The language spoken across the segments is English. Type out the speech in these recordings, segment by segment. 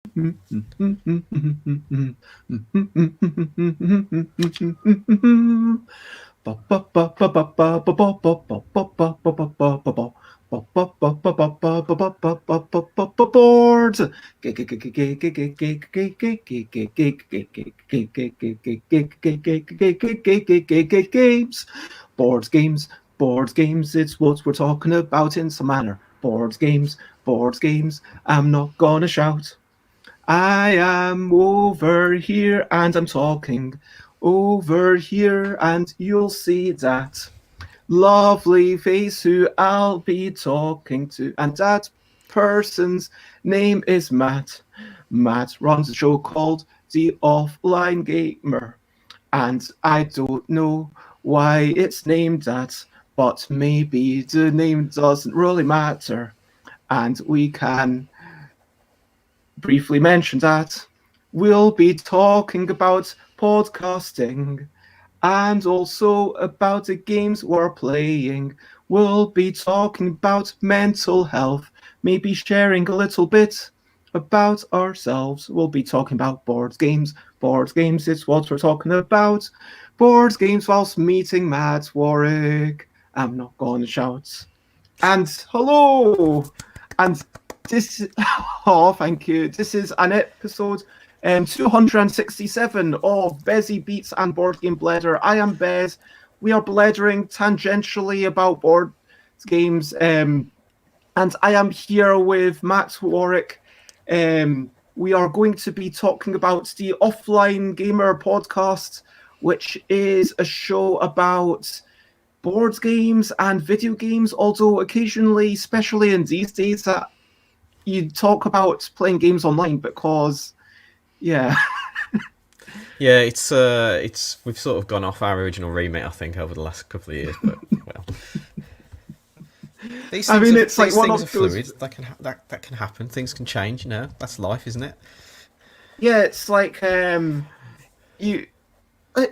Games, board games. It's what we're talking about in some manner. Board games. I'm not gonna shout. I am over here and I'm talking over here, and you'll see that lovely face who I'll be talking to. And that person's name is Matt. Matt runs a show called The Offline Gamer. And I don't know why it's named that, but maybe the name doesn't really matter. And we can briefly mention that we'll be talking about podcasting and also about the games we're playing. We'll be talking about mental health, maybe sharing a little bit about ourselves. We'll be talking about board games. Board games is what we're talking about. Board games whilst meeting Matt Warwick. I'm not going to shout. And hello! And this, oh, thank you. This is an episode 267 of Bezzy Beats and Board Game Blether. I am Bez. We are blethering tangentially about board games, and I am here with Matt Warwick. We are going to be talking about the Offline Gamer podcast, which is a show about board games and video games, although occasionally, especially in these days, that you talk about playing games online because, yeah. Yeah, it's we've sort of gone off our original remit, I think, over the last couple of years. But well, these things are fluid. That can happen. Things can change. You know, that's life, isn't it? Yeah, it's like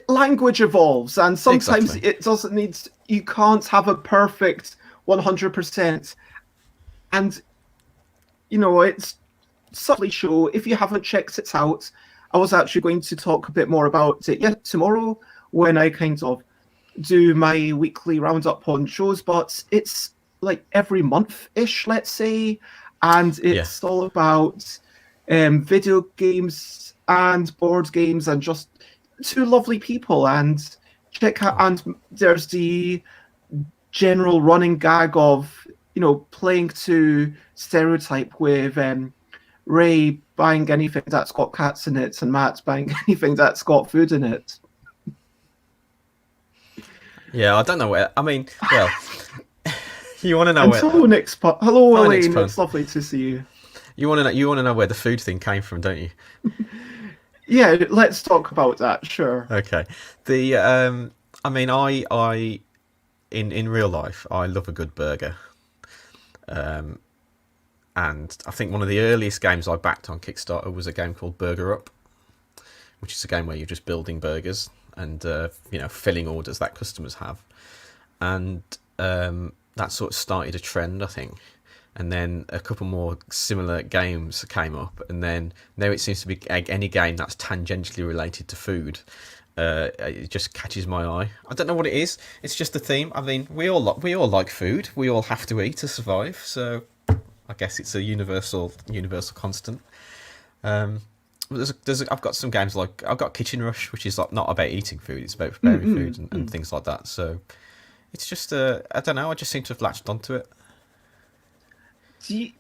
language evolves, and sometimes it doesn't need. You can't have a perfect 100%, and you know it's subtly show. If you haven't checked it out, I was actually going to talk a bit more about it tomorrow when I kind of do my weekly roundup on shows, but it's like every month-ish, let's say, and it's all about video games and board games and just two lovely people. And check out, and there's the general running gag of, you know, playing to stereotype with Ray buying anything that's got cats in it and Matt buying anything that's got food in it. Yeah, I don't know where. I mean, well, you want to know and where. Hello, Elaine. It's lovely to see you. You want to know where the food thing came from, don't you? Yeah, let's talk about that. Sure. Okay. The I mean, I in real life, I love a good burger. And I think one of the earliest games I backed on Kickstarter was a game called Burger Up, which is a game where you're just building burgers and filling orders that customers have, and that sort of started a trend, I think. And then a couple more similar games came up, and then now it seems to be any game that's tangentially related to food. It just catches my eye. I don't know what it is. It's just a theme. I mean, we all like food. We all have to eat to survive. So I guess it's a universal constant. I've got some games like I've got Kitchen Rush, which is like not about eating food; it's about preparing food and things like that. So it's just I don't know. I just seem to have latched onto it. Do you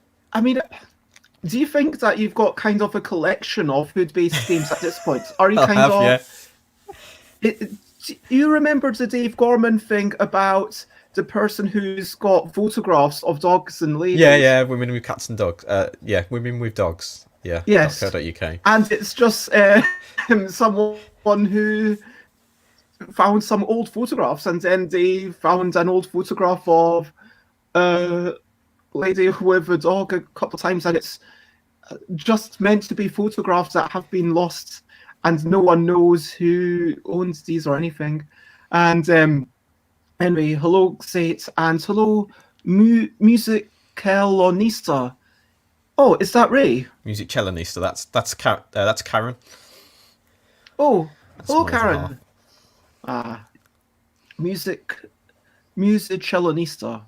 think that you've got kind of a collection of food-based games at this point? Are you kind of? Yeah. You remember the Dave Gorman thing about the person who's got photographs of dogs and ladies? Yeah, women with cats and dogs. Women with dogs. Yeah. Yes. .co.uk. And it's just someone who found some old photographs, and then they found an old photograph of a lady with a dog a couple of times, and it's just meant to be photographs that have been lost, and no one knows who owns these or anything. And anyway, hello, Sate, and hello, Musicalonista. Oh, is that Ray? Musicellonista. That's Karen. Oh, That's hello, my other half. Karen. Ah, music, musicellonista.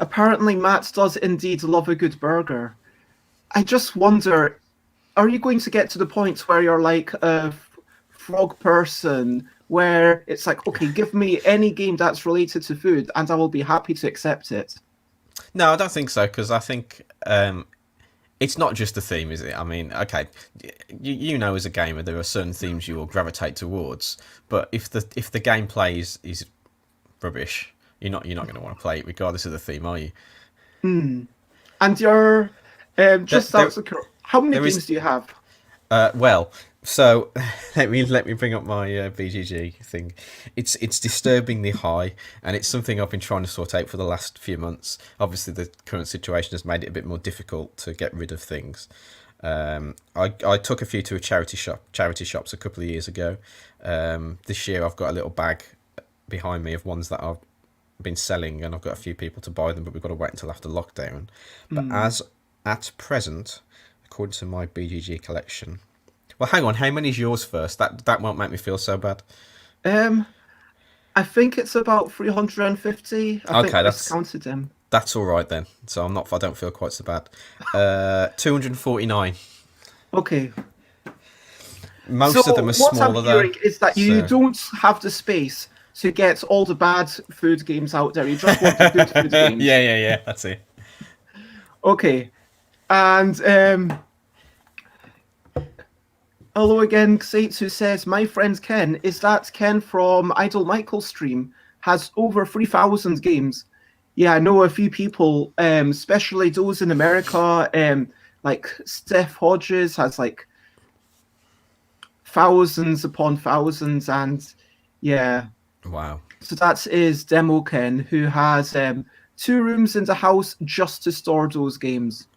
Apparently Matt does indeed love a good burger. I just wonder, are you going to get to the point where you're like a frog person, where it's like, okay, give me any game that's related to food, and I will be happy to accept it? No, I don't think so because I think it's not just the theme, is it? I mean, okay, you know, as a gamer, there are certain themes you will gravitate towards, but if the gameplay is rubbish, you're not going to want to play it regardless of the theme, are you? Hmm. And you're There, just there, out of how many there is games do you have? well. So let me bring up my BGG thing. It's disturbingly high, and it's something I've been trying to sort out for the last few months. Obviously, the current situation has made it a bit more difficult to get rid of things. I took a few to a charity shops a couple of years ago. This year I've got a little bag behind me of ones that I've been selling, and I've got a few people to buy them, but we've got to wait until after lockdown. But Hmm. as at present, according to my BGG collection, well, hang on, how many is yours first? That won't make me feel so bad. Um, I think it's about 350. I think Okay, Chris that's counted them. that's all right then. So I don't feel quite so bad. 249. Okay. Most of them So are what I'm smaller though. hearing is that you So don't have the space to get all the bad food games out there. You just want the good food yeah, games. yeah, that's it. Okay. And hello again, Sates, who says, my friend Ken, is that Ken from Idol Michael's stream, has over 3,000 games. Yeah, I know a few people, especially those in America, like Steph Hodges has like thousands upon thousands, and yeah. Wow. So that is Demo Ken, who has 2 rooms in the house just to store those games.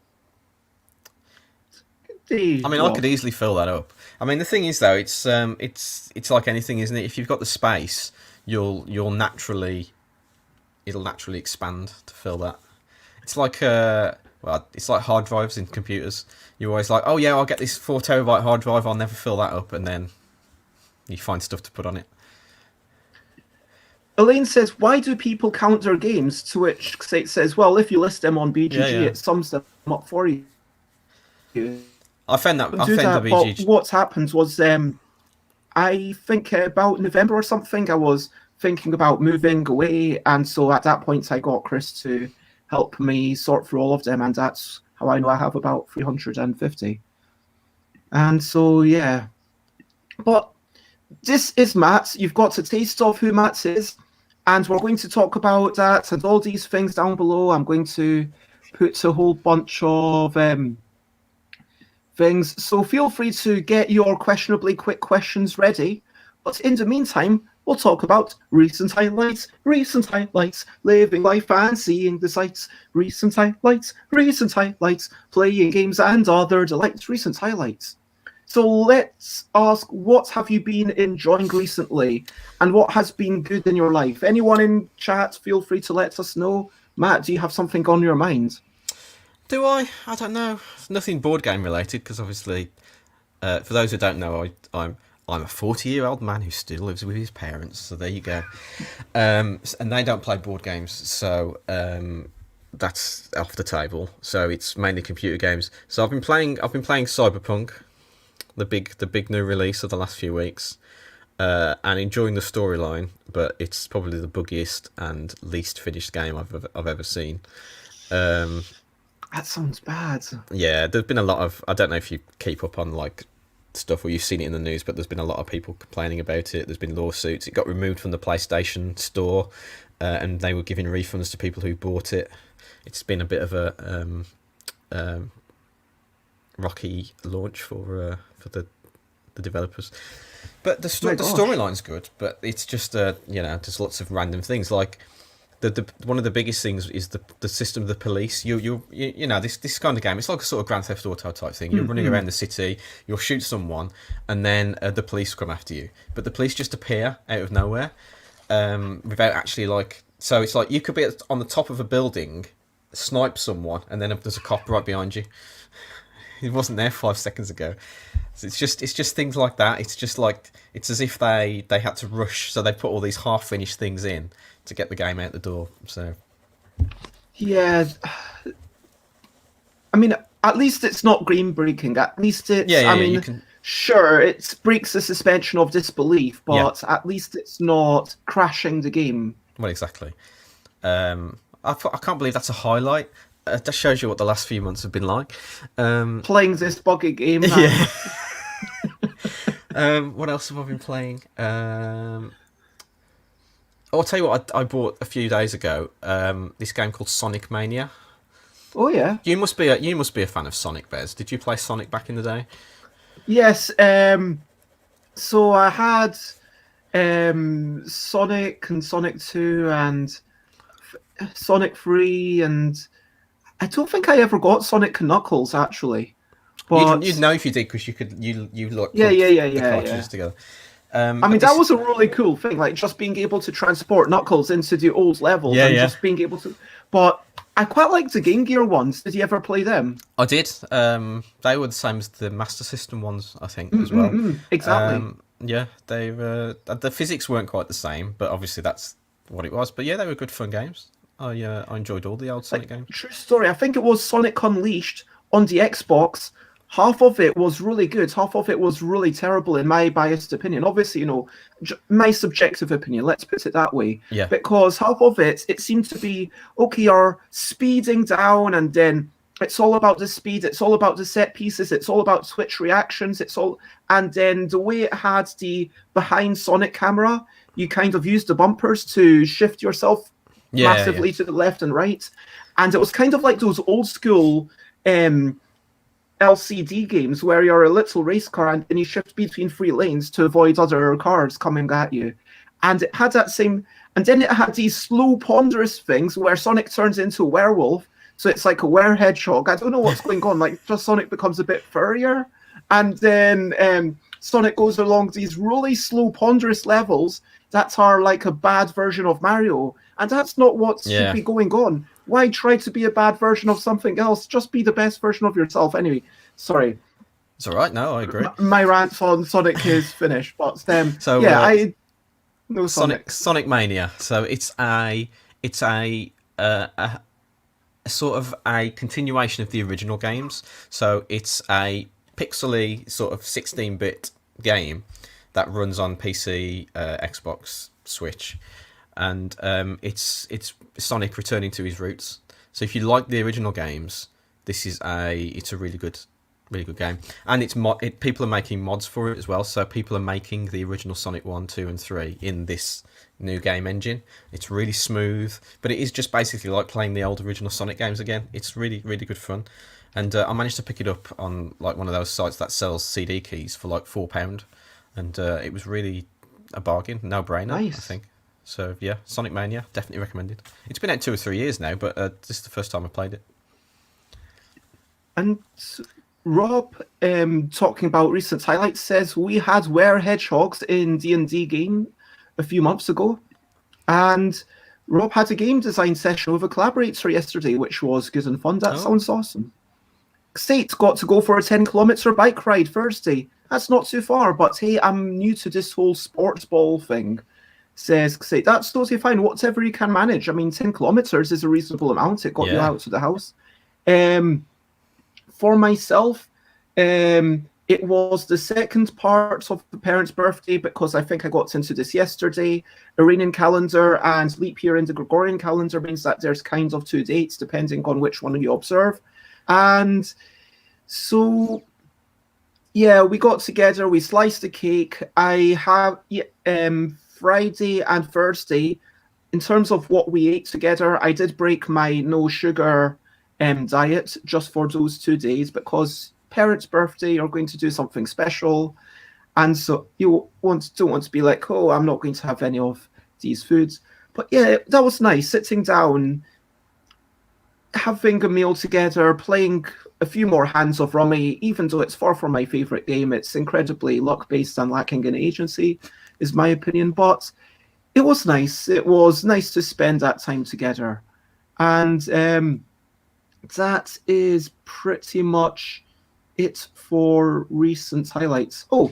They I mean, I could rock. easily fill that up. I mean, the thing is though, it's like anything, isn't it? If you've got the space, you'll naturally it'll naturally expand to fill that. It's like well, it's like hard drives in computers. You're always like, oh yeah, I'll get this 4 terabyte hard drive. I'll never fill that up, and then you find stuff to put on it. Elaine says, why do people count their games? To which Sate says, well, if you list them on Yeah, BGG, yeah. it sums them up for you. I found that Can I do found the that. But BG. what happened was, I think about November or something, I was thinking about moving away. And so at that point, I got Chris to help me sort through all of them. And that's how I know I have about 350. And so, yeah. But this is Matt. You've got a taste of who Matt is. And we're going to talk about that and all these things down below. I'm going to put a whole bunch of things. So feel free to get your questionably quick questions ready. But in the meantime, we'll talk about recent highlights, living life and seeing the sights, recent highlights, playing games and other delights, recent highlights. So let's ask, what have you been enjoying recently and what has been good in your life? Anyone in chat, feel free to let us know. Matt, do you have something on your mind? Do I? I don't know. It's nothing board game related because obviously, for those who don't know, I'm a 40-year-old man who still lives with his parents. So there you go. And they don't play board games, so that's off the table. So it's mainly computer games. So I've been playing Cyberpunk, the big new release of the last few weeks, and enjoying the storyline. But it's probably the buggiest and least finished game I've ever seen. That sounds bad. Yeah, there's been a lot of. I don't know if you keep up on like stuff or you've seen it in the news, but there's been a lot of people complaining about it. There's been lawsuits. It got removed from the PlayStation Store, and they were giving refunds to people who bought it. It's been a bit of a rocky launch for the developers, but the storyline's good. But it's just there's lots of random things like. The one of the biggest things is the system of the police. You know this kind of game. It's like a sort of Grand Theft Auto type thing. You're running around the city. You'll shoot someone, and then the police come after you. But the police just appear out of nowhere, without actually like. So it's like you could be on the top of a building, snipe someone, and then there's a cop right behind you. He wasn't there 5 seconds ago. So it's just things like that. It's just like it's as if they had to rush, so they put all these half finished things in to get the game out the door. So Yeah, I mean, at least it's not game breaking. At least it's. yeah, I you mean, can. sure, it breaks the suspension of disbelief, Yeah, but at least it's not crashing the game. well, exactly. I can't believe that's a highlight. That shows you what the last few months have been like. Playing this buggy game, man. Yeah. What else have I been playing? I'll tell you what I bought a few days ago. This game called Sonic Mania. Oh yeah. You must be a fan of Sonic, Bez. Did you play Sonic back in the day? Yes. So I had Sonic and Sonic 2 and Sonic 3, and I don't think I ever got Sonic and Knuckles actually. But You'd know if you did because you like yeah, put yeah, yeah, the yeah, cartridges yeah. together. I But mean, that this, was a really cool thing, like just being able to transport Knuckles into the old levels yeah, and yeah, just being able to. But I quite liked the Game Gear ones. Did you ever play them? I did. They were the same as the Master System ones, I think, as well. Exactly. Yeah, they the physics weren't quite the same, but obviously that's what it was. But yeah, they were good fun games. I enjoyed all the old Sonic Like, games. true story. I think it was Sonic Unleashed on the Xbox. Half of it was really good. Half of it was really terrible, in my biased opinion. Obviously, my subjective opinion. Let's put it that way. Yeah, Because half of it seemed to be okay. You're speeding down, and then it's all about the speed. It's all about the set pieces. It's all about Twitch reactions. And then the way it had the behind Sonic camera, you kind of used the bumpers to shift yourself yeah. massively to the left and right, and it was kind of like those old school LCD games where you're a little race car and you shift between three lanes to avoid other cars coming at you. And it had that same, and then it had these slow, ponderous things where Sonic turns into a werewolf. So it's like a were-hedgehog. I don't know what's going on. Like, just Sonic becomes a bit furrier, and then Sonic goes along these really slow, ponderous levels that are like a bad version of Mario. And that's not what should be going on. Why try to be a bad version of something else? Just be the best version of yourself. Anyway, sorry. It's all right. No, I agree. My rant on Sonic is finished. But So yeah, I know Sonic Mania. So it's a sort of a continuation of the original games. So it's a pixely sort of 16-bit game that runs on PC, Xbox, Switch, and it's Sonic returning to his roots. So if you like the original games, it's a really good game, and people are making mods for it as well. So people are making the original Sonic 1, 2, and 3 in this new game engine. It's really smooth, but it is just basically like playing the old original Sonic games again. It's really, really good fun. And I managed to pick it up on like one of those sites that sells CD keys for like £4, and it was really a bargain, no brainer. Nice. I think. So yeah, Sonic Mania, definitely recommended. It's been out 2 or 3 years now, but this is the first time I played it. And Rob, talking about recent highlights, says we had were-hedgehogs in D&D game a few months ago, and Rob had a game design session with a collaborator yesterday, which was good and fun. That sounds awesome. State got to go for a 10-kilometer bike ride Thursday. That's not too far, but hey, I'm new to this whole sports ball thing. Says State, that's totally fine. Whatever you can manage. I mean, 10 kilometers is a reasonable amount. It got you out to the house. For myself, it was the second part of the parents' birthday, because I think I got into this yesterday. Iranian calendar and leap year in the Gregorian calendar means that there's kind of 2 dates depending on which one you observe. And so, yeah, we got together, we sliced the cake. I have Friday and Thursday, in terms of what we ate together, I did break my no sugar diet just for those 2 days, because parents' birthday, you're going to do something special, and so you don't want to be like, oh, I'm not going to have any of these foods. But yeah, that was nice, sitting down, having a meal together, playing a few more hands of Rummy. Even though it's far from my favorite game, it's incredibly luck-based and lacking in agency, is my opinion. But it was nice. It was nice to spend that time together. And that is pretty much it for recent highlights. Oh,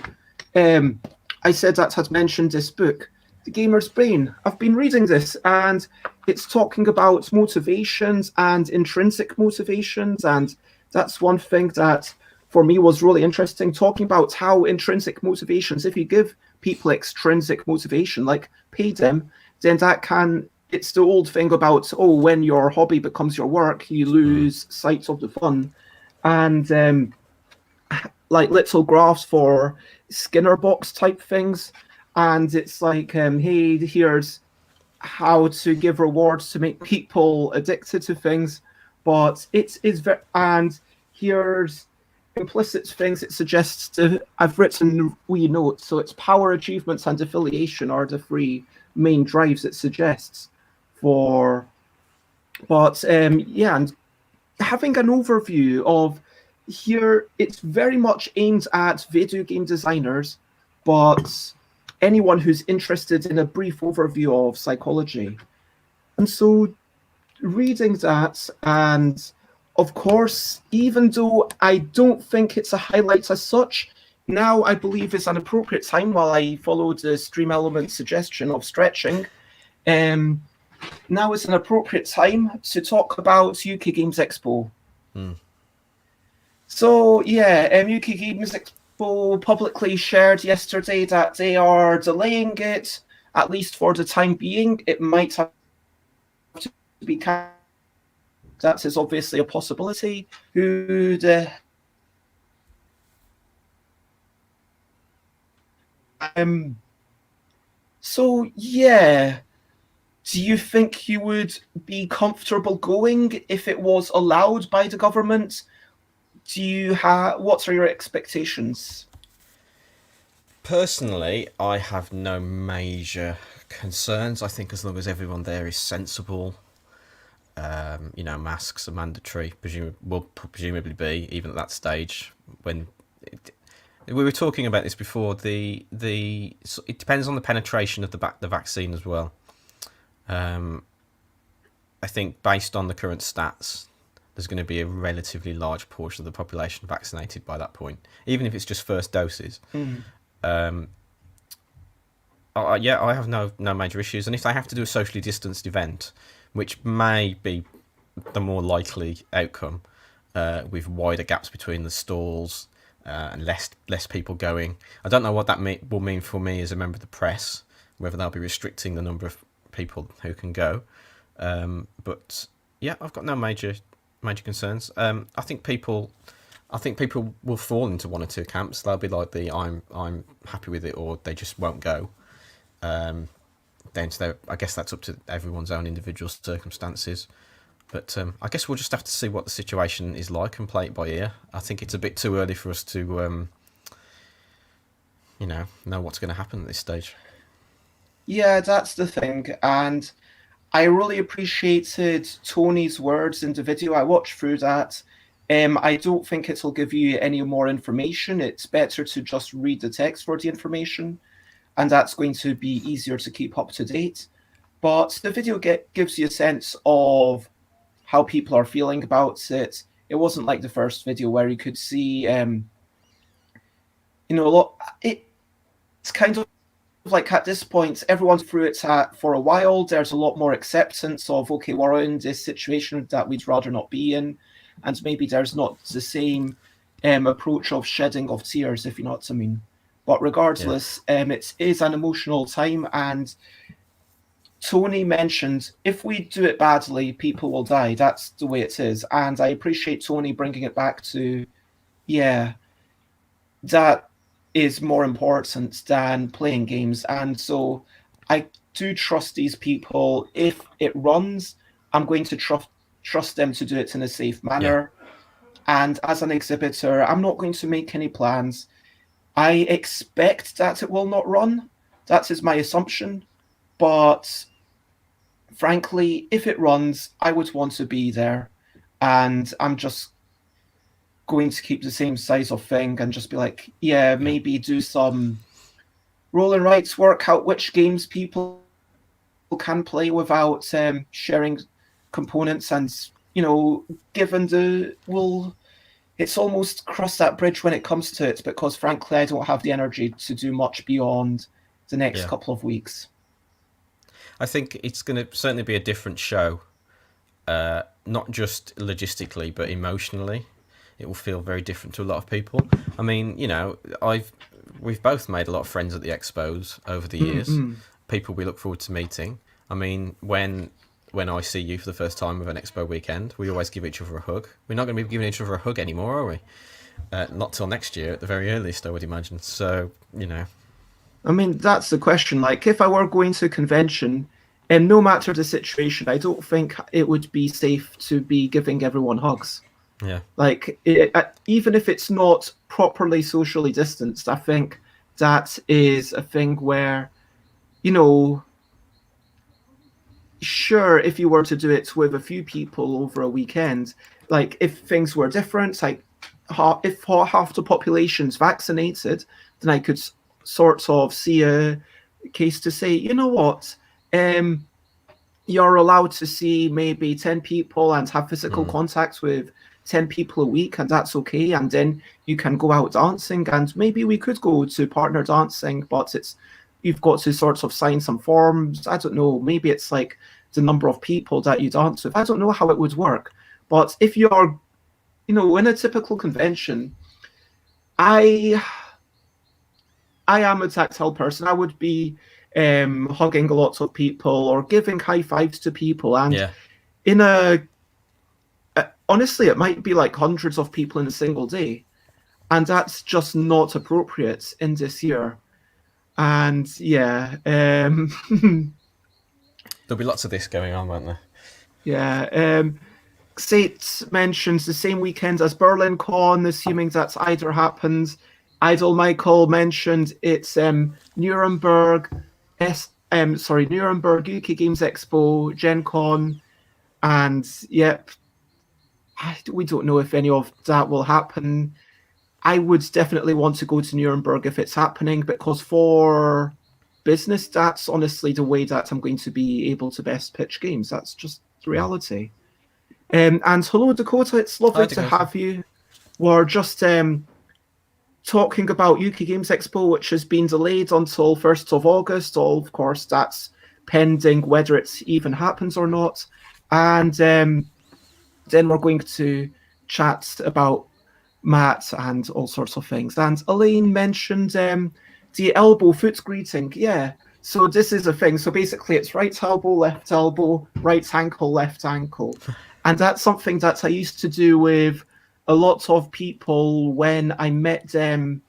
um, I said that had mentioned this book, The Gamer's Brain. I've been reading this, and it's talking about motivations and intrinsic motivations, and that's one thing that for me was really interesting, talking about how intrinsic motivations, if you give people extrinsic motivation, like pay them, then that can, it's the old thing about, oh, when your hobby becomes your work, you Mm. lose sight of the fun. And like little graphs for Skinner box type things. And it's like, hey, here's how to give rewards to make people addicted to things. But it is very, and here's implicit things it suggests to, I've written wee notes. So it's power, achievements, and affiliation are the three main drives it suggests for. But yeah, and having an overview of here, it's very much aimed at video game designers, but anyone who's interested in a brief overview of psychology. And so reading that, and of course, even though I don't think it's a highlight as such, now I believe is an appropriate time while I follow the Stream Element suggestion of stretching. Um, Now is an appropriate time to talk about UK Games Expo. Mm. So yeah, UK Games Expo publicly shared yesterday that they are delaying it, at least for the time being. It might have to be cancelled. That is obviously a possibility. Who the so yeah. Do you think you would be comfortable going if it was allowed by the government? Do you have, what are your expectations? Personally, I have no major concerns. I think as long as everyone there is sensible, masks are mandatory. Will presumably be even at that stage. When we were talking about this before, it depends on the penetration of the vaccine as well. I think based on the current stats, there's going to be a relatively large portion of the population vaccinated by that point, even if it's just first doses. Mm. I have no major issues, and if they have to do a socially distanced event, which may be the more likely outcome, with wider gaps between the stalls and less people going, I don't know what that will mean for me as a member of the press, whether they'll be restricting the number of people who can go. But yeah, I've got no major concerns. I think people will fall into one or two camps. They'll be like I'm happy with it, or they just won't go. Then I guess that's up to everyone's own individual circumstances. But I guess we'll just have to see what the situation is like and play it by ear. I think it's a bit too early for us to know what's going to happen at this stage. Yeah, that's the thing. And I really appreciated Tony's words in the video. I watched through that. I don't think it'll give you any more information. It's better to just read the text for the information, and that's going to be easier to keep up to date. But the video gives you a sense of how people are feeling about it. It wasn't like the first video where you could see, a lot. It's kind of like at this point, everyone's through it for a while. There's a lot more acceptance of, okay, we're in this situation that we'd rather not be in. And maybe there's not the same approach of shedding of tears, if you know what I mean. But regardless, it is an emotional time. And Tony mentioned, if we do it badly, people will die. That's the way it is. And I appreciate Tony bringing it back to, yeah, that is more important than playing games. And so I do trust these people. If it runs, I'm going to trust them to do it in a safe manner. Yeah. And as an exhibitor, I'm not going to make any plans. I expect that it will not run. That is my assumption. But frankly, if it runs, I would want to be there. And I'm just going to keep the same size of thing and just be like, yeah, maybe do some roll and writes, work out which games people can play without sharing components, and given it's almost crossed that bridge when it comes to it, because frankly, I don't have the energy to do much beyond the next Yeah. couple of weeks. I think it's going to certainly be a different show, not just logistically but emotionally. It will feel very different to a lot of people. I mean, we've both made a lot of friends at the expos over the years. Mm-hmm. People we look forward to meeting. I mean, when I see you for the first time of an expo weekend, we always give each other a hug. We're not going to be giving each other a hug anymore, are we? Not till next year at the very earliest, I would imagine. So, I mean, that's the question. Like, if I were going to a convention, and no matter the situation, I don't think it would be safe to be giving everyone hugs. yeah, Like, even if it's not properly socially distanced, I think that is a thing where, you know, sure, if you were to do it with a few people over a weekend, like if things were different, like if half the population's vaccinated, then I could sort of see a case to say, you know what, you're allowed to see maybe 10 people and have physical contact with 10 people a week, and that's okay. And then you can go out dancing, and maybe we could go to partner dancing, but you've got to sort of sign some forms. I don't know, maybe it's like the number of people that you dance with. I don't know how it would work. But if you're, in a typical convention, I am a tactile person. I would be hugging lots of people or giving high fives to people. And yeah. in honestly, it might be like hundreds of people in a single day. And that's just not appropriate in this year. And yeah, There'll be lots of this going on, won't there? yeah. Sate mentions the same weekend as Berlin Con, assuming that's either happens. Idol Michael mentioned it's Nuremberg, Nuremberg UK Games Expo, Gen Con, and yep, we don't know if any of that will happen. I would definitely want to go to Nuremberg if it's happening, because for business, that's honestly the way that I'm going to be able to best pitch games. That's just reality. And hello, Dakota. It's lovely Hi, to Dakota. have you. We're just talking about UK Games Expo, which has been delayed until 1st of August. Of course, that's pending whether it even happens or not. And then we're going to chat about Matt and all sorts of things. And Elaine mentioned the elbow foot greeting. Yeah. So this is a thing. So basically it's right elbow, right ankle, left ankle. And that's something that I used to do with a lot of people when I met them,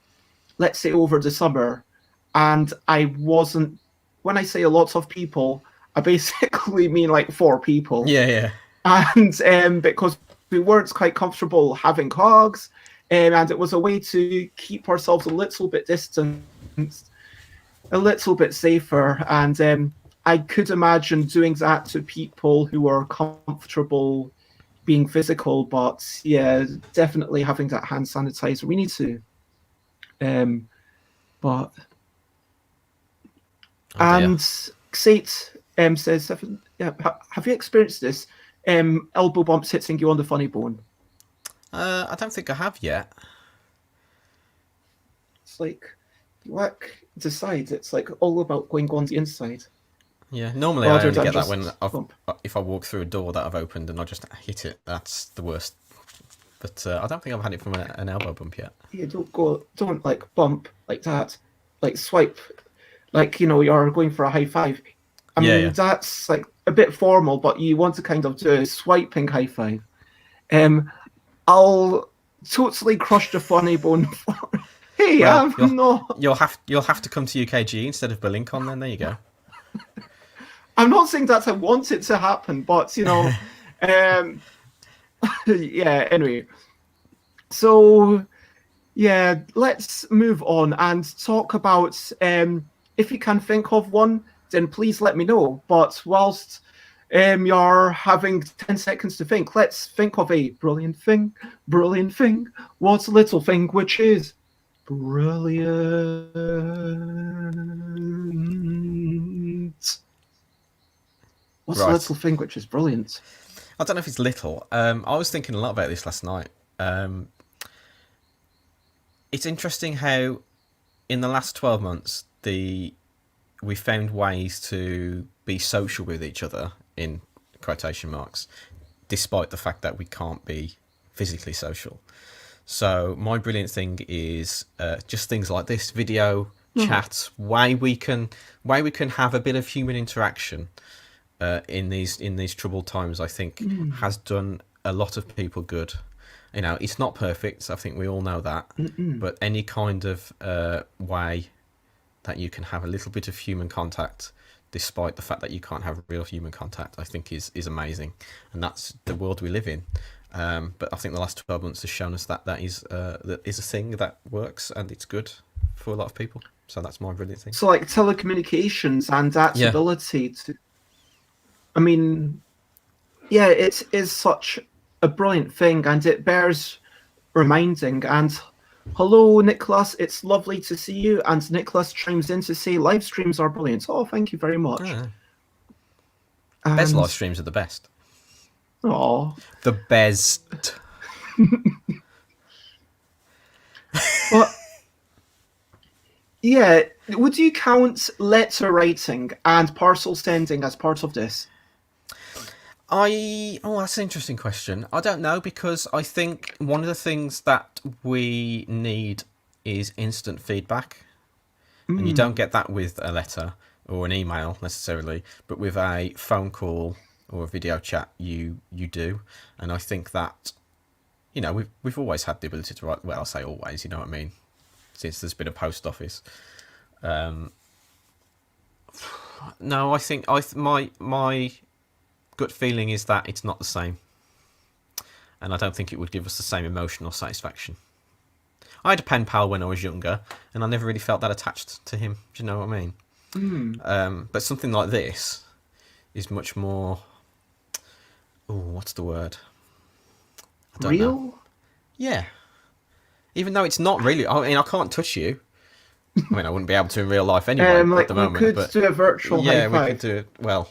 let's say over the summer. And I wasn't, when I say a lot of people, I basically mean like 4 people. Yeah. And because we weren't quite comfortable having hugs, and it was a way to keep ourselves a little bit distanced, a little bit safer. And I could imagine doing that to people who are comfortable being physical, but yeah, definitely having that hand sanitizer. We need to. But and Sate says, yeah, have you experienced this? Elbow bumps hitting you on the funny bone. I don't think I have yet. It's like you work the side. It's like all about going on the inside. Yeah, normally I Rather only than get that just when bump. if I walk through a door that I've opened and I just hit it. That's the worst. But I don't think I've had it from an elbow bump yet. You don't like bump like that, like swipe, like you're going for a high five. I mean, that's like a bit formal, but you want to kind of do a swiping high five. I'll totally crush the funny bone. Hey, Well, I'm not. You'll have to come to UKGE instead of BerlinCon. Then there you go. I'm not saying that I want it to happen, but yeah. Anyway, so yeah, let's move on and talk about. If you can think of one, then please let me know. But whilst you're having 10 seconds to think, let's think of a brilliant thing. Brilliant thing. What's a little thing which is brilliant? What's a little thing which is brilliant? I don't know if it's little. I was thinking a lot about this last night. Um, it's interesting how in the last 12 months we found ways to be social with each other in quotation marks, despite the fact that we can't be physically social. So my brilliant thing is just things like this video Oh. chat, way we can have a bit of human interaction in these troubled times. I think Mm. has done a lot of people good. You know, it's not perfect. I think we all know that, Mm-mm. but any kind of way that you can have a little bit of human contact, despite the fact that you can't have real human contact, I think is amazing, and that's the world we live in. But I think the last 12 months has shown us that that is a thing that works and it's good for a lot of people. So that's my brilliant thing. So, like telecommunications and that Yeah, ability to, I mean, yeah, it is such a brilliant thing, and it bears reminding. And hello, Nicholas, it's lovely to see you. And Nicholas chimes in to say live streams are brilliant. Oh, thank you very much. yeah. Bez live And streams are the best. oh, The best. but yeah, would you count letter writing and parcel sending as part of this? That's an interesting question. I don't know, because I think one of the things that we need is instant feedback, and you don't Mm, get that with a letter or an email necessarily, but with a phone call or a video chat, you do. And I think that, you know, we've always had the ability to write. Well, I say always, you know what I mean, since there's been a post office. Um, no, I think my gut feeling is that it's not the same, and I don't think it would give us the same emotional satisfaction. I had a pen pal when I was younger, and I never really felt that attached to him. Do you know what I mean? mm. But something like this is much more. Oh, what's the word? I don't know. Real? Yeah. Even though it's not really. I mean, I can't touch you. I mean, I wouldn't be able to in real life anyway at Like the we moment. could But do a virtual high yeah, we could five. do it. Well,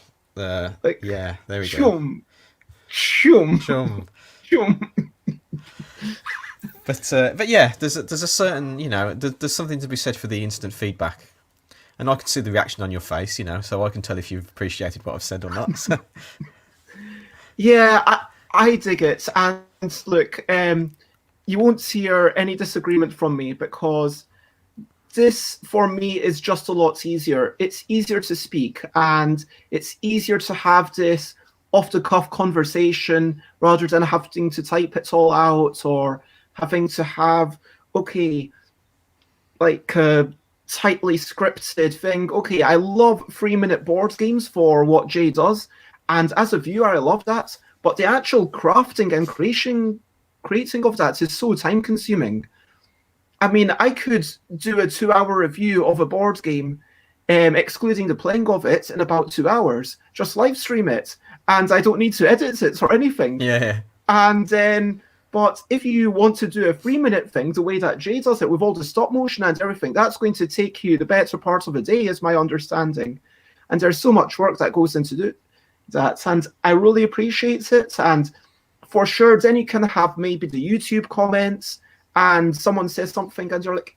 Like, yeah, there we go. shum, shum, Chum. shum. But yeah, there's a certain, you know, there's something to be said for the instant feedback, and I can see the reaction on your face, you know, so I can tell if you've appreciated what I've said or not. So, Yeah, I dig it. And look, you won't hear any disagreement from me because this for me is just a lot easier. It's easier to speak and it's easier to have this off the cuff conversation rather than having to type it all out or having to have, okay, like a tightly scripted thing. Okay, I love 3 minute board games for what Jay does. And as a viewer, I love that. But the actual crafting and creating of that is so time consuming. I mean, I could do a 2 hour review of a board game, excluding the playing of it, in about 2 hours. Just live stream it, and I don't need to edit it or anything. yeah, And then, but if you want to do a 3 minute thing, the way that Jay does it with all the stop motion and everything, that's going to take you the better part of a day, is my understanding. And there's so much work that goes into that, and I really appreciate it. And for sure, then you can have maybe the YouTube comments and someone says something and you're like,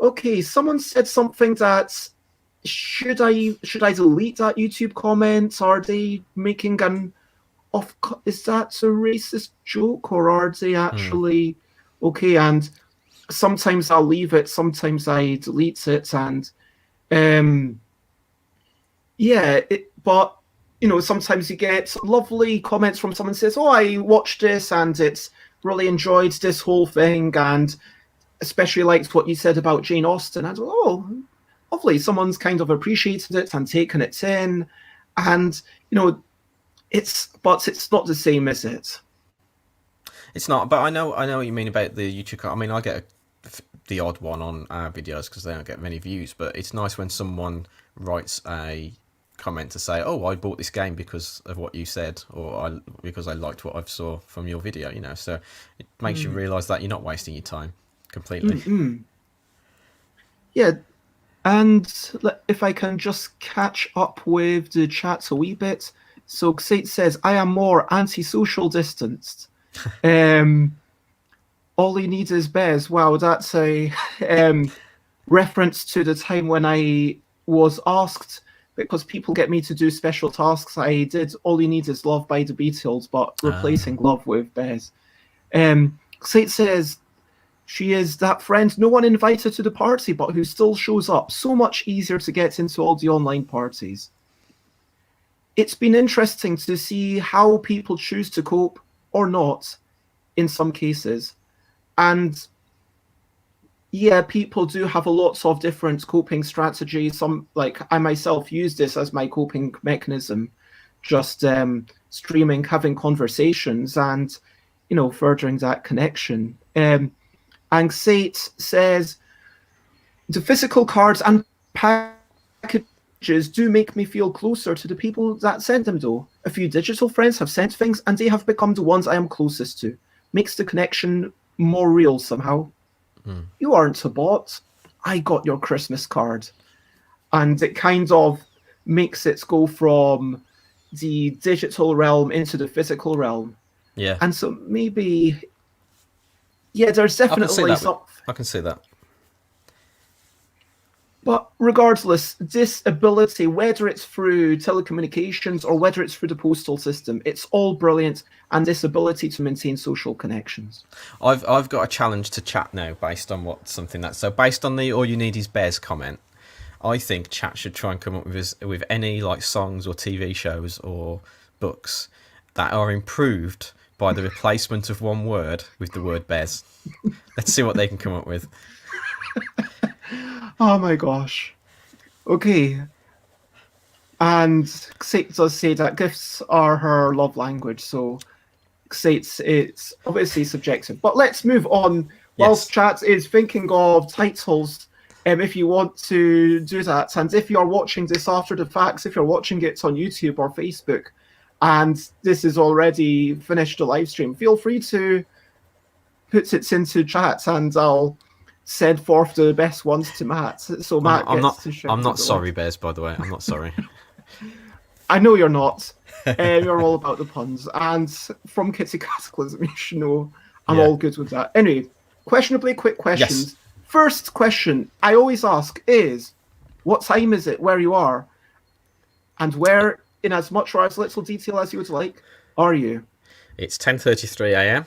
okay, someone said something that should I delete that YouTube comment? Are they making an off? Is that a racist joke or are they actually okay? And sometimes I'll leave it, sometimes I delete it, and um, yeah, but sometimes you get lovely comments from someone who says, "Oh, I watched this and it's really enjoyed this whole thing, and especially liked what you said about Jane Austen." And oh, lovely, someone's kind of appreciated it and taken it in, and it's not the same, is it? it's not. But I know what you mean about the YouTube. I mean, I get the odd one on our videos because they don't get many views. But it's nice when someone writes a comment to say, "Oh, I bought this game because of what you said," or because I liked what I saw from your video. You know, so it makes you realise that you're not wasting your time completely. Mm-mm. Yeah, and if I can just catch up with the chat a wee bit, So Xate says, I am more antisocial distanced. Um, all you need is Bez. Wow, that's a reference to the time when I was asked, because people get me to do special tasks, I did All You Need Is Love by the Beatles, but replacing love with Bez. Xate says, she is that friend no one invited to the party, but who still shows up. So much easier to get into all the online parties. It's been interesting to see how people choose to cope or not in some cases. And yeah, people do have lots of different coping strategies. Some, like I myself, use this as my coping mechanism, just streaming, having conversations, and furthering that connection. Xate says, the physical cards and packages do make me feel closer to the people that sent them, though. A few digital friends have sent things, and they have become the ones I am closest to. Makes the connection more real somehow. You aren't a bot. I got your Christmas card. And it kind of makes it go from the digital realm into the physical realm. Yeah. And so maybe, yeah, there's definitely some. I can see that. But regardless, this ability, whether it's through telecommunications or whether it's through the postal system, it's all brilliant. And this ability to maintain social connections. I've got a challenge to chat now based on based on the All You Need Is Bez comment. I think chat should try and come up with any like songs or TV shows or books that are improved by the replacement of one word with the word Bez. Let's see what they can come up with. Oh my gosh. Okay. And Xate does say that gifts are her love language, so Xate, it's obviously subjective. But let's move on. Whilst chat is thinking of titles, if you want to do that, and if you're watching this after the facts, if you're watching it on YouTube or Facebook, and this is already finished the live stream, feel free to put it into chat, and I'll send forth the best ones to Matt. So Matt I'm not sorry, Bez, by the way. I'm not sorry. I know you're not. You're all about the puns. And from Kitty Cataclysm, you should know I'm all good with that. Anyway, questionably quick questions. Yes. First question I always ask is, what time is it where you are? And where, in as much or as little detail as you would like, are you? It's 10:33 a.m.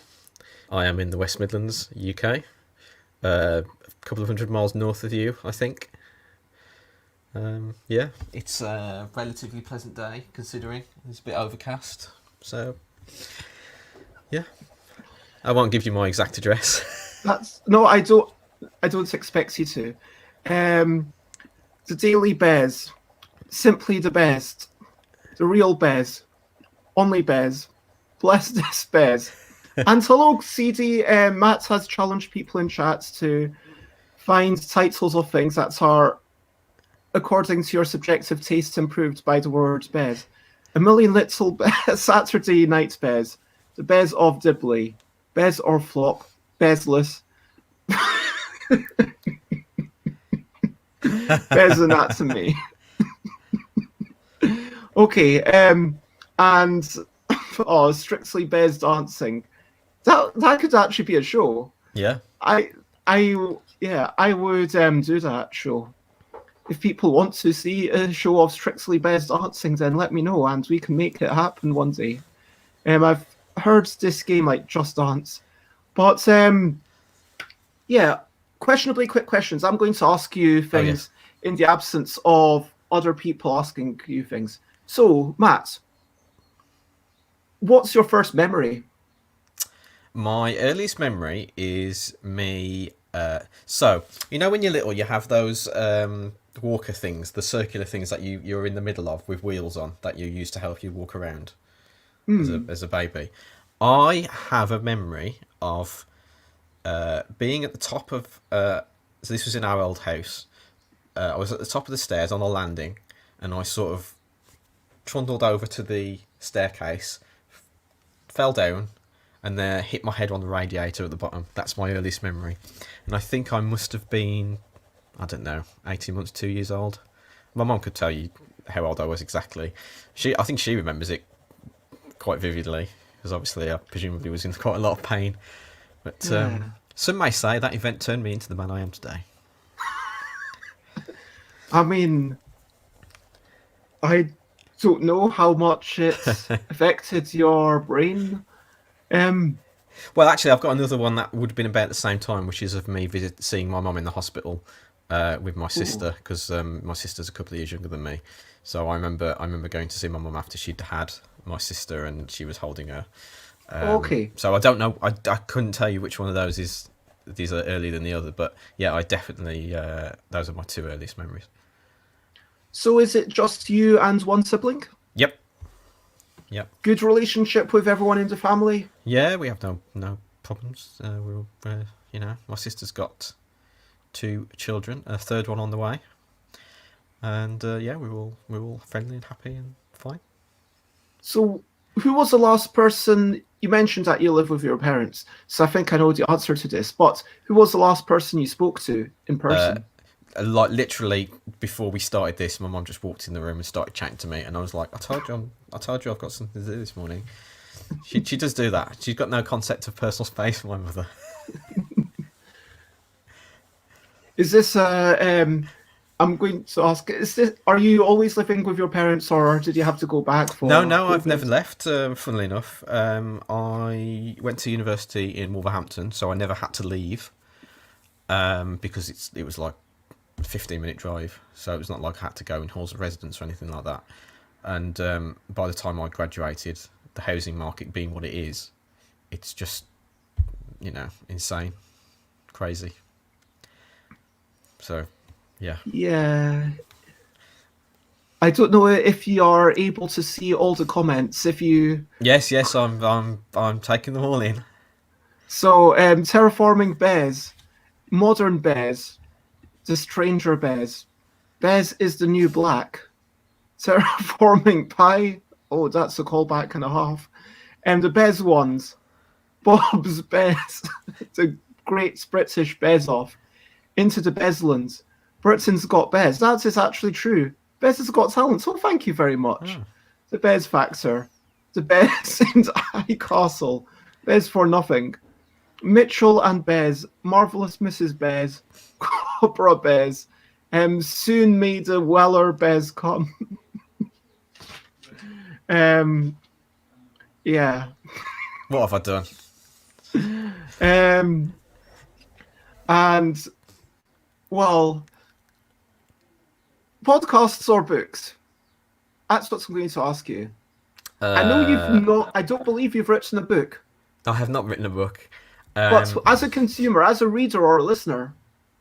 I am in the West Midlands, UK. A couple of 100 miles north of you, I think. Yeah, it's a relatively pleasant day considering it's a bit overcast. So, yeah, I won't give you my exact address. I don't expect you to. The Daily Bez, simply the best, the real Bez, only Bez, bless this Bez. And hello, CD. Matt has challenged people in chats to find titles of things that are, according to your subjective taste, improved by the word Bez. A Million Little Saturday Night Bez, The Bez of Dibley, Bez or Flop, Bezless, Bez Anatomy. Okay, and Strictly Bez Dancing. That could actually be a show. Yeah. I would do that show. If people want to see a show of Strictly Bez Dancing, then let me know and we can make it happen one day. I've heard this game like Just Dance. But questionably quick questions. I'm going to ask you things in the absence of other people asking you things. So, Matt, what's your first memory? My earliest memory is me. So, when you're little, you have those walker things, the circular things that you're in the middle of with wheels on that you use to help you walk around as a baby. I have a memory of being at the top of. So this was in our old house. I was at the top of the stairs on a landing, and I sort of trundled over to the staircase, fell down, and then hit my head on the radiator at the bottom. That's my earliest memory. And I think I must have been, 18 months, 2 years old. My mum could tell you how old I was exactly. I think she remembers it quite vividly because obviously I presumably was in quite a lot of pain. But Yeah. some may say that event turned me into the man I am today. I mean, I don't know how much it's affected your brain. Um, Well, actually, I've got another one that would have been about the same time, which is of me seeing my mum in the hospital with my sister, because my sister's a couple of years younger than me. So I remember going to see my mum after she'd had my sister, and she was holding her. okay. So I don't know. I couldn't tell you which one of those is these are earlier than the other, but yeah, I definitely those are my two earliest memories. So is it just you and one sibling? Yep. Yep. Good relationship with everyone in the family? Yeah, we have no problems. We're my sister's got two children, a third one on the way, and yeah, we're all friendly and happy and fine. So who was the last person you mentioned that you live with your parents? So I think I know the answer to this, but who was the last person you spoke to in person? Like literally before we started this, my mum just walked in the room and started chatting to me, and I was like, I told you I've got something to do this morning. She does do that. She's got no concept of personal space, my mother. Is this I'm going to ask, are you always living with your parents or did you have to go back for No, I've COVID? never left. Funnily enough, I went to university in Wolverhampton, so I never had to leave because it was like a 15-minute drive, so it was not like I had to go in halls of residence or anything like that. And by the time I graduated, the housing market being what it is, it's just insane, crazy. So, yeah. Yeah. I don't know if you are able to see all the comments. If you Yes, I'm taking them all in. so terraforming Bez, modern Bez, the stranger Bez, Bez is the new black. Terraforming Pie. Oh, that's a callback and a half. And the Bez ones, Bob's Bez, the great British Bez off into the Bezlands. Britain's got Bez. That is actually true. Bez has got talent. So thank you very much. Oh. The Bez Factor, the Bez and High Castle, Bez for Nothing, Mitchell and Bez, Marvelous Mrs. Bez, Cobra Bez, soon may the Weller Bez come. Yeah. What have I done? And well, podcasts or books? That's what I'm going to ask you. I know you've not. I don't believe you've written a book. I have not written a book. But as a consumer, as a reader or a listener,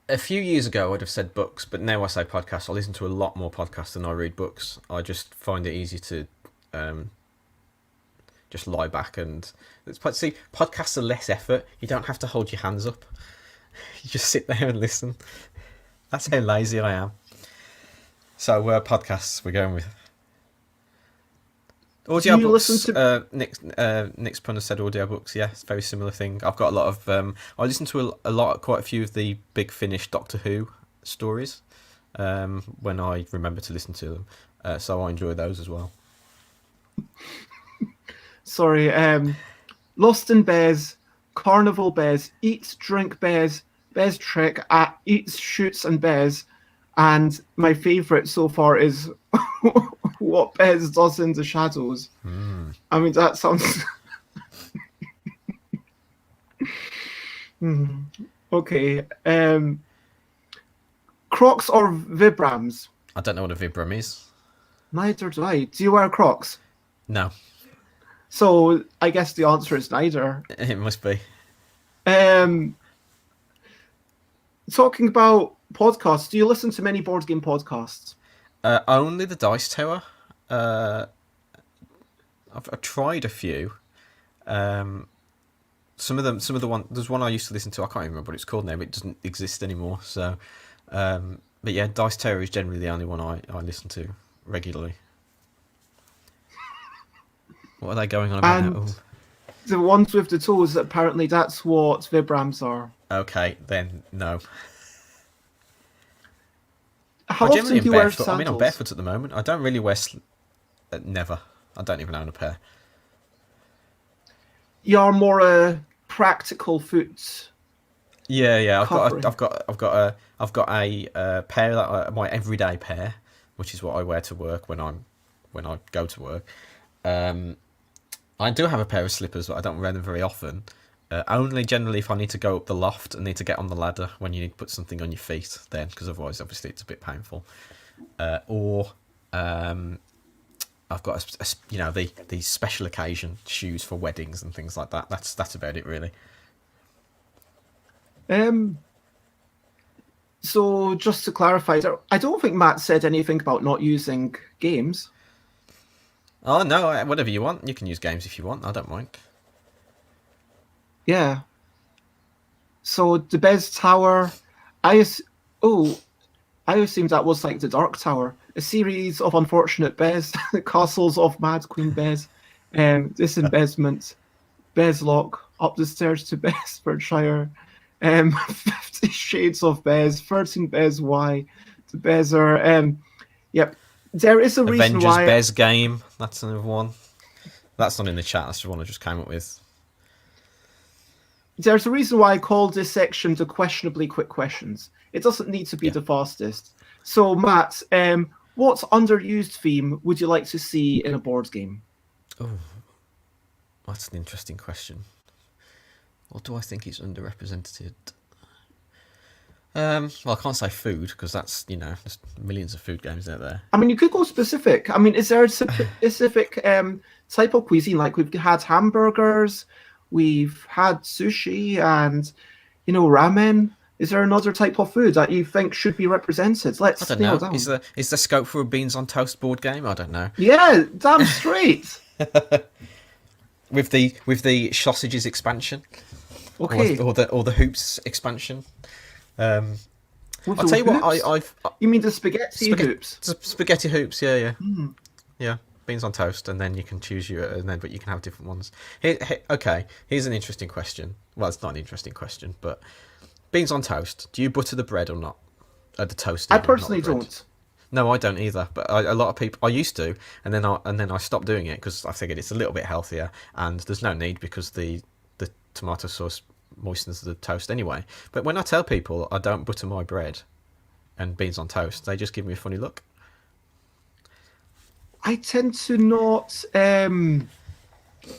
a few years ago, I'd have said books, but now I say podcasts. I listen to a lot more podcasts than I read books. I just find it easy to just lie back and see. Podcasts are less effort. You don't have to hold your hands up. You just sit there and listen. That's how lazy I am. So podcasts we're going with. Audio books. Nick's pun has said audio books. Yeah, it's a very similar thing. I've got a lot of. I listen to quite a few of the big Finish Doctor Who stories when I remember to listen to them. So I enjoy those as well. Sorry, Lost in Bez, Carnival Bez, Eats, Drink Bez, Bez Trick, Eats, Shoots and Bez, and my favourite so far is What Bez Does in the Shadows. I mean, that sounds... Okay. Crocs or Vibrams? I don't know what a Vibram is. Neither do I. Do you wear Crocs? No. So I guess the answer is neither. It must be. Talking about podcasts, do you listen to many board game podcasts? Only the Dice Tower. I've tried a few. Some of the one. There's one I used to listen to. I can't even remember what it's called now. But it doesn't exist anymore. So, but yeah, Dice Tower is generally the only one I listen to regularly. What are they going on about now? Ooh. The ones with the toes, apparently that's what Vibrams are. Okay, then no. How I generally often am do you wear barefoot. I mean, I'm sandals? barefoot at the moment. I don't really wear. Never. I don't even own a pair. You're more a practical foot Yeah, yeah. covering. I've got a pair that my everyday pair, which is what I wear to work when I go to work. Um, I do have a pair of slippers, but I don't wear them very often. Only generally if I need to go up the loft and need to get on the ladder when you need to put something on your feet, then because otherwise, obviously, it's a bit painful. Or I've got you know these special occasion shoes for weddings and things like that. That's about it really. Um, so just to clarify, I don't think Matt said anything about not using games. Oh no, whatever you want. You can use games if you want. I don't mind. Yeah. So the Bez Tower, I ass- oh, I assumed that was like the Dark Tower, a series of unfortunate Bez, castles of Mad Queen Bez, disembezzlement, Bezlock, up the stairs to Bedfordshire, 50 Shades of Bez, 13 Bez Y, to Bezer. Yep, there is a reason Avengers why. Bez game. That's another one. That's not in the chat. That's the one I just came up with. There's a reason why I called this section the questionably quick questions. It doesn't need to be Yeah. the fastest. So, Matt, what underused theme would you like to see in a board game? Oh, that's an interesting question. What do I think is underrepresented? Well, I can't say food because that's there's millions of food games out there. I mean, you could go specific. I mean, is there a specific type of cuisine? Like we've had hamburgers, we've had sushi, and ramen. Is there another type of food that you think should be represented? I Let's don't nail know. down. Is there scope for a beans on toast board game? I don't know. Yeah, damn straight. With the sausages expansion, Okay. or the hoops expansion. With I'll the tell you what. hoops? I've You mean the spaghetti hoops? spaghetti hoops. Yeah, yeah, Mm. yeah. Beans on toast, and then you can choose but you can have different ones. Okay, here's an interesting question. Well, it's not an interesting question, but beans on toast. Do you butter the bread or not? The toast. I Even, not the personally bread. don't. No, I don't either. But a lot of people, I used to, and then I stopped doing it because I figured it's a little bit healthier, and there's no need because the tomato sauce moistens the toast anyway. But when I tell people I don't butter my bread and beans on toast, they just give me a funny look. I tend to not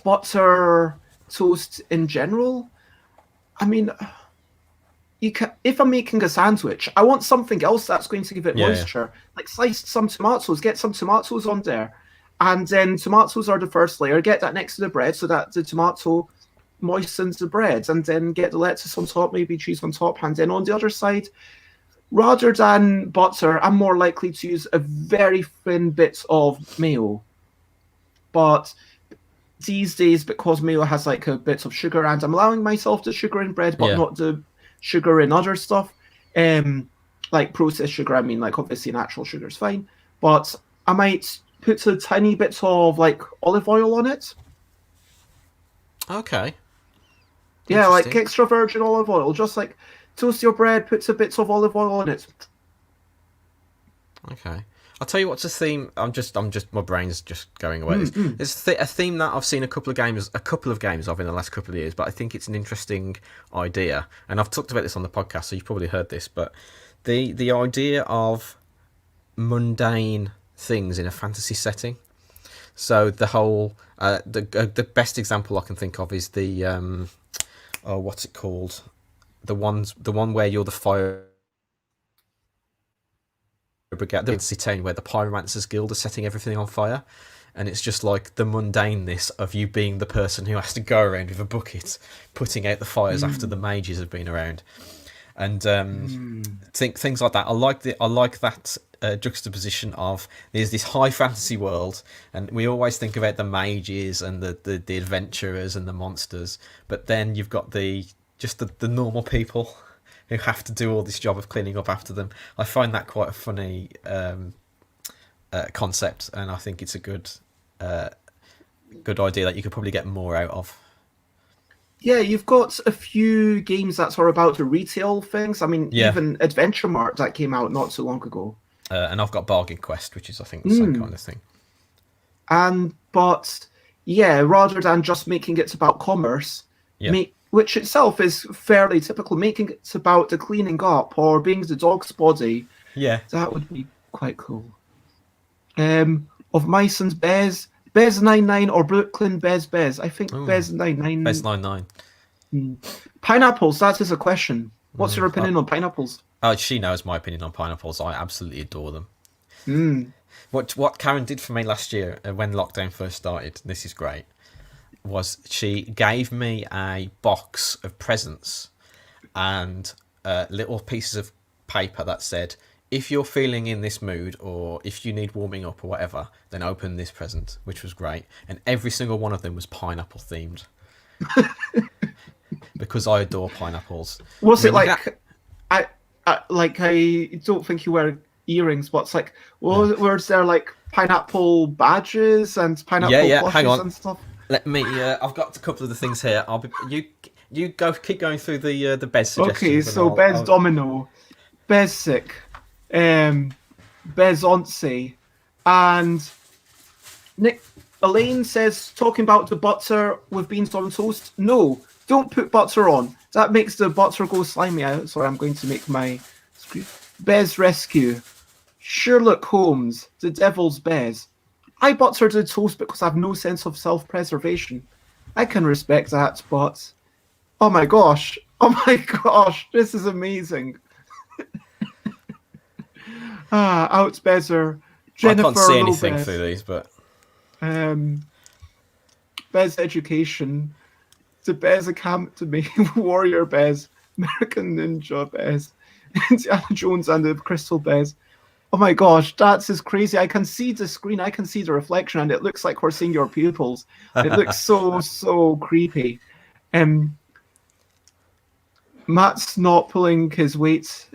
butter toast in general. I mean, if I'm making a sandwich, I want something else that's going to give it Yeah, yeah. moisture. Like slice some tomatoes, get some tomatoes on there, and then tomatoes are the first layer. Get that next to the bread so that the tomato moistens the bread, and then get the lettuce on top, maybe cheese on top, and then on the other side, rather than butter, I'm more likely to use a very thin bit of mayo. But these days, because mayo has like a bit of sugar, and I'm allowing myself the sugar in bread, but Yeah. not the sugar in other stuff. Like processed sugar, I mean, like obviously natural sugar is fine, but I might put a tiny bit of like olive oil on it. Okay. Yeah, like Interesting. extra virgin olive oil. Just like toast your bread, put a bit of olive oil on it. Okay. I'll tell you what's a theme. My brain's just going away. There's a theme that I've seen a couple of games of in the last couple of years, but I think it's an interesting idea. And I've talked about this on the podcast, so you've probably heard this. But the idea of mundane things in a fantasy setting. So the whole the best example I can think of is the what's it called? The one where you're the fire brigade, the fantasy town where the pyromancers guild are setting everything on fire, and it's just like the mundaneness of you being the person who has to go around with a bucket putting out the fires after the mages have been around, and things like that. I like that juxtaposition of there's this high fantasy world, and we always think about the mages and the adventurers and the monsters, but then you've got the normal people who have to do all this job of cleaning up after them. I find that quite a funny concept, and I think it's a good idea that you could probably get more out of. Yeah, you've got a few games that are about the retail things. I mean, Yeah. even Adventure Mart that came out not so long ago. And I've got Bargain Quest, which is I think the same kind of thing. But yeah, rather than just making it about commerce, Yeah. which itself is fairly typical, making it about the cleaning up or being the dog's body, Yeah. that would be quite cool. Of Mice and Bez, Bez 99 or Brooklyn Bez. I think Bez 99. Bez 99. Pineapples, that is a question. What's your opinion on pineapples? She knows my opinion on pineapples. I absolutely adore them. Mm. What Karen did for me last year when lockdown first started, this is great, was she gave me a box of presents and little pieces of paper that said, if you're feeling in this mood or if you need warming up or whatever, then open this present, which was great. And every single one of them was pineapple themed. Because I adore pineapples. Was it like... I don't think you wear earrings, but it's like, was there like pineapple badges and pineapple plushes hang on. and stuff? Let me. I've got a couple of the things here. You keep going through the Bez suggestions. Okay, so Bez Domino, Bezsic, Bezonce, and Elaine says, talking about the butter with beans on toast. No, don't put butter on. That makes the butter go slimy. Sorry, I'm going to make my screen. Bez Rescue. Sherlock Holmes, the Devil's Bez. I butter the toast because I have no sense of self-preservation. I can respect that, but... Oh my gosh, this is amazing. Outbezer, Jennifer I can't see anything Lopez, through these, but... Bez Education, the Bez Academy, Warrior Bez, American Ninja Bez, Indiana Jones and the Crystal Bez. Oh my gosh, that's just crazy. I can see the screen, I can see the reflection, and it looks like we're seeing your pupils. It looks so creepy. Matt's not pulling his weight.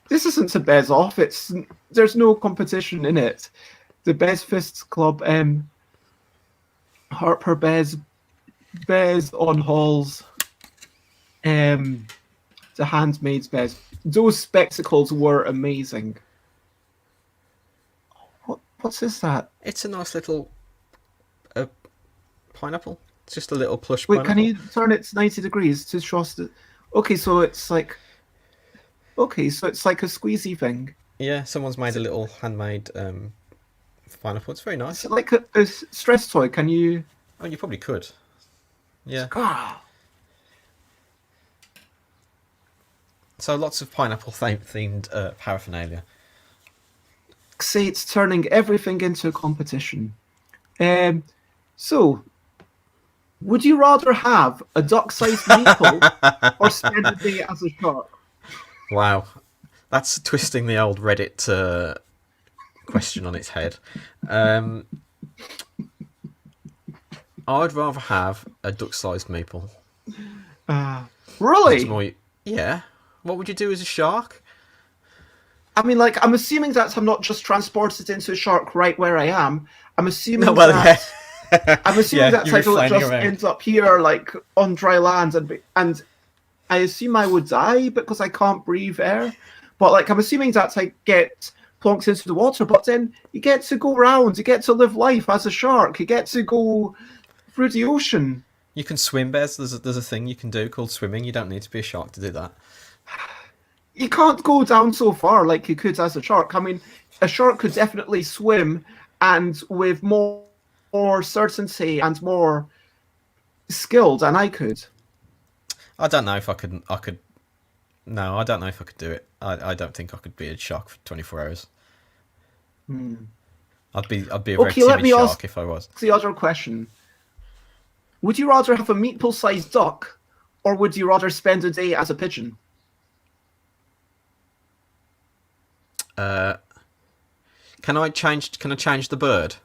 This isn't a Bez off. There's no competition in it. The Bez Fists Club, Harper Bez on Halls, the Handmaid's Bez. Those spectacles were amazing. What's that? It's a nice little pineapple. It's just a little plush Wait, pineapple. can you turn it 90 degrees to show us the... Okay, so it's like a squeezy thing. Yeah, someone's made a little handmade pineapple. It's very nice. Is it like a stress toy? Can you... Oh, you probably could. Yeah. So lots of pineapple themed paraphernalia. Say it's turning everything into a competition. So, would you rather have a duck-sized maple or spend a day as a shark? Wow, that's twisting the old Reddit question on its head. I'd rather have a duck-sized maple. Really? Yeah. What would you do as a shark? I mean, like, I'm assuming that I'm not just transported into a shark right where I am. I'm assuming I'm assuming that I don't just end up here, like, on dry land, and I assume I would die because I can't breathe air. But, like, I'm assuming that I get plonked into the water, but then you get to go around, you get to live life as a shark, you get to go through the ocean. You can swim, Bez. There's a thing you can do called swimming. You don't need to be a shark to do that. You can't go down so far like you could as a shark. I mean, a shark could definitely swim, and with more certainty and more skill than I could. I don't know if I could. No, I don't know if I could do it. I don't think I could be a shark for 24 hours. I'd be a very timid shark if I was. The other question: would you rather have a meatball-sized duck, or would you rather spend a day as a pigeon? Can I change the bird?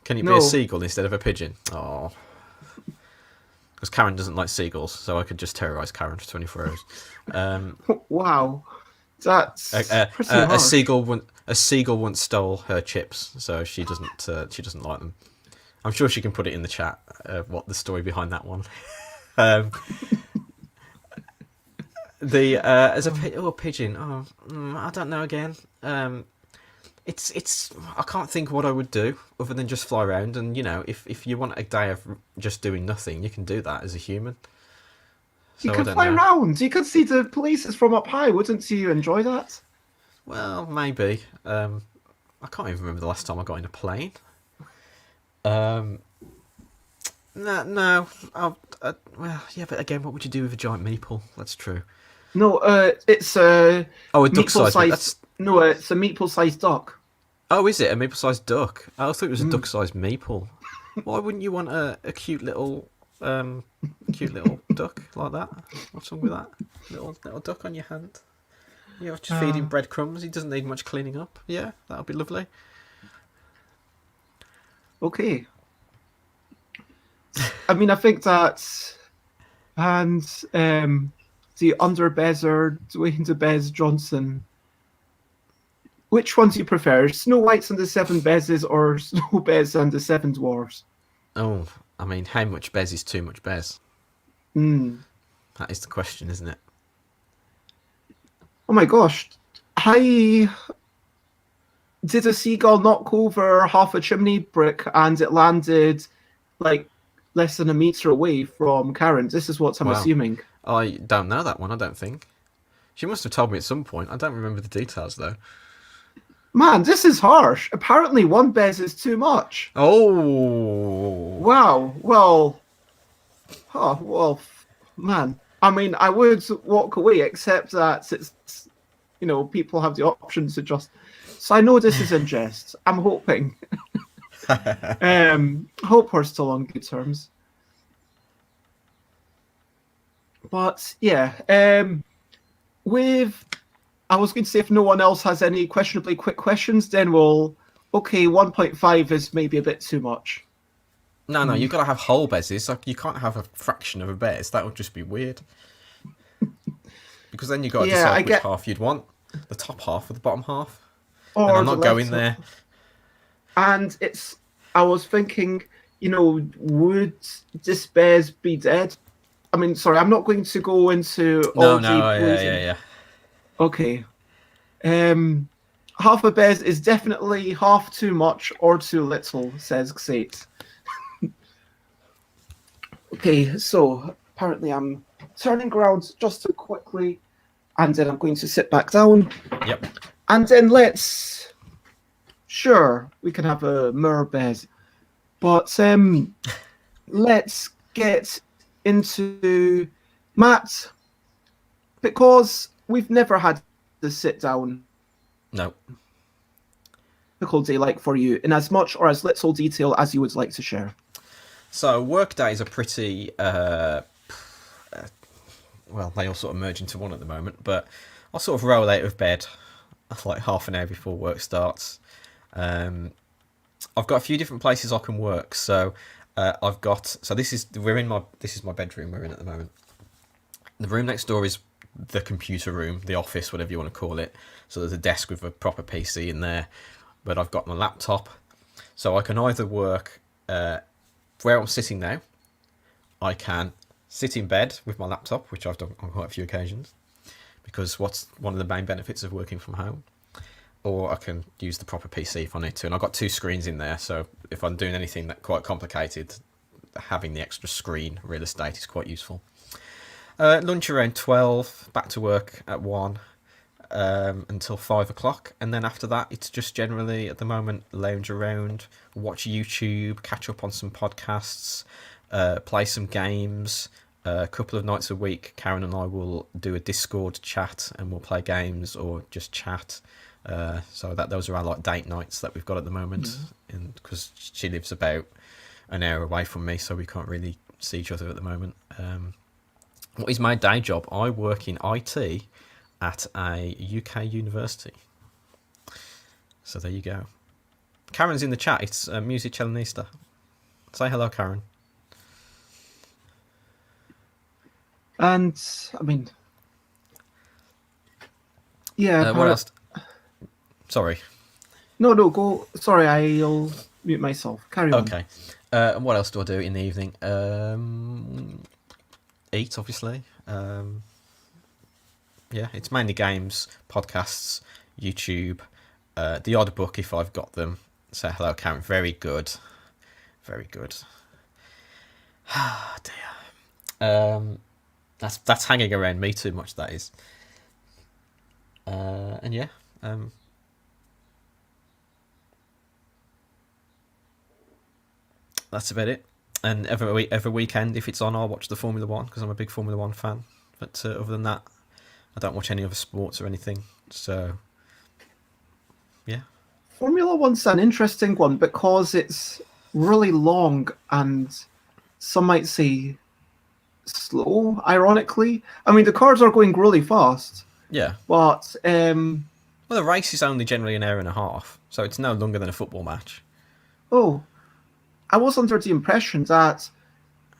Can it be a seagull instead of a pigeon? Oh, because Karen doesn't like seagulls, so I could just terrorise Karen for 24 hours. Wow, that's pretty harsh. A seagull once stole her chips, so she doesn't like them. I'm sure she can put it in the chat what the story behind that one. The as a pigeon. Oh, I don't know. Again, it's. I can't think what I would do other than just fly around. And if you want a day of just doing nothing, you can do that as a human. You So I can don't fly know. around. You could see the places from up high. Wouldn't you enjoy that? Well, maybe. I can't even remember the last time I got in a plane. Um, no, no. Well, yeah, but again, what would you do with a giant meeple? That's true. No, it's a Oh, a duck-sized meat. meatball-sized. That's. No, it's a meatball-sized duck. Oh, is it a maple-sized duck? I thought it was a Mm. duck-sized maple. Why wouldn't you want a cute little duck like that? What's wrong with that? Little duck on your hand. Just feed him Uh, breadcrumbs. He doesn't need much cleaning up. Yeah, that'll be lovely. okay. I mean, I think that, and the under Bezer, Dwayne the Bez Johnson. Which one do you prefer, Snow White's and the Seven Bezes or Snow Bez and the Seven Dwarfs? Oh, I mean, how much bez is too much bez? Mm. That is the question, isn't it? Oh my gosh. I did a seagull knock over half a chimney brick and it landed like less than a meter away from Karen. This is what I'm Wow. assuming. I don't know that one, I don't think. She must have told me at some point. I don't remember the details, though. Man, this is harsh. Apparently, one bez is too much. Oh! Wow. Well, man. I mean, I would walk away, except that people have the option to just. So I know this is in jest. I'm hoping. Hope we're still on good terms. But yeah, with I was going to say if no one else has any questionably quick questions, then we'll. Okay, 1.5 is maybe a bit too much. No, you've got to have whole bezes. Like, you can't have a fraction of a bez. That would just be weird. Because then you've got to Yeah, decide I which get. half you'd want. The top half or the bottom half. And Or I'm the not left. going there. And I was thinking, would this bears be dead? I mean, sorry, I'm not going to go into No, all the no, yeah, yeah, blazing. yeah. Okay. Half a bears is definitely half too much or too little, says Xate. Okay, so apparently I'm turning around just to quickly, and then I'm going to sit back down. Yep. And then sure, we can have a Murbez. But let's get into Matt, because we've never had the sit down No. typical day like for you in as much or as little detail as you would like to share. So work days are pretty well, they all sort of merge into one at the moment, but I'll sort of roll out of bed like half an hour before work starts. I've got a few different places I can work. So this is my bedroom we're in at the moment. The room next door is the computer room, the office, whatever you want to call it. So there's a desk with a proper PC in there, but I've got my laptop, so I can either work where I'm sitting now. I can sit in bed with my laptop, which I've done on quite a few occasions, because what's one of the main benefits of working from home? Or I can use the proper PC if I need to. And I've got two screens in there, so if I'm doing anything that quite complicated, having the extra screen real estate is quite useful. Lunch around 12, back to work at 1 until 5 o'clock. And then after that, it's just generally, at the moment, lounge around, watch YouTube, catch up on some podcasts, play some games. A couple of nights a week, Karen and I will do a Discord chat and we'll play games or just chat. So those are our like date nights that we've got at the moment, and because she lives about an hour away from me, so we can't really see each other at the moment. What is my day job? I work in IT at a UK university. So there you go. Karen's in the chat. It's Music Chelanista. Say hello, Karen. And I mean, yeah. What else? Sorry. No, go. Sorry, I'll mute myself. Carry on. Okay. And what else do I do in the evening? Eat, obviously. Yeah, it's mainly games, podcasts, YouTube, the odd book if I've got them. Say hello, Karen. Very good. Very good. Ah, dear. That's hanging around me too much, that is. And yeah, that's about it. And every weekend, if it's on, I'll watch the Formula One because I'm a big Formula One fan. But other than that, I don't watch any other sports or anything. So, yeah. Formula One's an interesting one because it's really long and some might say slow, ironically. I mean, the cars are going really fast, Yeah. but Well, the race is only generally an hour and a half, so it's no longer than a football match. oh, I was under the impression that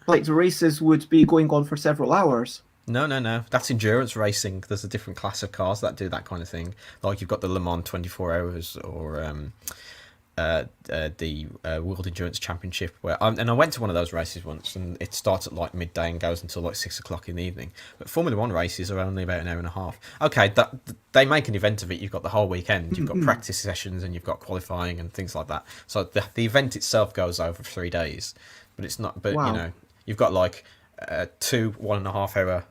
like the races would be going on for several hours. No, no, no. That's endurance racing. There's a different class of cars that do that kind of thing. Like you've got the Le Mans 24 Hours or the World Endurance Championship. And I went to one of those races once, and it starts at like midday and goes until like 6 o'clock in the evening. But Formula One races are only about an hour and a half. Okay, they make an event of it. You've got the whole weekend. You've got practice sessions and you've got qualifying and things like that. So the event itself goes over 3 days, but it's not. But Wow. you know, you've got like 2 1.5 hour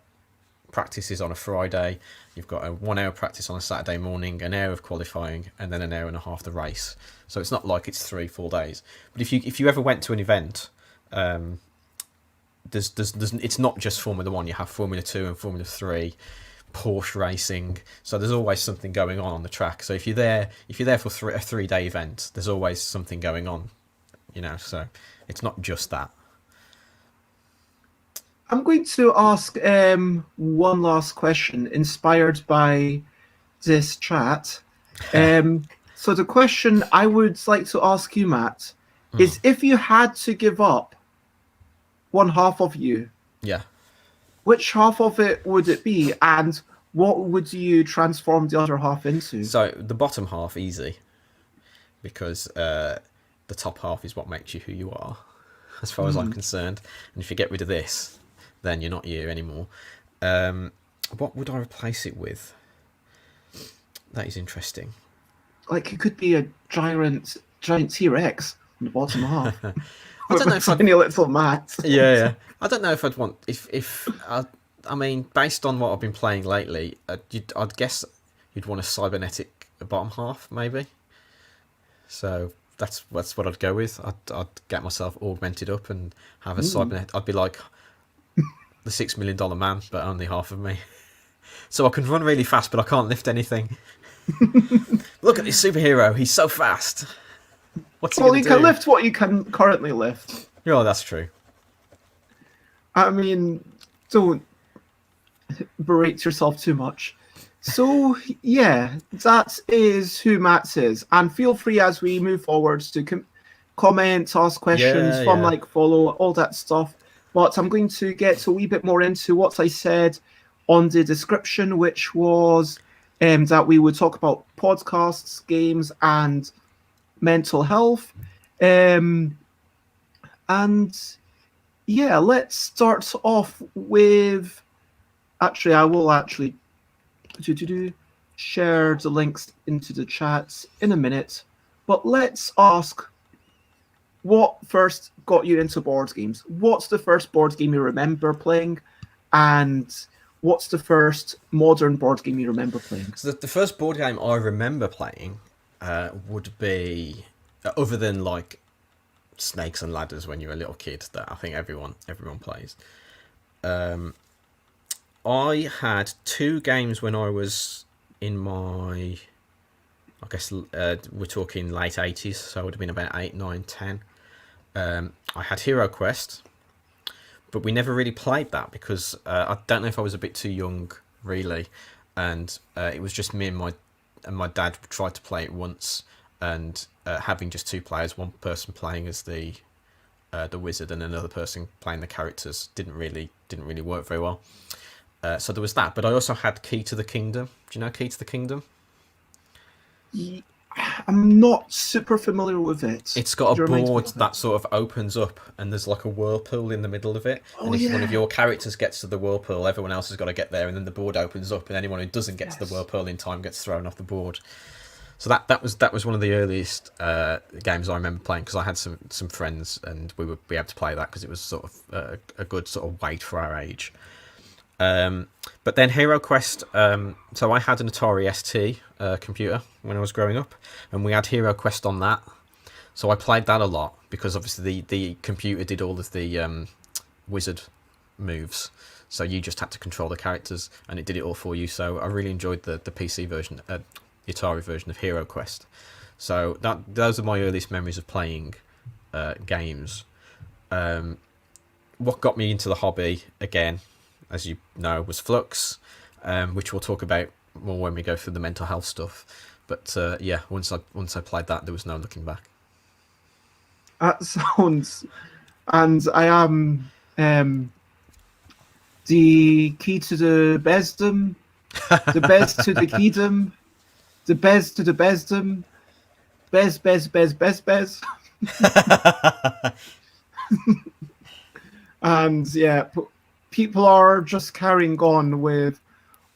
practices on a Friday. You've got a 1 hour practice on a Saturday morning, an hour of qualifying, and then an hour and a half the race. So it's not like it's 3-4 days. But if you ever went to an event, there's it's not just Formula One. You have Formula 2 and Formula 3, Porsche racing. So there's always something going on the track. So if you're there for a 3-day event, there's always something going on. You know, so it's not just that. I'm going to ask one last question inspired by this chat. So the question I would like to ask you, Matt, is if you had to give up one half of you, Yeah. which half of it would it be, and what would you transform the other half into? So the bottom half, easy, because the top half is what makes you who you are, as far as I'm concerned. And if you get rid of this, then you're not you anymore. What would I replace it with? That is interesting. Like it could be a giant T-Rex on the bottom half. I don't know if tiny little Matt. Yeah. I don't know if I'd want if I mean, based on what I've been playing lately, I'd guess you'd want a cybernetic bottom half, maybe. So that's what I'd go with. I'd get myself augmented up and have a cybernetic. I'd be like the $6 million man, but only half of me. So I can run really fast, but I can't lift anything. Look at this superhero. He's so fast. What's he Well, gonna you do? can lift what you can currently lift. Oh, that's true. I mean, don't berate yourself too much. So, yeah, that is who Matt is. And feel free as we move forward to comment, ask questions, follow, all that stuff. But I'm going to get a wee bit more into what I said on the description, which was that we would talk about podcasts, games, and mental health. And yeah, let's start off with. Actually, I will share the links into the chats in a minute. But let's ask, what first got you into board games? What's the first board game you remember playing? And what's the first modern board game you remember playing? So the first board game I remember playing would be, other than like Snakes and Ladders when you're a little kid, that I think everyone plays. I had 2 games when I was in my, I guess we're talking late 80s, so I would have been about 8, 9, 10. I had Hero Quest, but we never really played that because I don't know if I was a bit too young, really, and it was just me and my dad tried to play it once, and having just 2 players, one person playing as the wizard and another person playing the characters didn't really work very well. So there was that, but I also had Key to the Kingdom. Do you know Key to the Kingdom? I'm not super familiar with it. It's got a Could you remind me board of it? that sort of opens up, and there's like a whirlpool in the middle of it. Oh And if one of yeah. your characters gets to the whirlpool, everyone else has got to get there, and then the board opens up, and anyone who doesn't get to the Yes. whirlpool in time gets thrown off the board. So that was one of the earliest games I remember playing, because I had some friends, and we would be able to play that because it was sort of a good sort of weight for our age. But then Hero Quest. So I had an Atari ST computer when I was growing up, and we had Hero Quest on that. So I played that a lot because obviously the computer did all of the wizard moves. So you just had to control the characters, and it did it all for you. So I really enjoyed the PC version, the Atari version of Hero Quest. So those are my earliest memories of playing games. What got me into the hobby again, as you know, was Flux, which we'll talk about more when we go through the mental health stuff. But yeah, once I played that, there was no looking back. That sounds. And I am the key to the besdom, the best to the keydom, the best to the besdom, best. And yeah, people are just carrying on with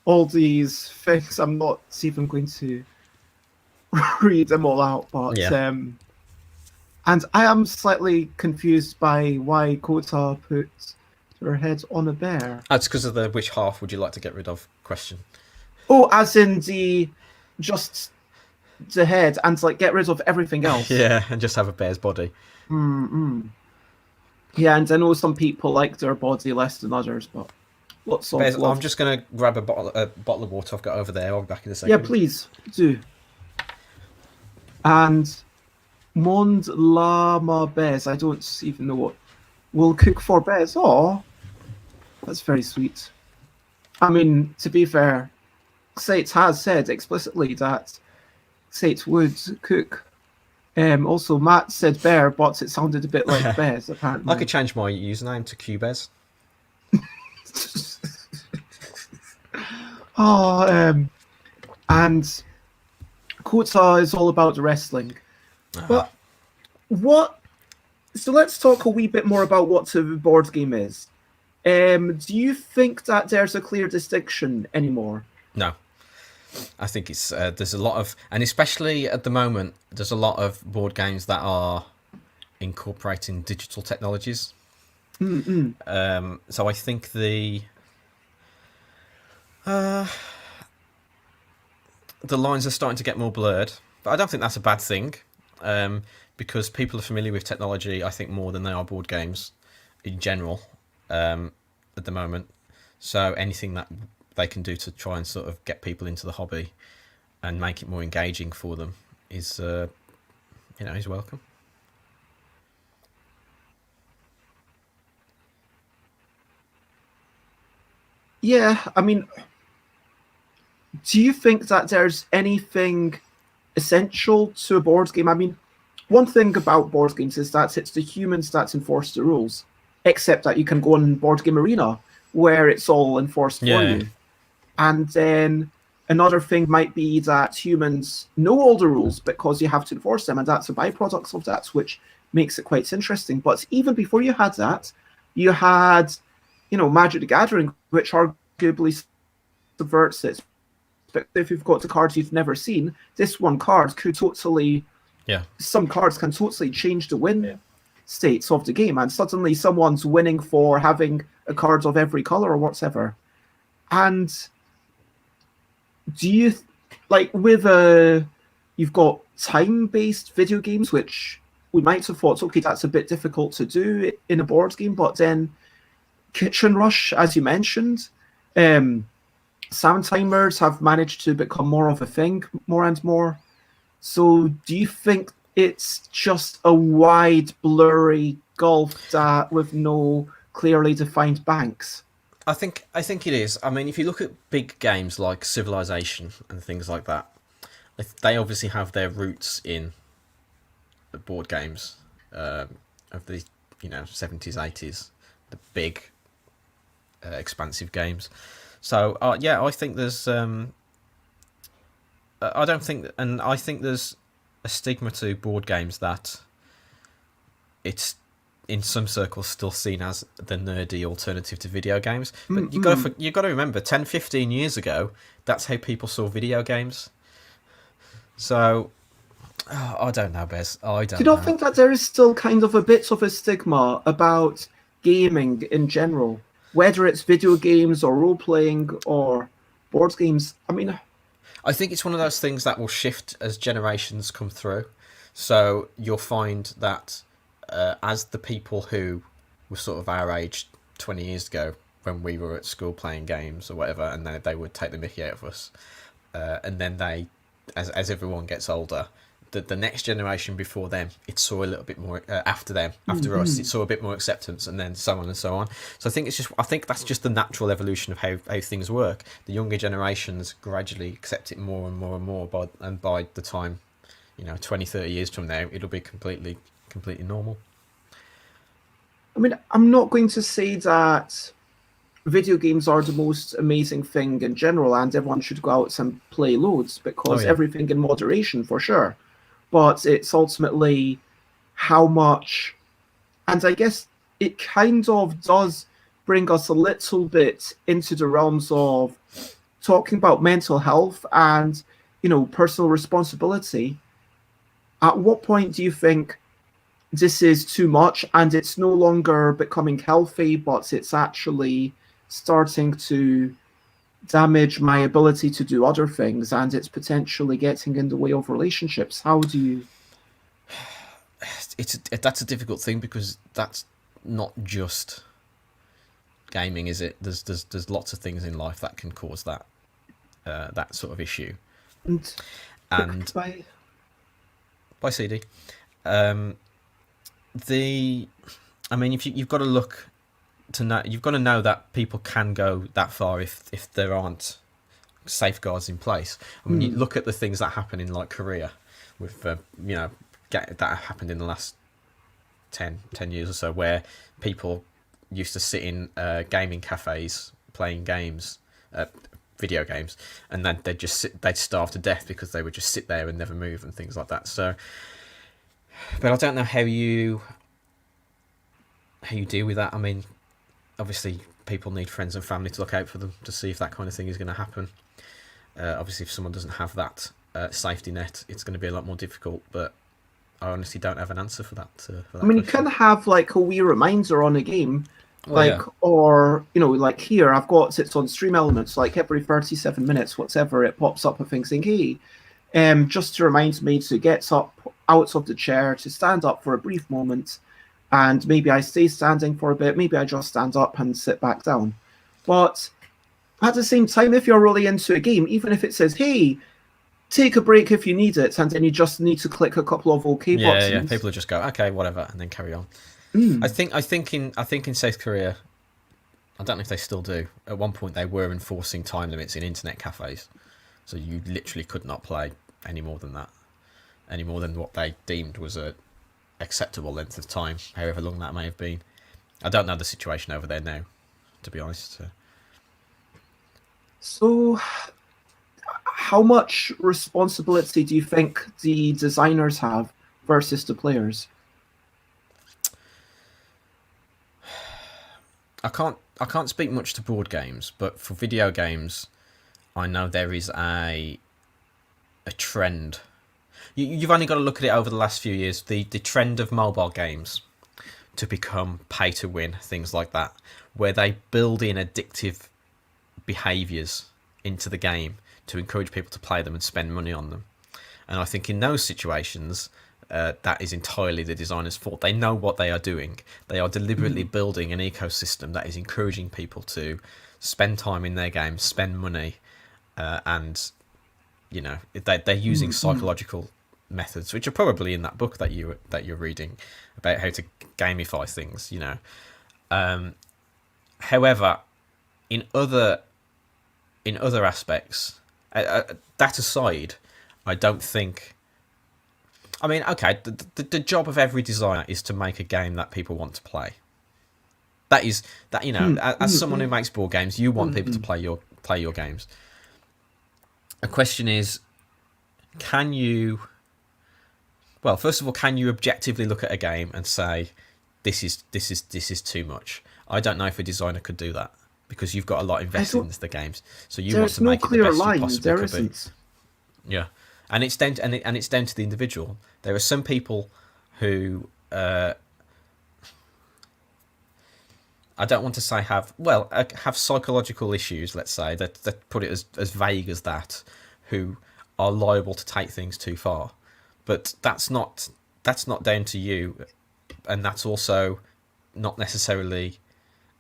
all these things. I'm not even going to read them all out, but Yeah, and I am slightly confused by why Kota put her head on a bear. that's because of the which half would you like to get rid of question. Oh, as in the just the head and like get rid of everything else. Yeah, and just have a bear's body. Mm-mm. Yeah, and I know some people like their body less than others, but lots of Bears, I'm love. just gonna grab a bottle of water I've got over there. I'll be back in a Yeah, second. please do. And Mond Lama Bez, I don't even know what will cook for Bez. Oh, that's very sweet. I mean, to be fair, Sate has said explicitly that Sate would cook. Also, Matt said bear, but it sounded a bit like Bez, I apparently. could change my username to Cubez. Oh, and Kota is all about wrestling. But what? So let's talk a wee bit more about what a board game is. Do you think that there's a clear distinction anymore? No, I think it's there's a lot of, and especially at the moment, there's a lot of board games that are incorporating digital technologies. So I think the lines are starting to get more blurred, but I don't think that's a bad thing, because people are familiar with technology, I think, more than they are board games in general at the moment. So anything that they can do to try and sort of get people into the hobby and make it more engaging for them is, is welcome. Yeah, I mean, do you think that there's anything essential to a board game? I mean, one thing about board games is that it's the humans that enforce the rules, except that you can go on Board Game Arena where it's all enforced for Yeah, you. And then another thing might be that humans know all the rules because you have to enforce them, and that's a byproduct of that, which makes it quite interesting. But even before you had that, you had, Magic the Gathering, which arguably subverts it. But if you've got the cards you've never seen, this one card could totally, yeah, some cards can totally change the win states of the game, and suddenly someone's winning for having a card of every color or whatever. And do you like with you've got time-based video games, which we might have thought, okay, that's a bit difficult to do in a board game, but then Kitchen Rush, as you mentioned, sound timers have managed to become more of a thing more and more. So do you think it's just a wide, blurry gulf that with no clearly defined banks? I think it is. I mean, if you look at big games like Civilization and things like that, they obviously have their roots in the board games of the 70s, 80s, the big expansive games. So yeah, I think there's I don't think, and I think there's a stigma to board games that it's in some circles still seen as the nerdy alternative to video games. But you got to remember, 10, 15 years ago, that's how people saw video games. So I don't know, Bez. I Do you don't not know. think that there is still kind of a bit of a stigma about gaming in general, whether it's video games or role playing or board games? I mean, I think it's one of those things that will shift as generations come through. So you'll find that as the people who were sort of our age 20 years ago, when we were at school playing games or whatever, and they would take the mickey out of us, and then as everyone gets older, the next generation before them, it saw a little bit more after them, after us, it saw a bit more acceptance, and then so on and so on. So I think that's just the natural evolution of how things work. The younger generations gradually accept it more and more and more, by the time, 20, 30 years from now, it'll be completely normal. I mean, I'm not going to say that video games are the most amazing thing in general, and everyone should go out and play loads, because Yeah. everything in moderation for sure. But it's ultimately how much, and I guess it kind of does bring us a little bit into the realms of talking about mental health and personal responsibility. At what point do you think this is too much and it's no longer becoming healthy, but it's actually starting to damage my ability to do other things, and it's potentially getting in the way of relationships? How do you... That's a difficult thing, because that's not just gaming, is it? There's lots of things in life that can cause that sort of issue. And by CD, I mean, if you've got to look to know, you've got to know that people can go that far if there aren't safeguards in place. I mean, you look at the things that happen in like Korea, with that happened in the last 10 years or so, where people used to sit in gaming cafes playing games, video games, and then they'd starve to death because they would just sit there and never move and things like that. So, but I don't know how you deal with that. I mean, obviously people need friends and family to look out for them to see if that kind of thing is going to happen. Obviously, if someone doesn't have that safety net, it's going to be a lot more difficult. But I honestly don't have an answer for that. I mean, you can have like a wee reminder on a game, or like here I've got it's on Stream Elements, like every 37 minutes, whatever, it pops up a thing saying, hey, just to remind me to get up out of the chair, to stand up for a brief moment, and maybe I stay standing for a bit, maybe I just stand up and sit back down. But at the same time, if you're really into a game, even if it says, hey, take a break if you need it, and then you just need to click a couple of OK buttons. Yeah, people will just go, okay, whatever, and then carry on. I think in South Korea, I don't know if they still do. At one point, they were enforcing time limits in internet cafes, so you literally could not play any more than that, any more than what they deemed was a acceptable length of time, however long that may have been. I don't know the situation over there now, to be honest. So, how much responsibility do you think the designers have versus the players? I can't speak much to board games, but for video games, I know there is a trend. You've only got to look at it over the last few years. The trend of mobile games to become pay to win, things like that, where they build in addictive behaviours into the game to encourage people to play them and spend money on them. And I think in those situations, that is entirely the designer's fault. They know what they are doing. They are deliberately building an ecosystem that is encouraging people to spend time in their games, spend money, and they're using psychological methods, which are probably in that book that you're reading about how to gamify things. However, in other aspects, that aside, I don't think. I mean, okay, the job of every designer is to make a game that people want to play. That is that as someone who makes board games, you want people to play your games. The question is, can you Well, first of all, can you objectively look at a game and say this is too much? I don't know if a designer could do that because you've got a lot I invested don't. into the games, so you want There's to no make it the clear best you line. possibly There could be. isn't. Yeah, and it's down to, and it's down to the individual. There are some people who I don't want to say have psychological issues. Let's say that put it as vague as that, who are liable to take things too far, but that's not down to you, and that's also not necessarily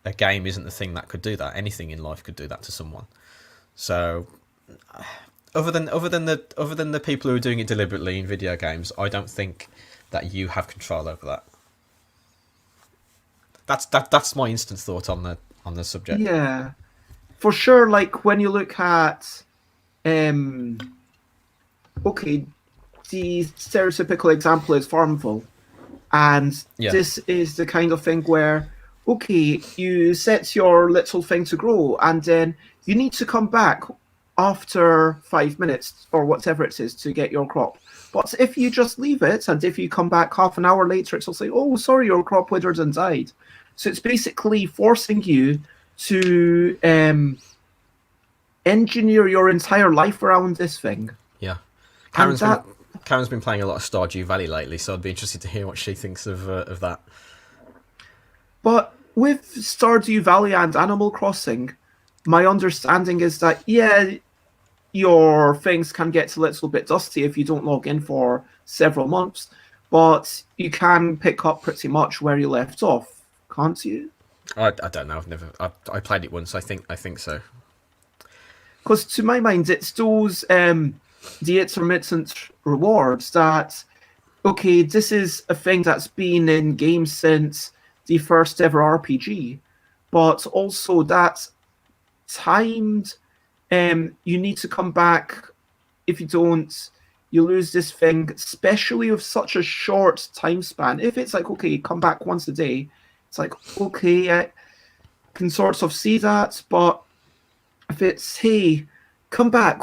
a game isn't the thing that could do that. Anything in life could do that to someone. So other than the people who are doing it deliberately in video games, I don't think that you have control over that. That's my instant thought on the subject. Yeah, for sure. Like when you look at, um, okay, the stereotypical example is Farmville, and Yeah, this is the kind of thing where, okay, you set your little thing to grow, and then you need to come back after 5 minutes or whatever it is to get your crop. But if you just leave it, and if you come back half an hour later, it'll say, "Oh, sorry, your crop withered and died." So it's basically forcing you to engineer your entire life around this thing, yeah. and Karen's been that. Karen's been playing a lot of Stardew Valley lately, so I'd be interested to hear what she thinks of that. But with Stardew Valley and Animal Crossing, my understanding is that yeah, your things can get a little bit dusty if you don't log in for several months, but you can pick up pretty much where you left off, can't you? I don't know. I played it once. I think so. Because to my mind, it's those the intermittent rewards that, okay, this is a thing that's been in games since the first ever RPG, but also that timed, you need to come back. If you don't, you lose this thing, especially with such a short time span. If it's like, okay, come back once a day, it's like, okay, I can sort of see that, but if it's, hey, come back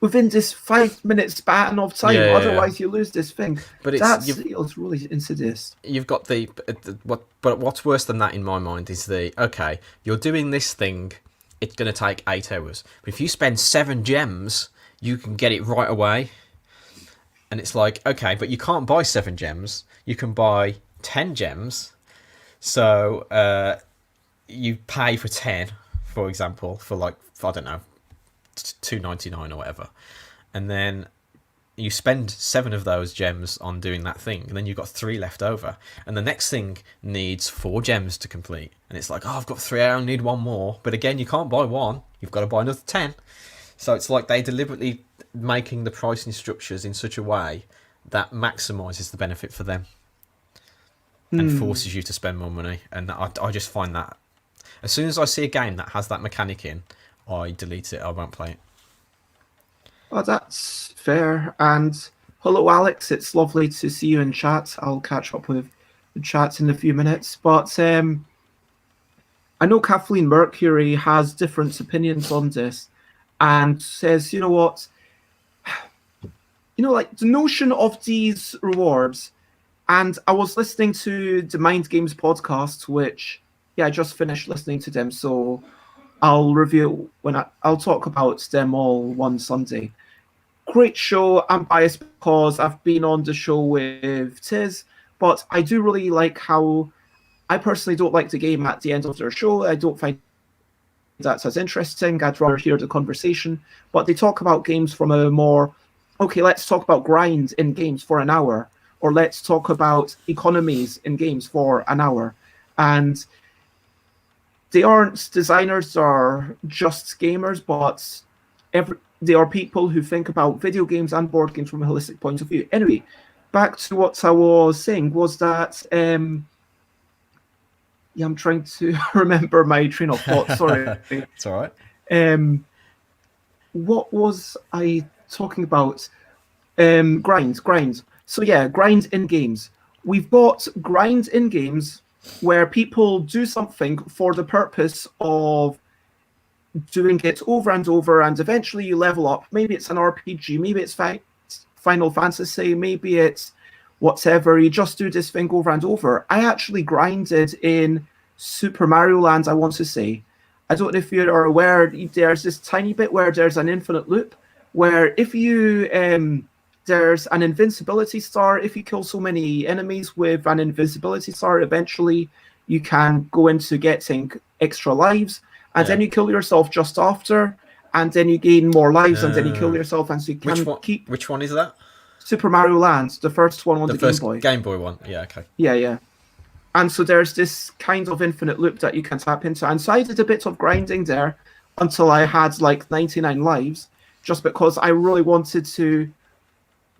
within this 5 minute span of time, Yeah. otherwise you lose this thing. But It's really insidious. you've got but what's worse than that in my mind is okay, you're doing this thing, it's going to take 8 hours, but if you spend 7 gems you can get it right away, and it's like, okay, but you can't buy 7 gems, you can buy 10 gems, so you pay for 10, for example, for like, I don't know, $2.99 or whatever, and then you spend 7 of those gems on doing that thing, and then you've got 3 left over, and the next thing needs 4 gems to complete, and it's like, oh, I've got 3, I only need 1 more, but again, you can't buy 1, you've got to buy another 10. So it's like they deliberately making the pricing structures in such a way that maximises the benefit for them and forces you to spend more money, and I just find that as soon as I see a game that has that mechanic in, I delete it, I won't play it. Oh, that's fair. And hello, Alex. It's lovely to see you in chat. I'll catch up with the chat in a few minutes. But I know Kathleen Mercury has different opinions on this and says, you know what? Like the notion of these rewards. And I was listening to the Mind Games podcast, which, yeah, I just finished listening to them. So I'll review I'll talk about them all one Sunday. Great show. I'm biased because I've been on the show with Tiz, but I do really like how I personally don't like the game at the end of their show. I don't find that's as interesting. I'd rather hear the conversation. But they talk about games from a more, okay, let's talk about grind in games for an hour, or let's talk about economies in games for an hour. And they aren't designers or just gamers, but they are people who think about video games and board games from a holistic point of view. Anyway, back to what I was saying was that, yeah, I'm trying to remember my train of thought. Sorry. It's all right. What was I talking about? Grind. So yeah, grind in games. We've got grind in games where people do something for the purpose of doing it over and over, and eventually you level up. Maybe it's an RPG, maybe it's Final Fantasy, maybe it's whatever. You just do this thing over and over. I actually grinded in Super Mario Land, I want to say. I don't know if you're aware, there's this tiny bit where there's an infinite loop, where if you there's an invincibility star. If you kill so many enemies with an invincibility star, eventually you can go into getting extra lives, and then you kill yourself just after, and then you gain more lives, and then you kill yourself, and so you can keep. Which one is that? Super Mario Land, the first one on the Game Boy. Game Boy one. Yeah, okay. Yeah. And so there's this kind of infinite loop that you can tap into. And so I did a bit of grinding there until I had like 99 lives, just because I really wanted to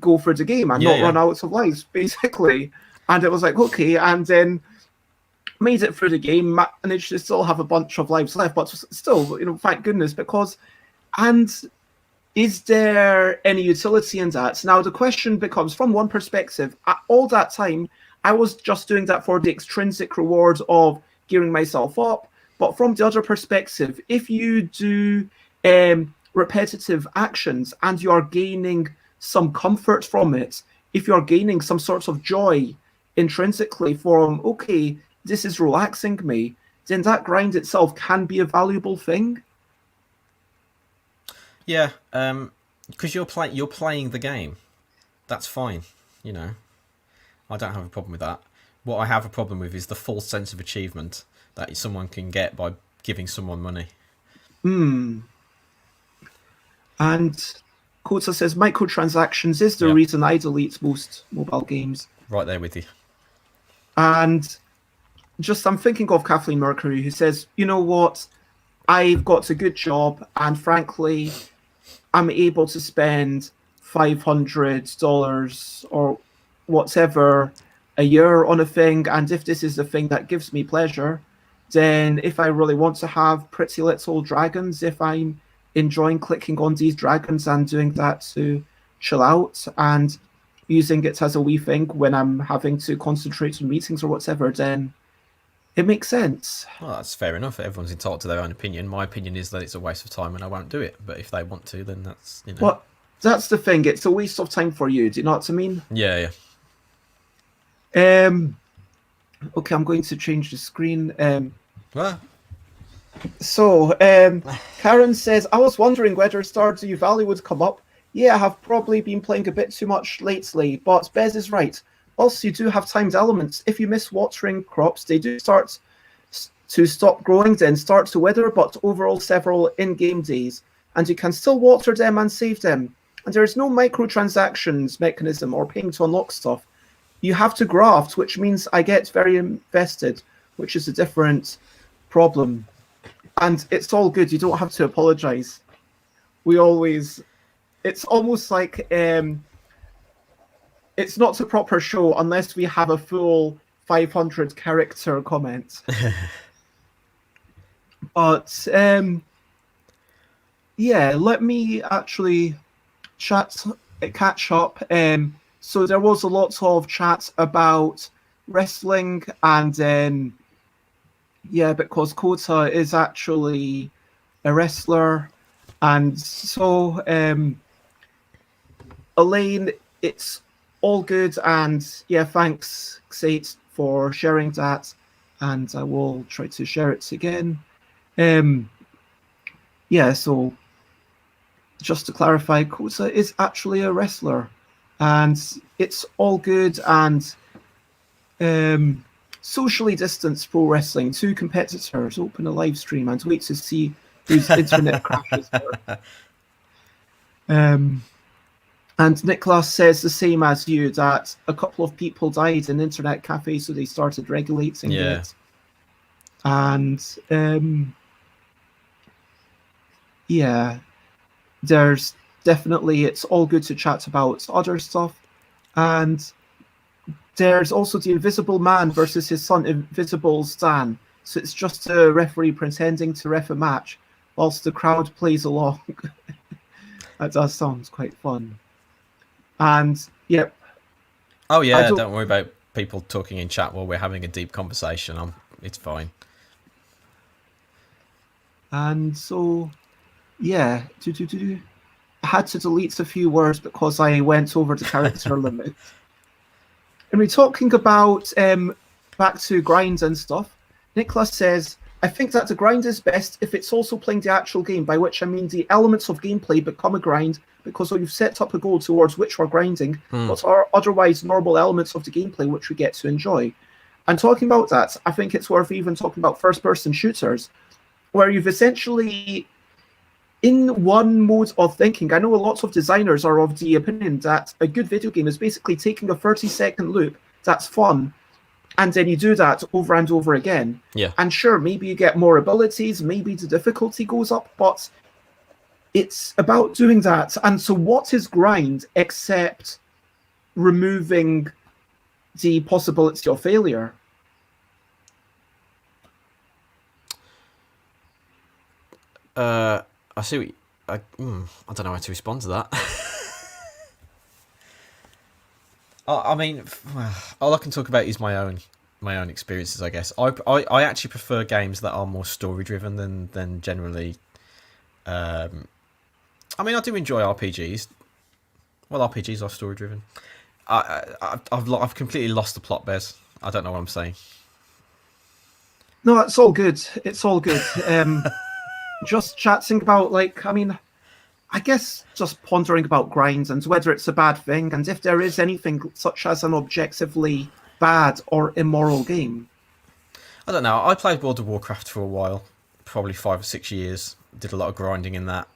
go for the game and not run out of lives, basically. And it was like, okay, and then made it through the game, managed to still have a bunch of lives left, but still, thank goodness, because... And is there any utility in that? Now, the question becomes, from one perspective, all that time, I was just doing that for the extrinsic reward of gearing myself up. But from the other perspective, if you do repetitive actions and you are gaining some comfort from it, if you're gaining some sort of joy intrinsically from, okay, this is relaxing me, then that grind itself can be a valuable thing. Yeah, because you're playing the game. That's fine, I don't have a problem with that. What I have a problem with is the false sense of achievement that someone can get by giving someone money. And Kota says microtransactions is the reason I delete most mobile games. Right there with you. And just I'm thinking of Kathleen Mercury, who says, you know what, I've got a good job, and frankly, I'm able to spend $500 or whatever a year on a thing, and if this is the thing that gives me pleasure, then if I really want to have pretty little dragons, if I'm enjoying clicking on these dragons and doing that to chill out and using it as a wee thing when I'm having to concentrate on meetings or whatever, then it makes sense. Well, that's fair enough. Everyone's entitled to their own opinion. My opinion is that it's a waste of time and I won't do it. But if they want to, then that's, Well, that's the thing. It's a waste of time for you. Do you know what I mean? Yeah. Okay, I'm going to change the screen. Well. So, Karen says, I was wondering whether Stardew Valley would come up. Yeah, I have probably been playing a bit too much lately, but Bez is right. Also, you do have timed elements. If you miss watering crops, they do start to stop growing, then start to wither, but overall several in-game days. And you can still water them and save them. And there is no microtransactions mechanism or paying to unlock stuff. You have to graft, which means I get very invested, which is a different problem. And it's all good. You don't have to apologize. It's almost like it's not a proper show unless we have a full 500 character comment. But yeah, let me actually catch up. So there was a lot of chat about wrestling, and then because Kota is actually a wrestler, and so Elaine, it's all good, and thanks, Xate, for sharing that, and I will try to share it again. So just to clarify, Kota is actually a wrestler, and it's all good, and socially distanced pro wrestling. 2 competitors open a live stream and wait to see whose internet crashes first. And Nicholas says the same as you, that a couple of people died in internet cafes, so they started regulating it. And there's definitely, it's all good to chat about other stuff. And there's also the Invisible Man versus his son, Invisible Stan. So it's just a referee pretending to ref a match whilst the crowd plays along. That does sound quite fun. And oh yeah, don't worry about people talking in chat while we're having a deep conversation. It's fine. And so I had to delete a few words because I went over the character limit. And we're talking about back to grinds and stuff. Nicholas says, I think that the grind is best if it's also playing the actual game, by which I mean the elements of gameplay become a grind because you've set up a goal towards which we're grinding, but are otherwise normal elements of the gameplay which we get to enjoy. And talking about that, I think it's worth even talking about first-person shooters, where you've essentially, in one mode of thinking, I know a lot of designers are of the opinion that a good video game is basically taking a 30-second loop that's fun, and then you do that over and over again. Yeah. And sure, maybe you get more abilities, maybe the difficulty goes up, but it's about doing that. And so what is grind except removing the possibility of failure? I see what I don't know how to respond to that. I mean, all I can talk about is my own experiences, I guess. I actually prefer games that are more story driven than generally. I mean, I do enjoy RPGs. Well, RPGs are story driven. I've completely lost the plot, Bez. I don't know what I'm saying. No, it's all good. It's all good. Just chatting about, like, I mean, I guess just pondering about grinds and whether it's a bad thing, and if there is anything such as an objectively bad or immoral game. I don't know. I played World of Warcraft for a while, probably 5 or 6 years. Did a lot of grinding in that.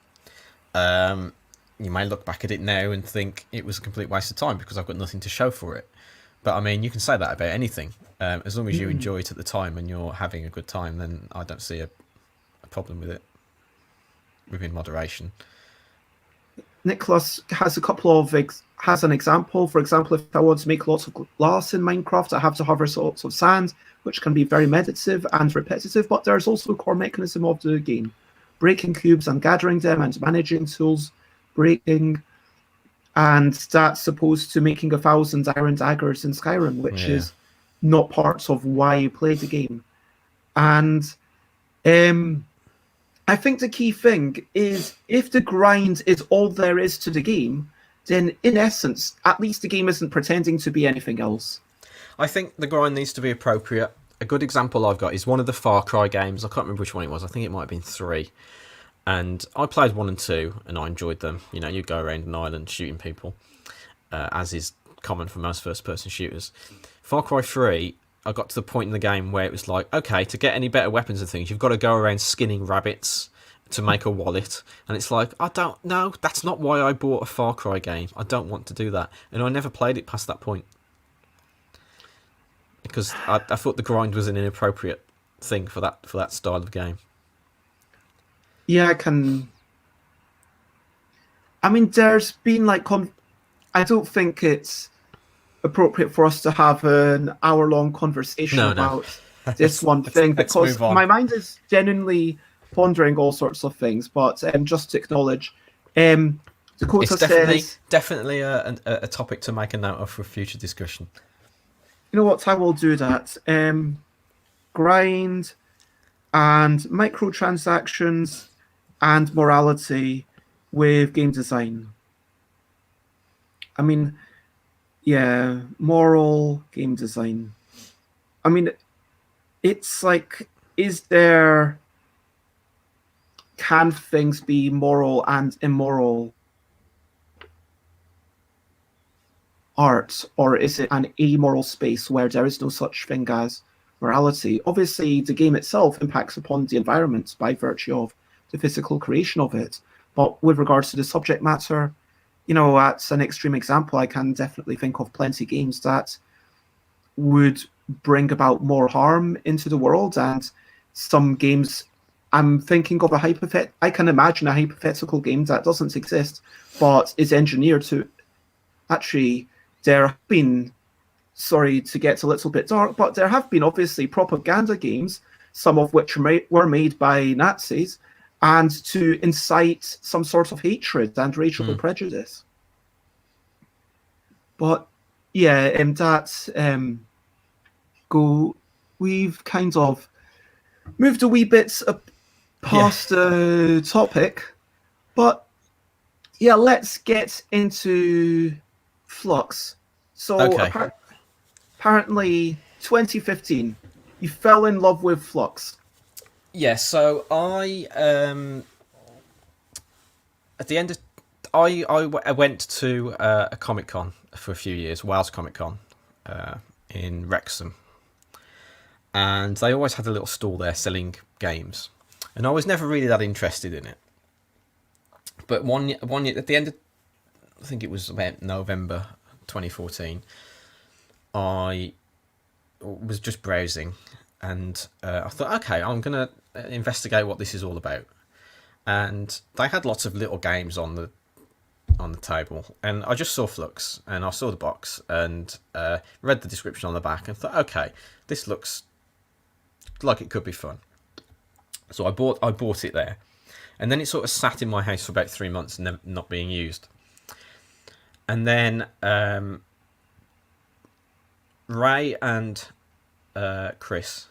You may look back at it now and think it was a complete waste of time because I've got nothing to show for it. But I mean, you can say that about anything. As long as you enjoy it at the time and you're having a good time, then I don't see a problem with it, within moderation. Nicholas has a couple of has an example. For example, if I want to make lots of glass in Minecraft, I have to hover sorts of sand, which can be very meditative and repetitive, but there's also a core mechanism of the game. Breaking cubes and gathering them and managing tools, breaking, and that's opposed to making 1,000 iron daggers in Skyrim, which is not part of why you play the game. And I think the key thing is if the grind is all there is to the game, then in essence, at least the game isn't pretending to be anything else. I think the grind needs to be appropriate. A good example I've got is one of the Far Cry games. I can't remember which one it was. I think it might have been 3. And I played 1 and 2, and I enjoyed them. You know, you go around an island shooting people, as is common for most first-person shooters. Far Cry 3, I got to the point in the game where it was like, okay, to get any better weapons and things, you've got to go around skinning rabbits to make a wallet. And it's like, I don't know, that's not why I bought a Far Cry game. I don't want to do that. And I never played it past that point. Because I thought the grind was an inappropriate thing for that style of game. Yeah, I mean, there's been like... I don't think it's appropriate for us to have an hour-long conversation about this one thing, because my mind is genuinely pondering all sorts of things. But just to acknowledge, Dakota says... definitely a topic to make a note of for future discussion. You know what? I will do that. Grind and microtransactions and morality with game design. I mean, yeah, moral game design. I mean, it's like, can things be moral and immoral art, or is it an amoral space where there is no such thing as morality? Obviously, the game itself impacts upon the environment by virtue of the physical creation of it. But with regards to the subject matter, you know, that's an extreme example. I can definitely think of plenty of games that would bring about more harm into the world, and some games, I'm thinking of I can imagine a hypothetical game that doesn't exist, but is engineered to actually... There have been, sorry to get a little bit dark, but there have been obviously propaganda games, some of which were made by Nazis, and to incite some sort of hatred and racial prejudice. But yeah, we've kind of moved a wee bit past the topic, but yeah, let's get into Flux. So apparently 2015, you fell in love with Flux. Yeah, so at the end of I went to a Comic Con for a few years, Wales Comic Con, in Wrexham, and they always had a little stall there selling games, and I was never really that interested in it. But one year at the end of, I think it was about November 2014, I was just browsing, and I thought, okay, I'm gonna investigate what this is all about. And they had lots of little games on the table, and I just saw Flux, and I saw the box, and read the description on the back, and thought, okay, this looks like it could be fun. So I bought it there, and then it sort of sat in my house for about 3 months and then not being used. And then Ray and Chris,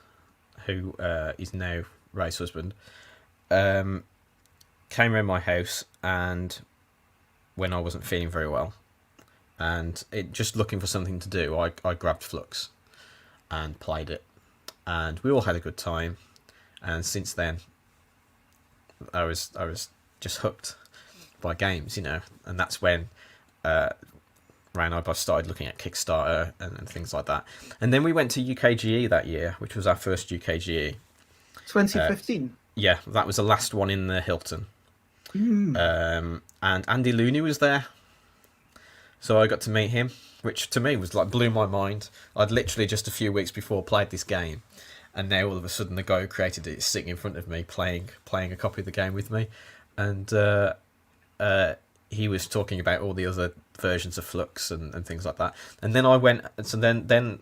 who is now Ray's husband, came around my house, and when I wasn't feeling very well, and just looking for something to do, I grabbed Flux and played it, and we all had a good time. And since then, I was just hooked by games, and that's when Ray and I both started looking at Kickstarter and things like that. And then we went to UKGE that year, which was our first UKGE. 2015. Yeah, that was the last one in the Hilton. And Andy Looney was there, so I got to meet him, which to me was like blew my mind. I'd literally just a few weeks before played this game, and now all of a sudden the guy who created it is sitting in front of me playing a copy of the game with me, and he was talking about all the other versions of Flux and things like that. And then I went, so then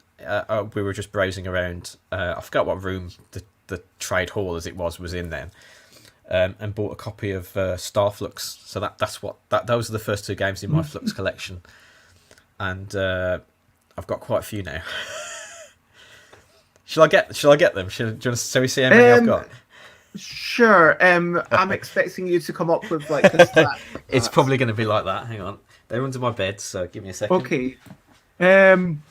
we were just browsing around. I forgot what room the trade hall as it was in then. And bought a copy of Star Flux. So those are the first two games in my Flux collection, and I've got quite a few now. Shall I get them? Do you want to, so we see how many I've got? Sure. I'm expecting you to come up with like a stat. It's probably going to be like that. Hang on, they're under my bed, so give me a second. Okay. And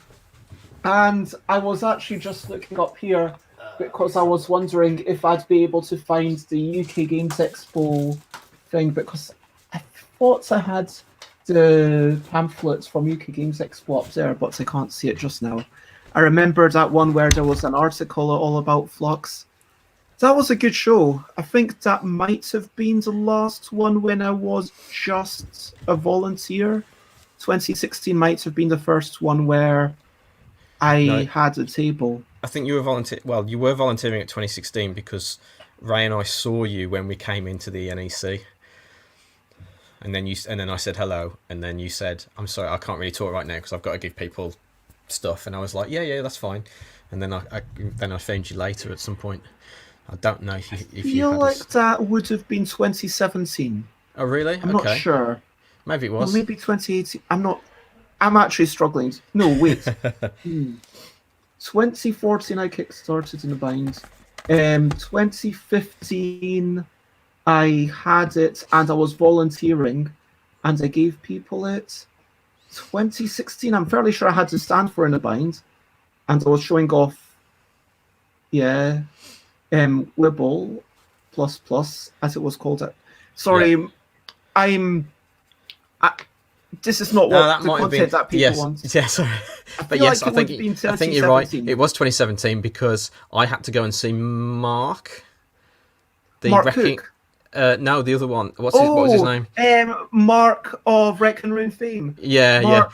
I was actually just looking up here, because I was wondering if I'd be able to find the UK Games Expo thing, because I thought I had the pamphlets from UK Games Expo up there, but I can't see it just now. I remember that one where there was an article all about Flux. That was a good show. I think that might have been the last one when I was just a volunteer. 2016 might have been the first one where I had a table. I think you were you were volunteering at 2016 because Ray and I saw you when we came into the NEC, and then I said hello, and then you said, "I'm sorry, I can't really talk right now because I've got to give people stuff," and I was like, "Yeah, that's fine." And then I found you later at some point. I don't know if you I feel like that would have been 2017. Oh really? I'm not sure. Maybe it was. Or maybe 2018. I'm actually struggling. No, wait. 2014 I kickstarted in a bind. 2015 I had it and I was volunteering and I gave people it. 2016 I'm fairly sure I had to stand for in a bind and I was showing off Wibble plus as it was called. Sorry, this is not what the content that people want. Yeah, sorry. But yes, I think you're right. It was 2017 because I had to go and see Mark. Mark Cook? No, the other one. What was his name? Mark of Wreck and Ruin fame. Yeah.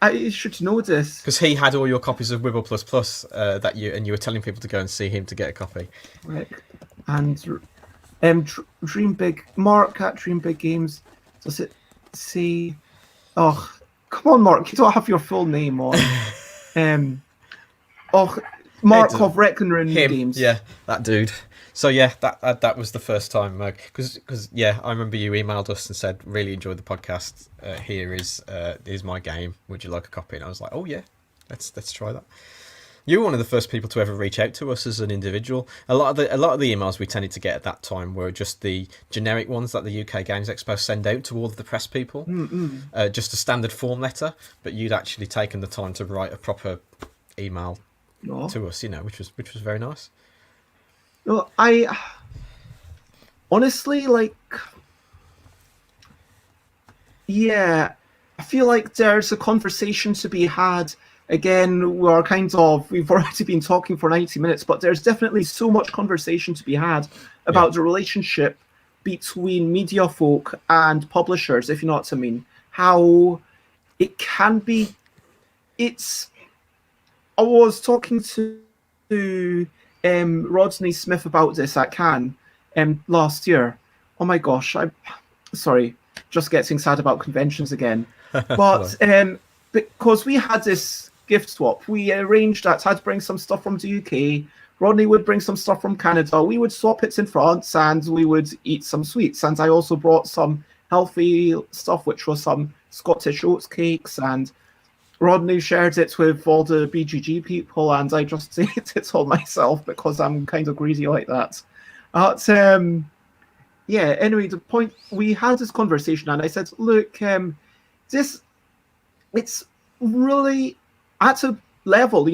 I should know this. Because he had all your copies of Wibble Plus that you were telling people to go and see him to get a copy. Right. And Dream Big, Mark at Dream Big Games. Does it say? Oh, come on, Mark! You don't have your full name on. Mark of Wreck and Ruin Games. Yeah, that dude. So yeah, that was the first time because I remember you emailed us and said really enjoyed the podcast. Here's my game. Would you like a copy? And I was like, oh yeah, let's try that. You were one of the first people to ever reach out to us as an individual. A lot of the emails we tended to get at that time were just the generic ones that the UK Games Expo send out to all of the press people, just a standard form letter. But you'd actually taken the time to write a proper email No, to us, which was very nice. no, I honestly like. Yeah, I feel like there's a conversation to be had. Again, we've already been talking for 90 minutes, but there's definitely so much conversation to be had Yeah, about the relationship between media folk and publishers, if you know what I mean. How it can be. It's. I was talking to Rodney Smith about this at Cannes last year. Oh my gosh, I sorry, just getting sad about conventions again. that's But right. because we had this gift swap, we arranged that I'd bring some stuff from the UK, Rodney would bring some stuff from Canada, we would swap it in France, and we would eat some sweets. And I also brought some healthy stuff, which was some Scottish oats cakes, and Rodney shared it with all the BGG people, and I just ate it all myself because I'm kind of greedy like that. But yeah, anyway, the point we had this conversation, and I said, look, this it's really at a level,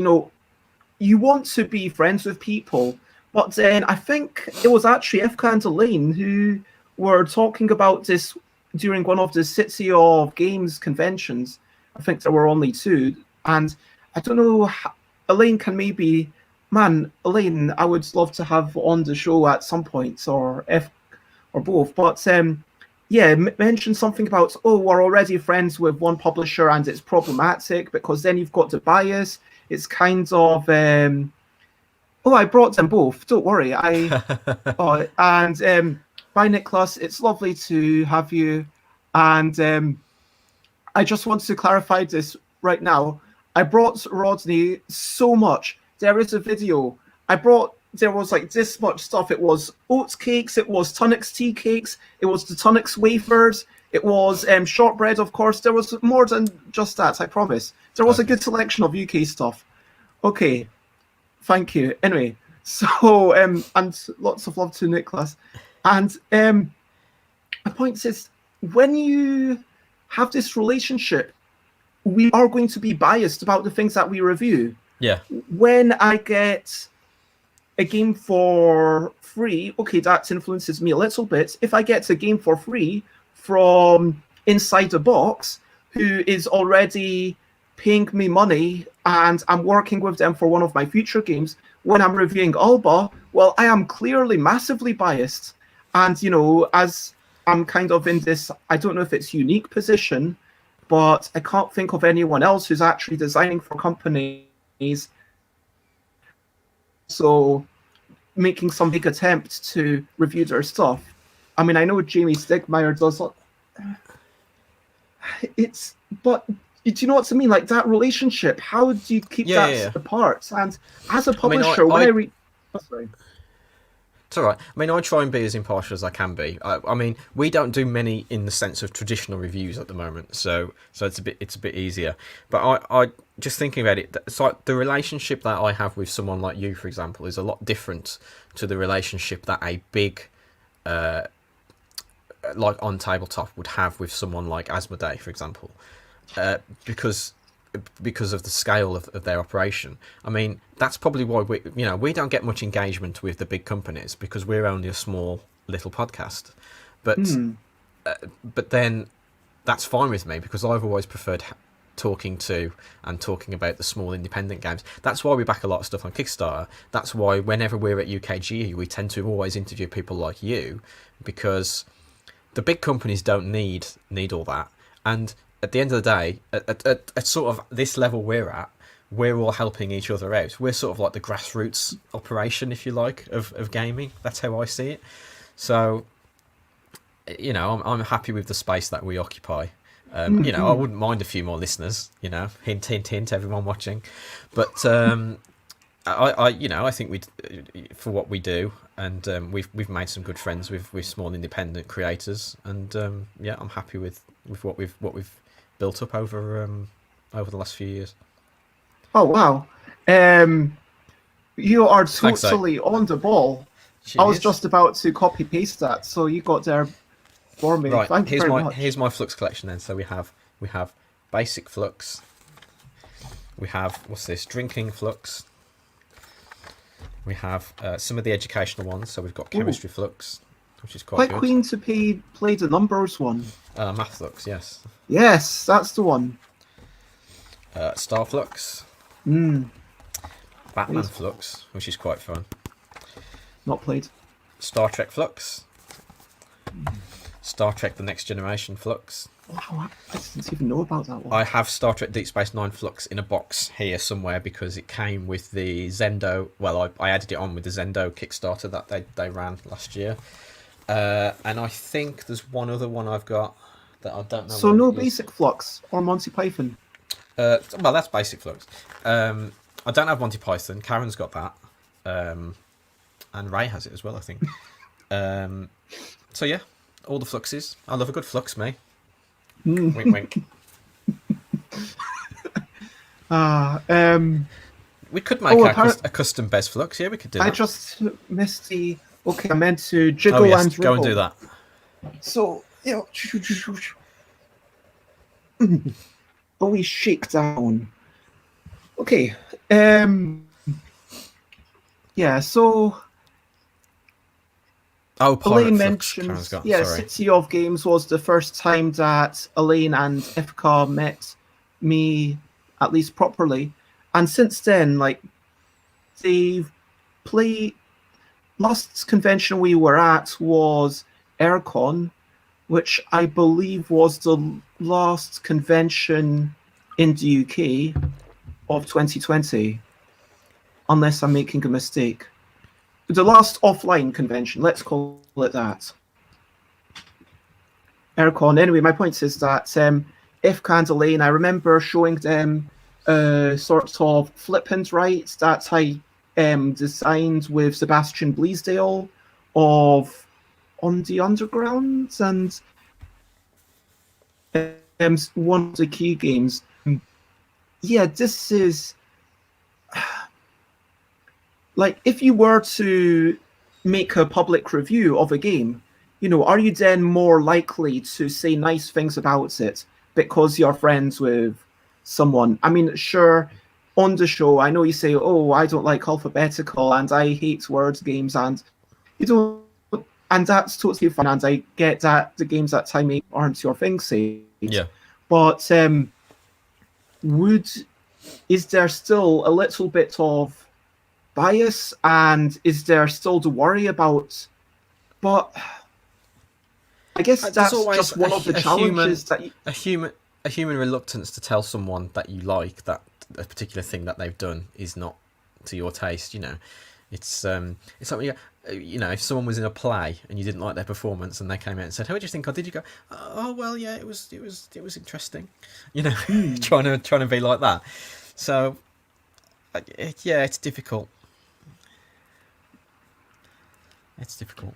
you want to be friends with people, but then I think it was actually Efka and Elaine who were talking about this during one of the City of Games conventions. I think there were only two, and I don't know. Elaine can maybe, man, Elaine, I would love to have on the show at some point, or F or both. But yeah, mention something about, oh, we're already friends with one publisher and it's problematic because then you've got the bias. It's kind of oh, I brought them both. Don't worry. And bye, Nicholas. It's lovely to have you. And I just want to clarify this right now. I brought Rodney so much. There is a video. There was like this much stuff. It was oats cakes, it was Tunnix tea cakes, it was the Tunnix wafers, it was shortbread, of course. There was more than just that, I promise. There was a Okay. good selection of UK stuff. Okay, thank you. Anyway, so and lots of love to Nicholas. And my point is, when you have this relationship, we are going to be biased about the things that we review. Yeah. When I get a game for free, okay, that influences me a little bit. If I get a game for free from Inside the Box, who is already paying me money and I'm working with them for one of my future games, when I'm reviewing Alba, well, I am clearly massively biased. And, as I'm kind of in this, I don't know if it's unique position, but I can't think of anyone else who's actually designing for companies, so making some big attempt to review their stuff. I mean, I know Jamie Stegmaier does. But do you know what I mean? Like that relationship. How do you keep Yeah, yeah, that yeah. apart? And as a I mean, publisher, when I I read, oh, sorry. It's all right. I mean, I try and be as impartial as I can be. I mean, we don't do many in the sense of traditional reviews at the moment, so it's a bit easier. But I just thinking about it, it's like the relationship that I have with someone like you, for example, is a lot different to the relationship that a big, like on tabletop, would have with someone like Asmodee, for example, because of the scale of their operation. I mean, that's probably why we don't get much engagement with the big companies because we're only a small little podcast. But Hmm. but then that's fine with me because I've always preferred talking about the small independent games. That's why we back a lot of stuff on Kickstarter. That's why whenever we're at UKGE, we tend to always interview people like you because the big companies don't need all that. And at the end of the day, at sort of this level we're at, we're all helping each other out. We're sort of like the grassroots operation, if you like, of gaming. That's how I see it. So, I'm happy with the space that we occupy. I Mm-mm. wouldn't mind a few more listeners. Hint, hint, hint. Everyone watching, but I think we, for what we do, and we've made some good friends with small independent creators, and yeah, I'm happy with what we've built up over the last few years. Oh wow. You are Thanks, mate. totally on the ball. I was Cheers. just about to copy paste that, so you got there for me. Right, Thank you very much. here's my flux collection then. So we have basic flux. We have what's this? Drinking flux. We have some of the educational ones. So we've got chemistry flux, which is quite good. Keen to play the numbers one. Math flux, yes. Yes, that's the one. Star flux. Batman flux, which is quite fun. Not played. Star Trek flux. Star Trek: The Next Generation flux. Wow, I didn't even know about that one. I have Star Trek Deep Space Nine flux in a box here somewhere because it came with the Zendo. Well, I added it on with the Zendo Kickstarter that they ran last year. And I think there's one other one I've got that I don't know. So no basic flux or Monty Python. Well, that's basic flux. I don't have Monty Python. Karen's got that, and Ray has it as well, I think. So yeah, all the fluxes. I love a good flux, me. Wink, wink. We could make a custom Bez flux. Yeah, we could do that. I just missed the. Okay, I meant to jiggle and go and do that. So yeah. We shake down. Okay. Yeah. So. Elaine mentioned, City of Games was the first time that Elaine and Ifka met me, at least properly. And since then, like, they've played... Last convention we were at was Aircon, which I believe was the last convention in the UK of 2020, unless I'm making a mistake. The last offline convention, let's call it that. Aircon. Anyway, my point is that Ifka and Elaine, I remember showing them sort of flippant rights that I designed with Sebastian Bleasdale of On the Underground and one of the key games. Yeah, this is... Like, if you were to make a public review of a game, you know, are you then more likely to say nice things about it because you're friends with someone? I mean, sure, on the show, I know you say, oh, I don't like alphabetical and I hate word games, and you don't, and that's totally fine, and I get that the games that I make aren't your thing, say. Yeah. But is there still a little bit of bias, and is there still to worry about? But I guess that's just one of the challenges a human reluctance to tell someone that you like that a particular thing that they've done is not to your taste. You know, it's something. You know, if someone was in a play and you didn't like their performance and they came out and said, "How did you think I did?" You go, "Oh well, yeah, it was interesting." You know, trying to be like that. So yeah, it's difficult. It's difficult.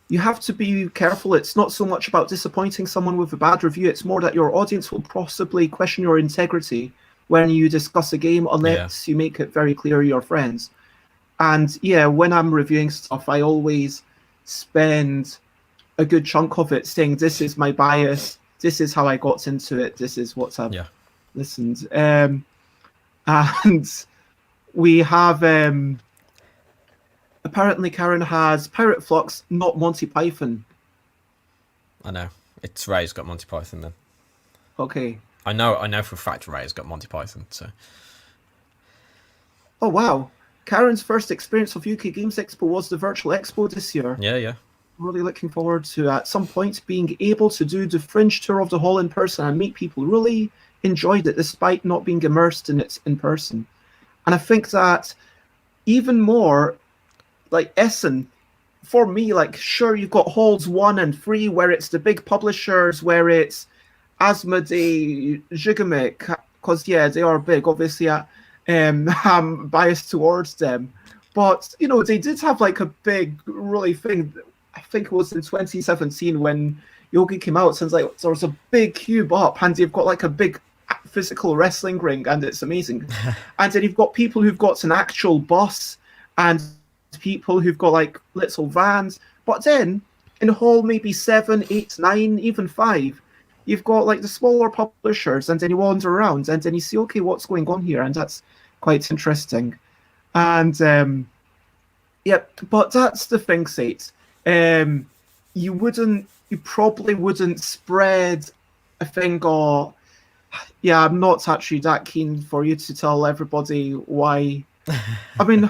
You have to be careful. It's not so much about disappointing someone with a bad review. It's more that your audience will possibly question your integrity when you discuss a game unless you make it very clear you're friends. And yeah, when I'm reviewing stuff, I always spend a good chunk of it saying, this is my bias, this is how I got into it, this is what I've listened. And we have... apparently Karen has Pirate Flux, not Monty Python. I know. It's Ray's got Monty Python then. Okay. I know for a fact Ray's got Monty Python, so. Oh wow. Karen's first experience of UK Games Expo was the virtual expo this year. Yeah. Really looking forward to at some point being able to do the fringe tour of the hall in person and meet people. Really enjoyed it despite not being immersed in it in person. And I think that even more, like Essen, for me, like, sure, you've got halls 1 and 3 where it's the big publishers, where it's Asmodee, Gigamic, because yeah, they are big. Obviously, I'm biased towards them, but you know, they did have like a big, really thing. I think it was in 2017 when Yogi came out, since like there was a big cube up, and they've got like a big physical wrestling ring, and it's amazing. And then you've got people who've got an actual bus, and people who've got like little vans. But then in hall maybe 7, 8, 9, even 5, you've got like the smaller publishers, and then you wander around, and then you see, okay, what's going on here, and that's quite interesting. And yeah, but that's the thing, Sate. You probably wouldn't spread a thing or, yeah, I'm not actually that keen for you to tell everybody why. I mean,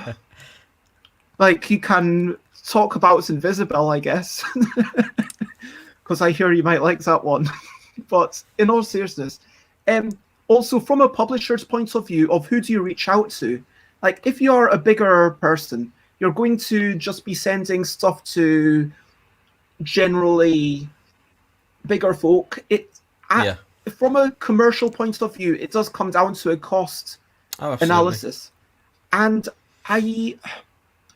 like, you can talk about Invisible, I guess, because I hear you might like that one. But in all seriousness, also from a publisher's point of view of who do you reach out to? Like, if you're a bigger person, you're going to just be sending stuff to generally bigger folk. From a commercial point of view, it does come down to a cost analysis. And I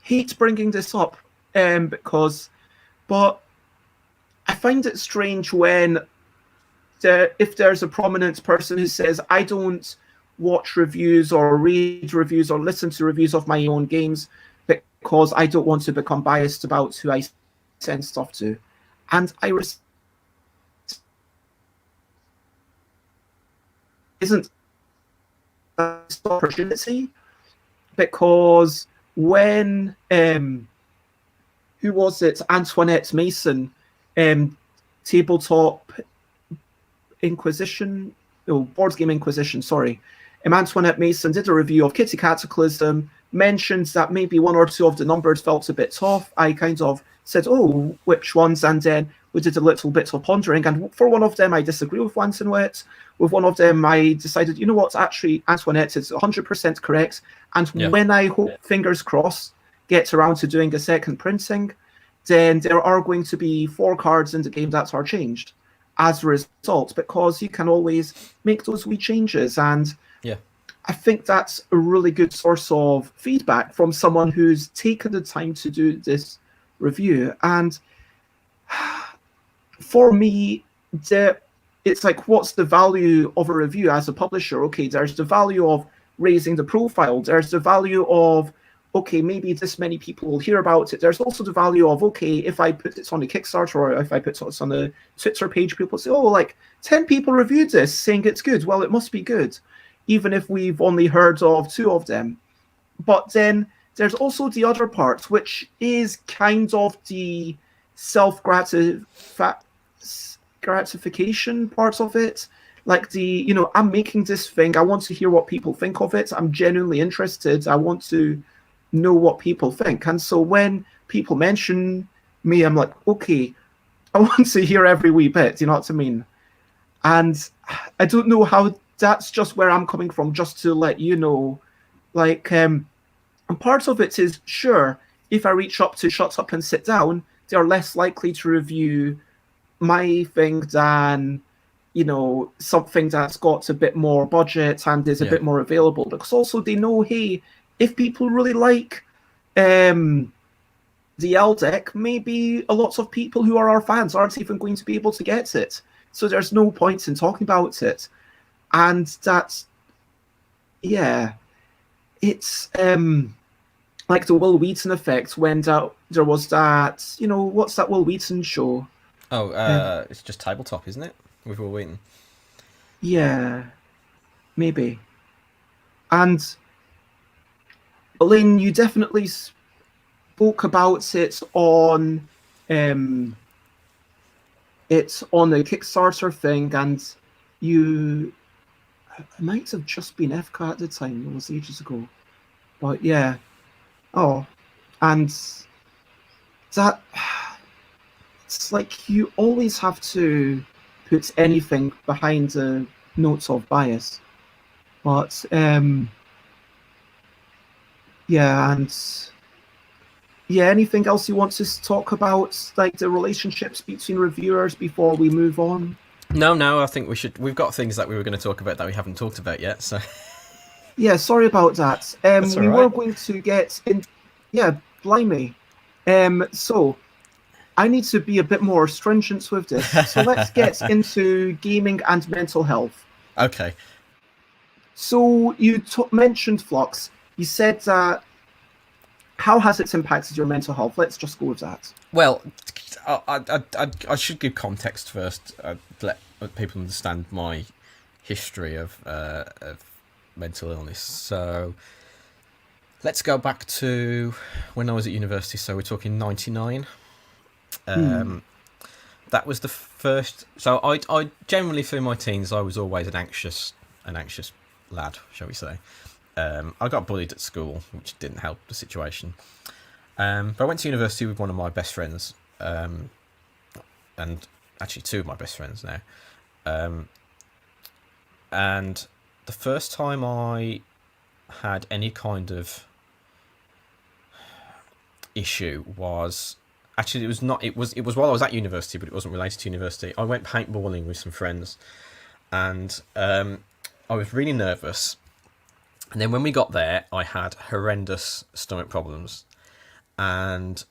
hate bringing this up but I find it strange when if there's a prominent person who says, I don't watch reviews or read reviews or listen to reviews of my own games because I don't want to become biased about who I send stuff to. And isn't opportunity, because when who was it? Antoinette Mason, tabletop Inquisition, board game Inquisition, sorry. Antoinette Mason did a review of Kitty Cataclysm, mentioned that maybe one or two of the numbers felt a bit off. I kind of said, oh, which ones? And then we did a little bit of pondering. And for one of them, I disagree with Antoinette. With one of them, I decided, you know what, actually, Antoinette is 100% correct. And when I hope, fingers crossed, get around to doing a second printing, then there are going to be 4 cards in the game that are changed as a result, because you can always make those wee changes. And I think that's a really good source of feedback from someone who's taken the time to do this review. And for me, it's like, what's the value of a review as a publisher? Okay, there's the value of raising the profile. There's the value of, okay, maybe this many people will hear about it. There's also the value of, okay, if I put it on a Kickstarter or if I put it on a Twitter page, people say, oh, like 10 people reviewed this saying it's good. Well, it must be good, even if we've only heard of 2 of them. But then there's also the other part, which is kind of the self-gratification part of it. Like I'm making this thing. I want to hear what people think of it. I'm genuinely interested. I want to know what people think. And so when people mention me, I'm like, okay, I want to hear every wee bit. You know what I mean? And I don't know how. That's just where I'm coming from, just to let you know. Like, and part of it is, sure, if I reach up to Shut Up and Sit Down, they're less likely to review my thing than, something that's got a bit more budget and is a bit more available. Because also they know, hey, if people really like the L deck, maybe a lot of people who are our fans aren't even going to be able to get it. So there's no point in talking about it. And that's, it's like the Will Wheaton effect when there was that, what's that Will Wheaton show? Oh, it's just Tabletop, isn't it? With Will Wheaton. Yeah, maybe. And Elaine, you definitely spoke about it on it's on a Kickstarter thing, and I might have just been FK at the time. It was ages ago. But yeah. Oh, and that, it's like you always have to put anything behind the notes of bias. But anything else you want to talk about, like the relationships between reviewers before we move on? No, I think we've got things that we were going to talk about that we haven't talked about yet, so... Yeah, sorry about that. We were going to get in... Yeah, blimey. So, I need to be a bit more stringent with this. So let's get into gaming and mental health. Okay. So you mentioned flux. You said that. How has it impacted your mental health? Let's just go with that. Well, I should give context first. Let people understand my history of mental illness. So let's go back to when I was at university. So we're talking 99. Hmm. That was the first. So I generally through my teens I was always an anxious lad, shall we say. I got bullied at school, which didn't help the situation. But I went to university with one of my best friends, and actually two of my best friends now. And the first time I had any kind of issue was actually it was while I was at university, but it wasn't related to university. I went paintballing with some friends, and I was really nervous. And then when we got there, I had horrendous stomach problems, and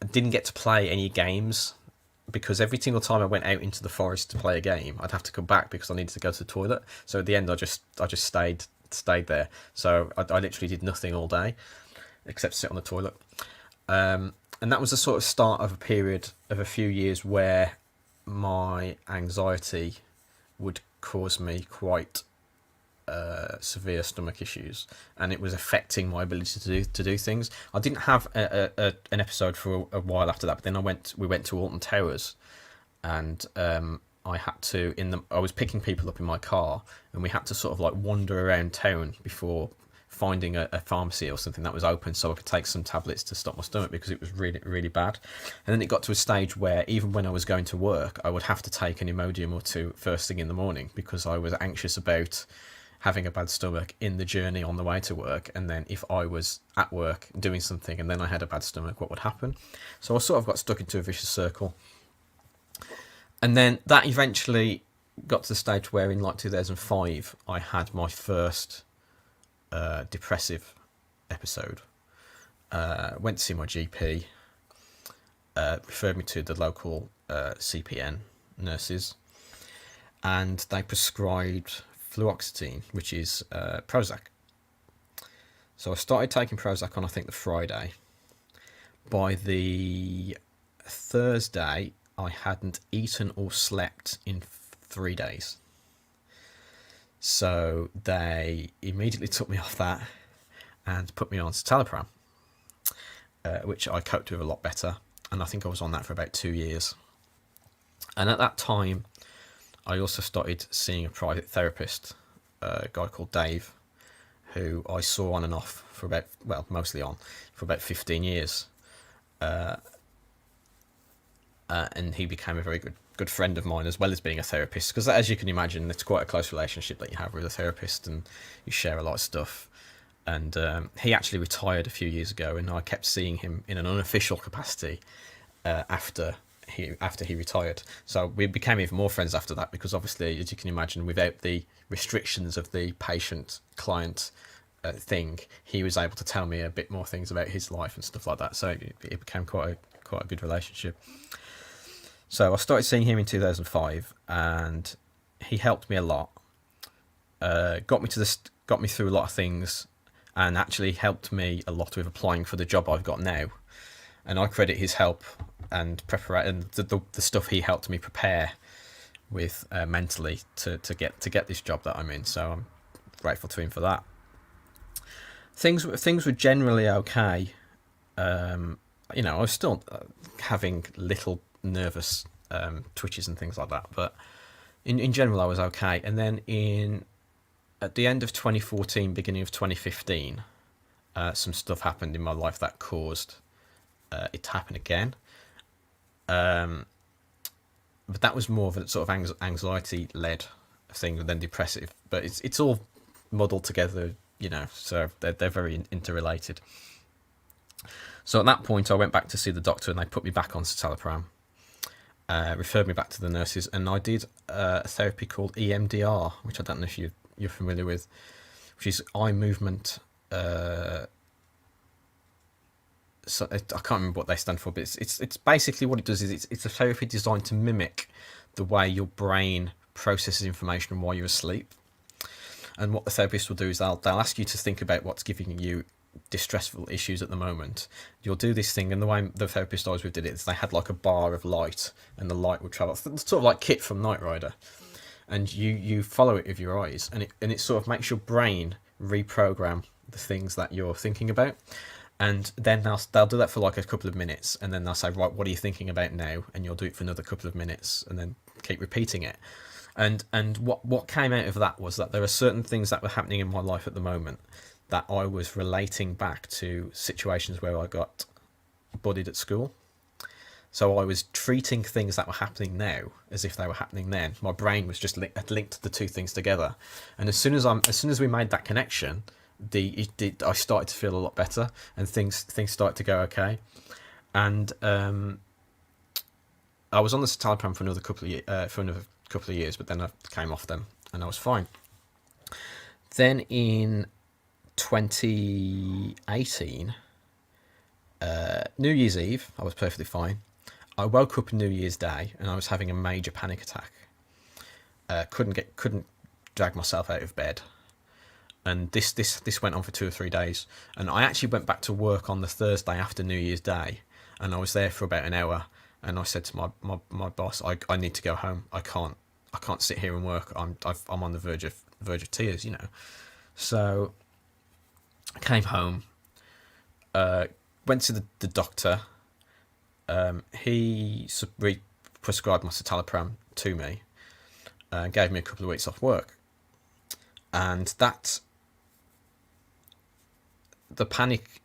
I didn't get to play any games because every single time I went out into the forest to play a game, I'd have to come back because I needed to go to the toilet. So at the end, I just stayed there. So I literally did nothing all day except sit on the toilet. And that was the sort of start of a period of a few years where my anxiety would cause me quite severe stomach issues, and it was affecting my ability to do things. I didn't have an episode for a while after that, but then we went to Alton Towers, and I had to I was picking people up in my car, and we had to sort of like wander around town before finding a pharmacy or something that was open so I could take some tablets to stop my stomach because it was really, really bad. And then it got to a stage where even when I was going to work, I would have to take an Imodium or two first thing in the morning because I was anxious about having a bad stomach in the journey on the way to work. And then if I was at work doing something and then I had a bad stomach, what would happen? So I sort of got stuck into a vicious circle. And then that eventually got to the stage where in like 2005, I had my first depressive episode. Went to see my GP, referred me to the local CPN nurses, and they prescribed fluoxetine, which is Prozac. So I started taking Prozac on, I think, the Friday. By the Thursday, I hadn't eaten or slept in 3 days. So they immediately took me off that and put me on citalopram, which I coped with a lot better. And I think I was on that for about 2 years. And at that time, I also started seeing a private therapist, a guy called Dave, who I saw on and off for mostly on, for about 15 years. And he became a very good friend of mine as well as being a therapist, because as you can imagine, it's quite a close relationship that you have with a therapist and you share a lot of stuff. And he actually retired a few years ago, and I kept seeing him in an unofficial capacity after he retired. So we became even more friends after that, because obviously, as you can imagine, without the restrictions of the patient-client thing, he was able to tell me a bit more things about his life and stuff like that. So it became quite a good relationship. So I started seeing him in 2005, and he helped me a lot. Got me through a lot of things, and actually helped me a lot with applying for the job I've got now. And I credit his help and preparation, the stuff he helped me prepare with mentally to get this job that I'm in. So I'm grateful to him for that. Things were generally okay. I was still having little nervous twitches and things like that, but in general I was okay. And then at the end of 2014, beginning of 2015, some stuff happened in my life that caused it to happen again. But that was more of a sort of anxiety led thing than depressive, but it's all muddled together, so they're very interrelated. So at that point I went back to see the doctor, and they put me back on citalopram, referred me back to the nurses, and I did a therapy called EMDR, which I don't know if you're familiar with, which is eye movement. So I can't remember what they stand for, but it's basically what it does is it's a therapy designed to mimic the way your brain processes information while you're asleep. And what the therapist will do is they'll ask you to think about what's giving you distressful issues at the moment. You'll do this thing, and the way the therapist always did it is they had like a bar of light, and the light would travel, sort of like Kit from Knight Rider, and you follow it with your eyes, and it sort of makes your brain reprogram the things that you're thinking about. And then they'll do that for like a couple of minutes, and then they'll say, right, what are you thinking about now? And you'll do it for another couple of minutes, and then keep repeating it. And what came out of that was that there are certain things that were happening in my life at the moment that I was relating back to situations where I got bullied at school. So I was treating things that were happening now as if they were happening then. My brain was just had linked the two things together, and as soon as we made that connection, I started to feel a lot better, and things started to go okay. And I was on the citalopram for another couple of years, but then I came off them, and I was fine. Then in 2018, New Year's Eve, I was perfectly fine. I woke up New Year's Day, and I was having a major panic attack. Couldn't drag myself out of bed. And this went on for 2 or 3 days, and I actually went back to work on the Thursday after New Year's Day, and I was there for about an hour, and I said to my boss, I need to go home. I can't sit here and work. I'm on the verge of tears, you know. So I came home, went to the doctor. He prescribed my citalopram to me, and gave me a couple of weeks off work, and the panic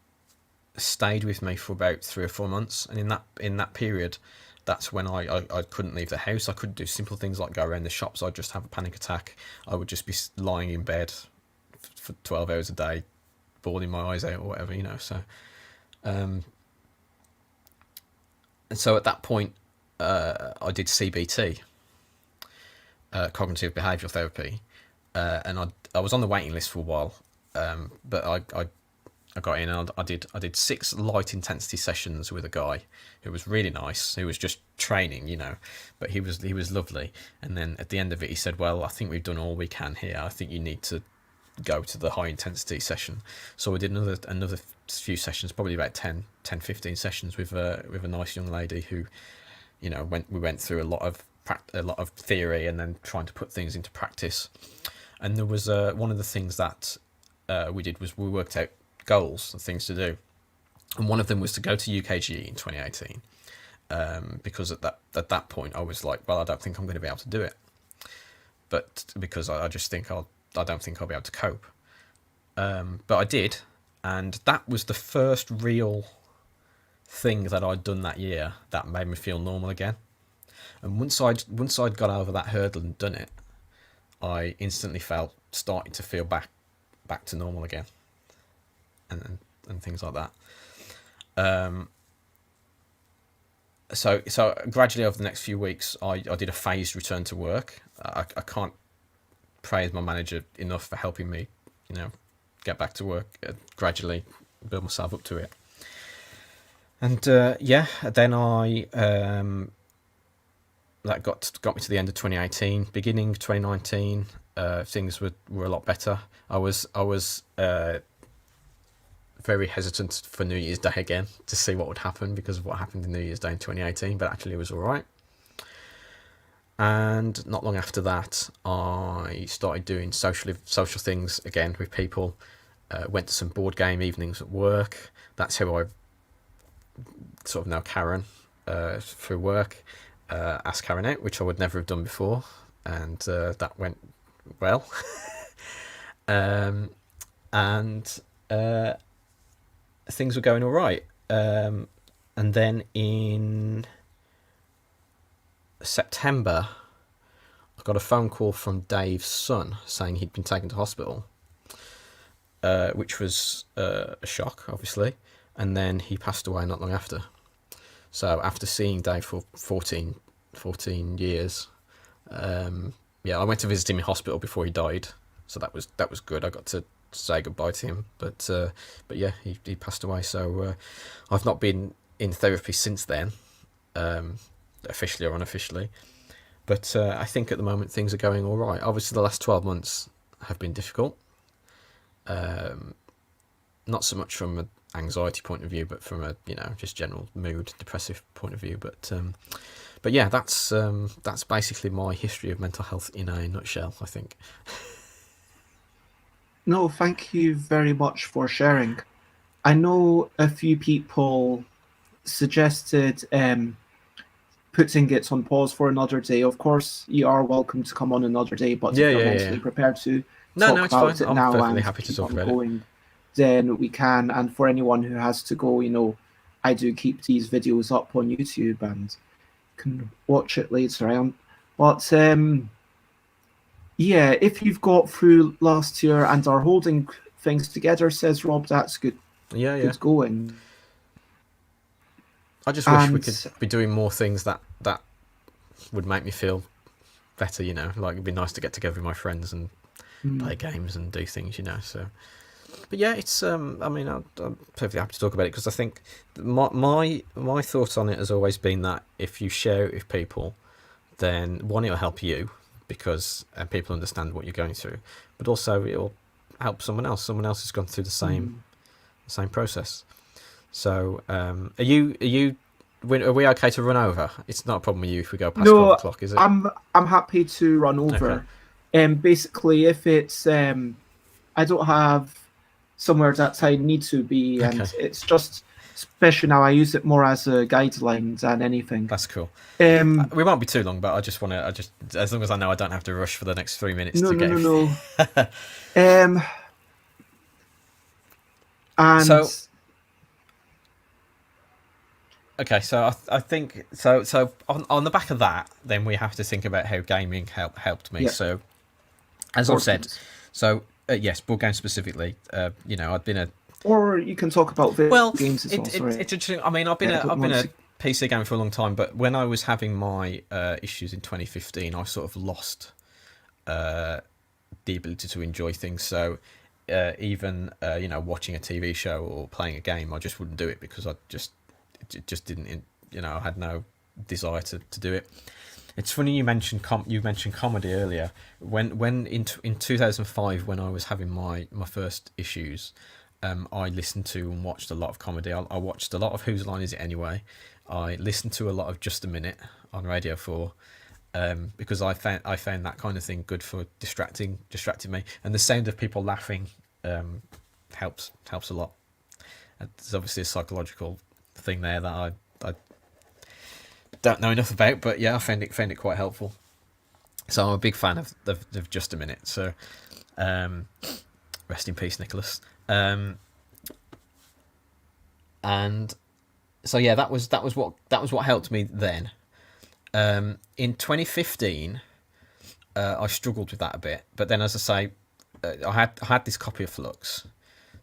stayed with me for about 3 or 4 months, and in that period, that's when I couldn't leave the house. I couldn't do simple things like go around the shops. I'd just have a panic attack. I would just be lying in bed for 12 hours a day, bawling my eyes out or whatever, you know. So, and so at that point, I did CBT, cognitive behavioural therapy, and I was on the waiting list for a while, but I got in, and I did 6 light intensity sessions with a guy who was really nice, who was just training, you know, but he was lovely. And then at the end of it, he said, well, I think we've done all we can here. I think you need to go to the high intensity session. So I did another few sessions, probably about 10, 15 sessions with a nice young lady who, you know, we went through a lot of theory and then trying to put things into practice. And there was one of the things that we did was we worked out goals and things to do, and one of them was to go to UKGE in 2018, because at that point I was like, well, I don't think I'm going to be able to do it, but because I just think I don't think I'll be able to cope, but I did, and that was the first real thing that I'd done that year that made me feel normal again. And once I'd got over that hurdle and done it, I instantly felt starting to feel back to normal again, and things like that. So gradually over the next few weeks, I did a phased return to work. I can't praise my manager enough for helping me, you know, get back to work, gradually build myself up to it. And then I that got me to the end of 2018, beginning of 2019. Things were a lot better. I was very hesitant for New Year's Day again to see what would happen because of what happened in New Year's Day in 2018, but actually it was all right. And not long after that, I started doing social things again with people. Went to some board game evenings at work. That's how I sort of know Karen through work. Asked Karen out, which I would never have done before, and that went well. And things were going all right. And then in September, I got a phone call from Dave's son saying he'd been taken to hospital, which was a shock, obviously. And then he passed away not long after. So after seeing Dave for 14 years, I went to visit him in hospital before he died. So that was good. I got to say goodbye to him, but yeah, he passed away. So I've not been in therapy since then, officially or unofficially. But I think at the moment things are going all right. Obviously, the last 12 months have been difficult. Not so much from an anxiety point of view, but from a just general mood, depressive point of view. But yeah, that's basically my history of mental health in a nutshell, I think. No, thank you very much for sharing. I know a few people suggested putting it on pause for another day. Of course, you are welcome to come on another day, but Yeah, if you're yeah, yeah. mentally prepared to No, talk it's fine. about it I'm now perfectly and happy to keep talk on about it. going, then we can. And for anyone who has to go, I do keep these videos up on YouTube and can watch it later on. But yeah, if you've got through last year and are holding things together, says Rob, that's good, Yeah, yeah. good going. I just wish we And could be doing more things that would make me feel better. Like it'd be nice to get together with my friends and play games and do things. So. But yeah, it's I mean, I'm perfectly happy to talk about it because I think my thought on it has always been that if you share it with people, then one, it'll help you because people understand what you're going through, but also it'll help someone else. Someone else has gone through the same process. So, are we okay to run over? It's not a problem with you if we go past 12 no, o'clock, is it? I'm happy to run over. Okay. Basically, if it's I don't have somewhere that I need to be, Okay. and it's just especially now I use it more as a guideline than anything. That's cool. Um, We won't be too long, but I just as long as I know I don't have to rush for the next 3 minutes no, to no, get. no, no. And So okay, so I think so. So on the back of that, then we have to think about how gaming helped me. yeah, So as I've said, so yes, board games specifically. I'd been a or you can talk about video well, games as well. Sorry, it's interesting. I mean, I've been I don't want a to. PC gamer for a long time, but when I was having my issues in 2015, I sort of lost the ability to enjoy things. So even watching a TV show or playing a game, I just wouldn't do it because it just didn't. I had no desire to do it. It's funny you mentioned comedy earlier. When in 2005, when I was having my first issues, I listened to and watched a lot of comedy. I watched a lot of Whose Line Is It Anyway? I listened to a lot of Just a Minute on Radio 4 because I found that kind of thing good for distracting me, and the sound of people laughing helps a lot. There's obviously a psychological thing there that I don't know enough about, but yeah, I found it quite helpful. So I'm a big fan of Just a Minute. So rest in peace, Nicholas. And so yeah, that was what helped me then. In 2015, I struggled with that a bit, but then as I say, I had this copy of Flux.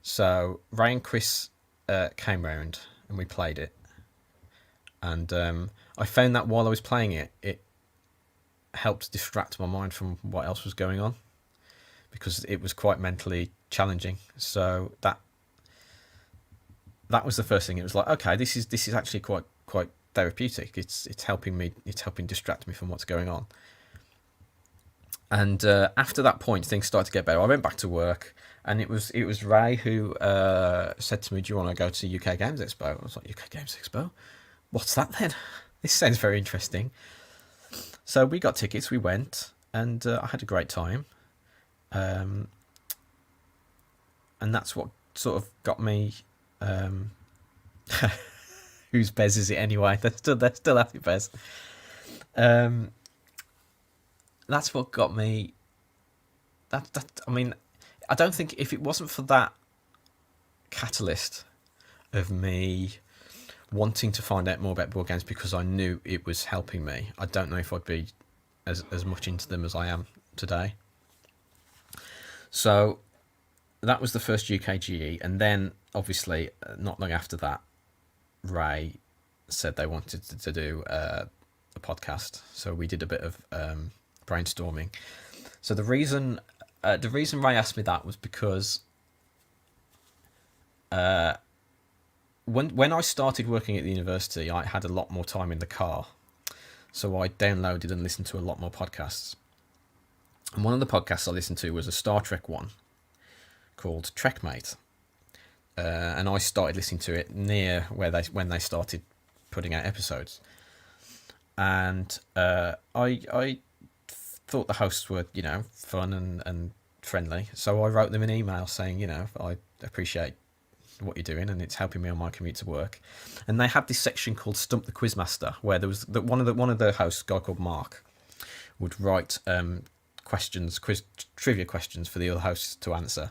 So Ray and Chris came round and we played it, and I found that while I was playing it, it helped distract my mind from what else was going on because it was quite mentally challenging. So that was the first thing. It was like, okay, this is actually quite therapeutic. It's helping distract me from what's going on. And after that point, things started to get better. I went back to work, and it was Ray who said to me, "Do you want to go to UK Games Expo?" I was like, "UK Games Expo? What's that then? This sounds very interesting." So we got tickets. We went, and I had a great time. And that's what sort of got me. Whose Bez is it anyway? They're still happy Bez. That's what got me. I mean, I don't think if it wasn't for that catalyst of me wanting to find out more about board games because I knew it was helping me, I don't know if I'd be as much into them as I am today. So that was the first UKGE, and then obviously not long after that, Ray said they wanted to do a podcast, so we did a bit of brainstorming. So the reason Ray asked me that was because when I started working at the university, I had a lot more time in the car, so I downloaded and listened to a lot more podcasts. And one of the podcasts I listened to was a Star Trek one called Trekmate. And I started listening to it near when they started putting out episodes. And I thought the hosts were, fun and friendly. So I wrote them an email saying, I appreciate what you're doing and it's helping me on my commute to work. And they had this section called Stump the Quizmaster, where there was one of the hosts, a guy called Mark, would write trivia questions for the other hosts to answer.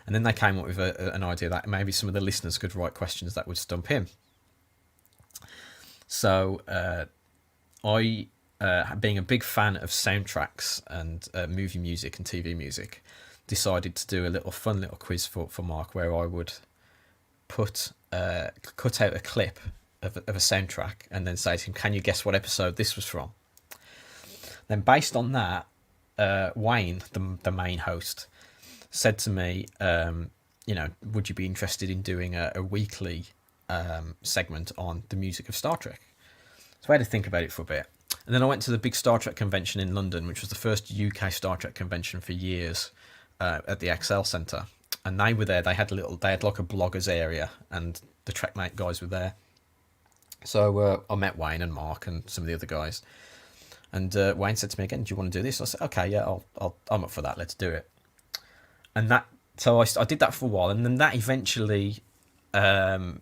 And then they came up with an idea that maybe some of the listeners could write questions that would stump him. So I, being a big fan of soundtracks and movie music and TV music, decided to do a fun little quiz for Mark, where I would cut out a clip of a soundtrack and then say to him, can you guess what episode this was from? Then based on that, Wayne, the main host, said to me, would you be interested in doing a weekly segment on the music of Star Trek? So I had to think about it for a bit. And then I went to the big Star Trek convention in London, which was the first UK Star Trek convention for years, at the Excel Centre. And they were there. They had like a bloggers area, and the Trekmate guys were there. So I met Wayne and Mark and some of the other guys. And Wayne said to me again, "Do you want to do this?" I said, "Okay, yeah, I'm up for that. Let's do it." And so I did that for a while, and then that eventually meant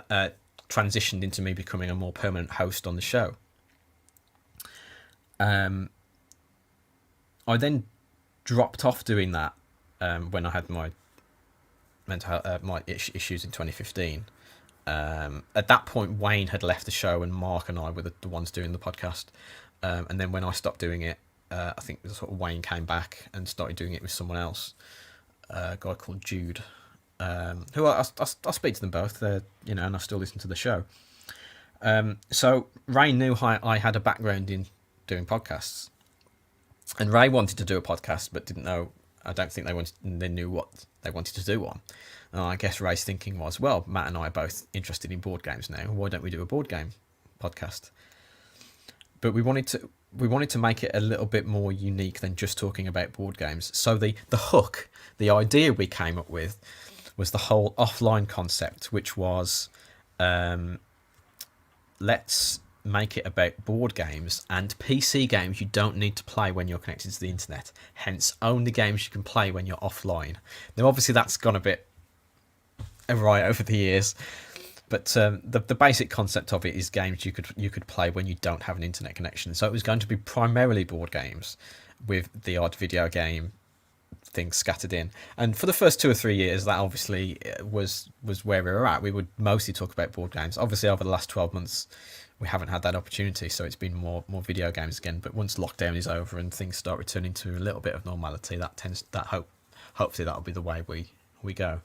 that transitioned into me becoming a more permanent host on the show. I then dropped off doing that when I had my mental health, my issues in 2015. At that point, Wayne had left the show, and Mark and I were the ones doing the podcast. And then when I stopped doing it, I think sort of Wayne came back and started doing it with someone else, a guy called Jude, who I speak to them both, and I still listen to the show. So Ray knew I had a background in doing podcasts, and Ray wanted to do a podcast, but didn't know. I don't think they knew what they wanted to do on. And I guess Ray's thinking was, well, Matt and I are both interested in board games now. Why don't we do a board game podcast? But we wanted to make it a little bit more unique than just talking about board games. So the hook, the idea we came up with, was the whole offline concept, which was, let's make it about board games and PC games you don't need to play when you're connected to the internet. Hence, only games you can play when you're offline. Now, obviously, that's gone a bit awry over the years. But the basic concept of it is games you could play when you don't have an internet connection. So it was going to be primarily board games, with the odd video game things scattered in. And for the first 2 or 3 years, that obviously was where we were at. We would mostly talk about board games. Obviously, over the last 12 months, we haven't had that opportunity, so it's been more video games again. But once lockdown is over and things start returning to a little bit of normality, hopefully that'll be the way we go.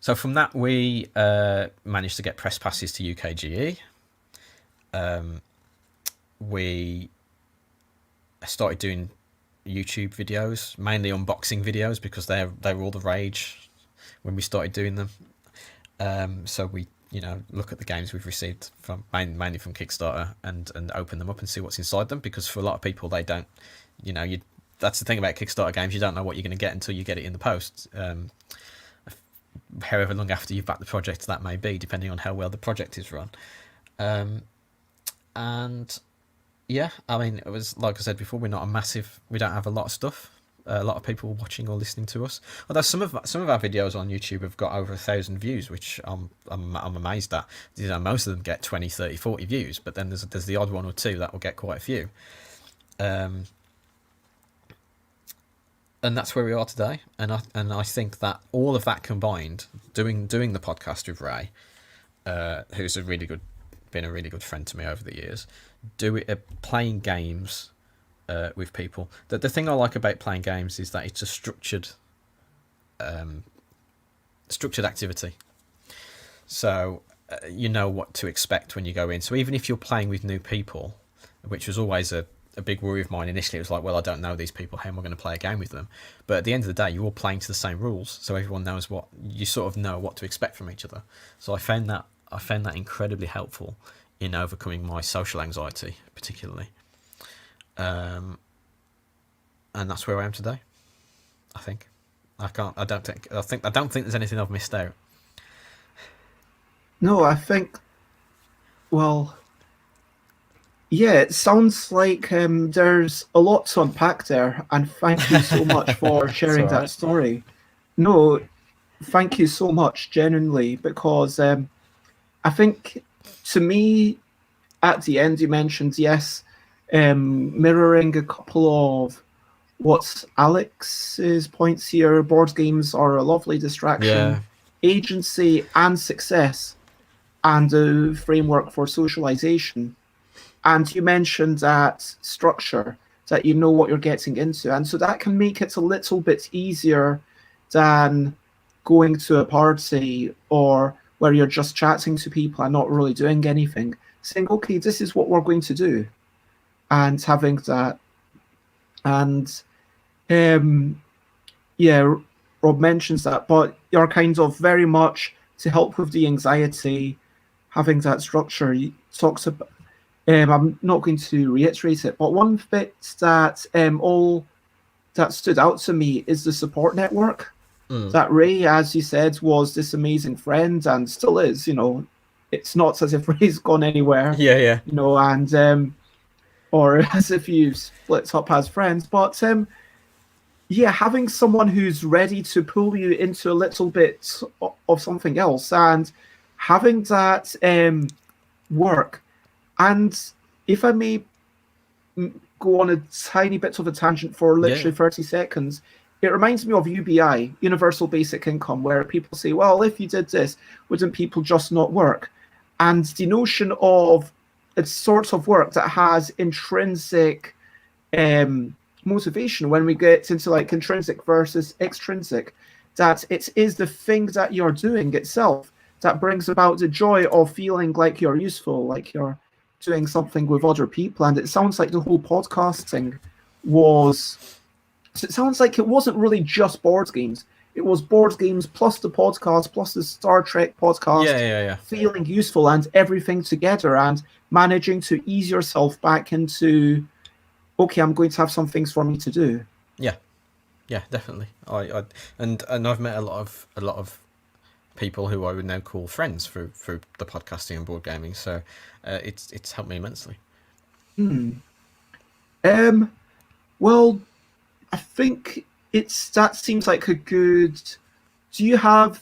So from that, we managed to get press passes to UKGE. We started doing YouTube videos, mainly unboxing videos, because they were all the rage when we started doing them. So we look at the games we've received from mainly from Kickstarter and open them up and see what's inside them, because for a lot of people they don't, that's the thing about Kickstarter games, you don't know what you're going to get until you get it in the post. However long after you've backed the project that may be, depending on how well the project is run. And yeah, I mean, it was, like I said before, we don't have a lot of stuff, a lot of people watching or listening to us. Although some of our videos on YouTube have got over 1,000 views, which I'm amazed at. Most of them get 20, 30, 40 views, but then there's the odd one or two that will get quite a few. And that's where we are today. And I think that all of that combined, doing the podcast with Ray, who's been a really good friend to me over the years, playing games with people. The thing I like about playing games is that it's a structured activity. So you know what to expect when you go in. So even if you're playing with new people, which was always a big worry of mine initially, it was like, well, I don't know these people, how am I going to play a game with them? But at the end of the day, you're all playing to the same rules, so everyone knows what you sort of know what to expect from each other. So I found that incredibly helpful in overcoming my social anxiety, particularly. and that's where I am today. I think. I can't. I don't think. I think. I don't think there's anything I've missed out. No, I think, well, yeah, it sounds like there's a lot to unpack there, and thank you so much for It's sharing all that right. story. No, thank you so much, genuinely, because I think to me, at the end, you mentioned, yes, mirroring a couple of what's Alex's points here. Board games are a lovely Yeah. distraction, agency, and success, and a framework for socialization. And you mentioned that structure, that you know what you're getting into. And so that can make it a little bit easier than going to a party or where you're just chatting to people and not really doing anything. Saying, okay, this is what we're going to do. And having that. And um, yeah, Rob mentions that, but you're kind of very much to help with the anxiety, having that structure. He talks about, I'm not going to reiterate it, but one bit that all that stood out to me is the support network. Mm. That Ray, as you said, was this amazing friend and still is. It's not as if Ray's gone anywhere, Yeah. Yeah. and or as if you split up as friends. But yeah, having someone who's ready to pull you into a little bit of something else and having that work. And if I may go on a tiny bit of a tangent for Yeah. Yeah. literally 30 seconds, it reminds me of UBI, Universal Basic Income, where people say, well, if you did this, wouldn't people just not work? And the notion of it's sort of work that has intrinsic motivation when we get into like intrinsic versus extrinsic, that it is the thing that you're doing itself that brings about the joy of feeling like you're useful, like you're doing something with other people. And it sounds like the whole podcasting was, so it sounds like it wasn't really just board games. It was board games plus the podcast plus the Star Trek Yeah. podcast, Yeah. Yeah. feeling useful and everything together and managing to ease yourself back into, okay, I'm going to have some things for me to do. Yeah. Yeah. Definitely. And I've met a lot of people who I would now call friends through the podcasting and board gaming. So it's helped me immensely. Hmm. Um. Well, I think that seems like a good. Do you have,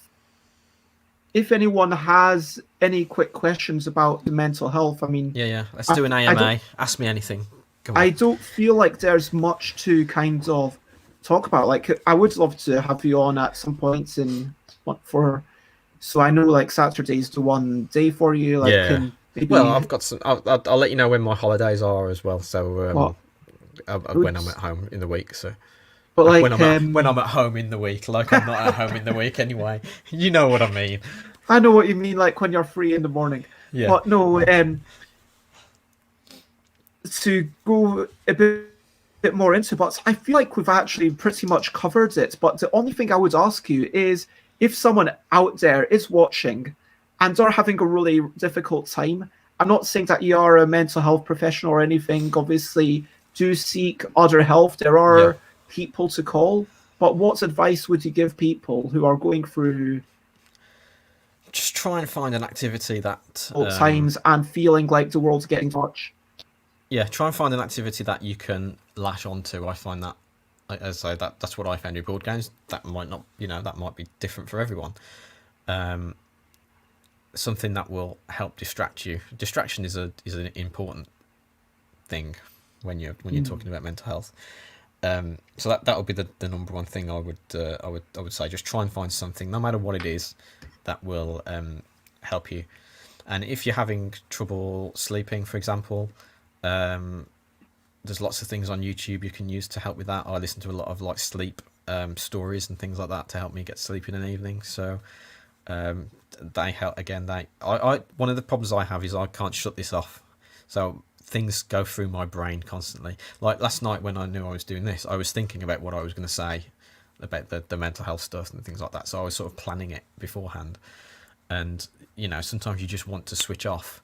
if anyone has any quick questions about the mental health? I mean, Yeah. Yeah. Let's I, do an I don't AMA. Ask me anything. Go on. I don't feel like there's much to kind of talk about. Like, I would love to have you on at some points in for. So I know like Saturday's the one day for you. Like, Yeah. can Well, maybe I've got some. I'll let you know when my holidays are as well. So what when good, I'm at home in the week. So but when like I'm at home in the week, like I'm not at home in the week anyway. You know what I mean? I know what you mean. Like when you're free in the morning, Yeah. but no. To go a bit more into, but I feel like we've actually pretty much covered it. But the only thing I would ask you is if someone out there is watching and are having a really difficult time, I'm not saying that you are a mental health professional or anything. Obviously, do seek other help. There Yeah. are people to call. But what advice would you give people who are going through Just try and find an activity that times and feeling like the world's getting touch? yeah, try and find an activity that you can lash onto. I find that, as I say, that's what I found with board games. That might not, that might be different for everyone. Something that will help distract you. Distraction is an important thing when you're talking about mental health. So that would be the number one thing I would say. Just try and find something, no matter what it is, that will help you. And if you're having trouble sleeping, for example, there's lots of things on YouTube you can use to help with that. I listen to a lot of like sleep stories and things like that to help me get sleep in an evening. So they help again. I one of the problems I have is I can't shut this off. So things go through my brain constantly. Like last night when I knew I was doing this, I was thinking about what I was going to say about the mental health stuff and things like that. So I was sort of planning it beforehand. And sometimes you just want to switch off.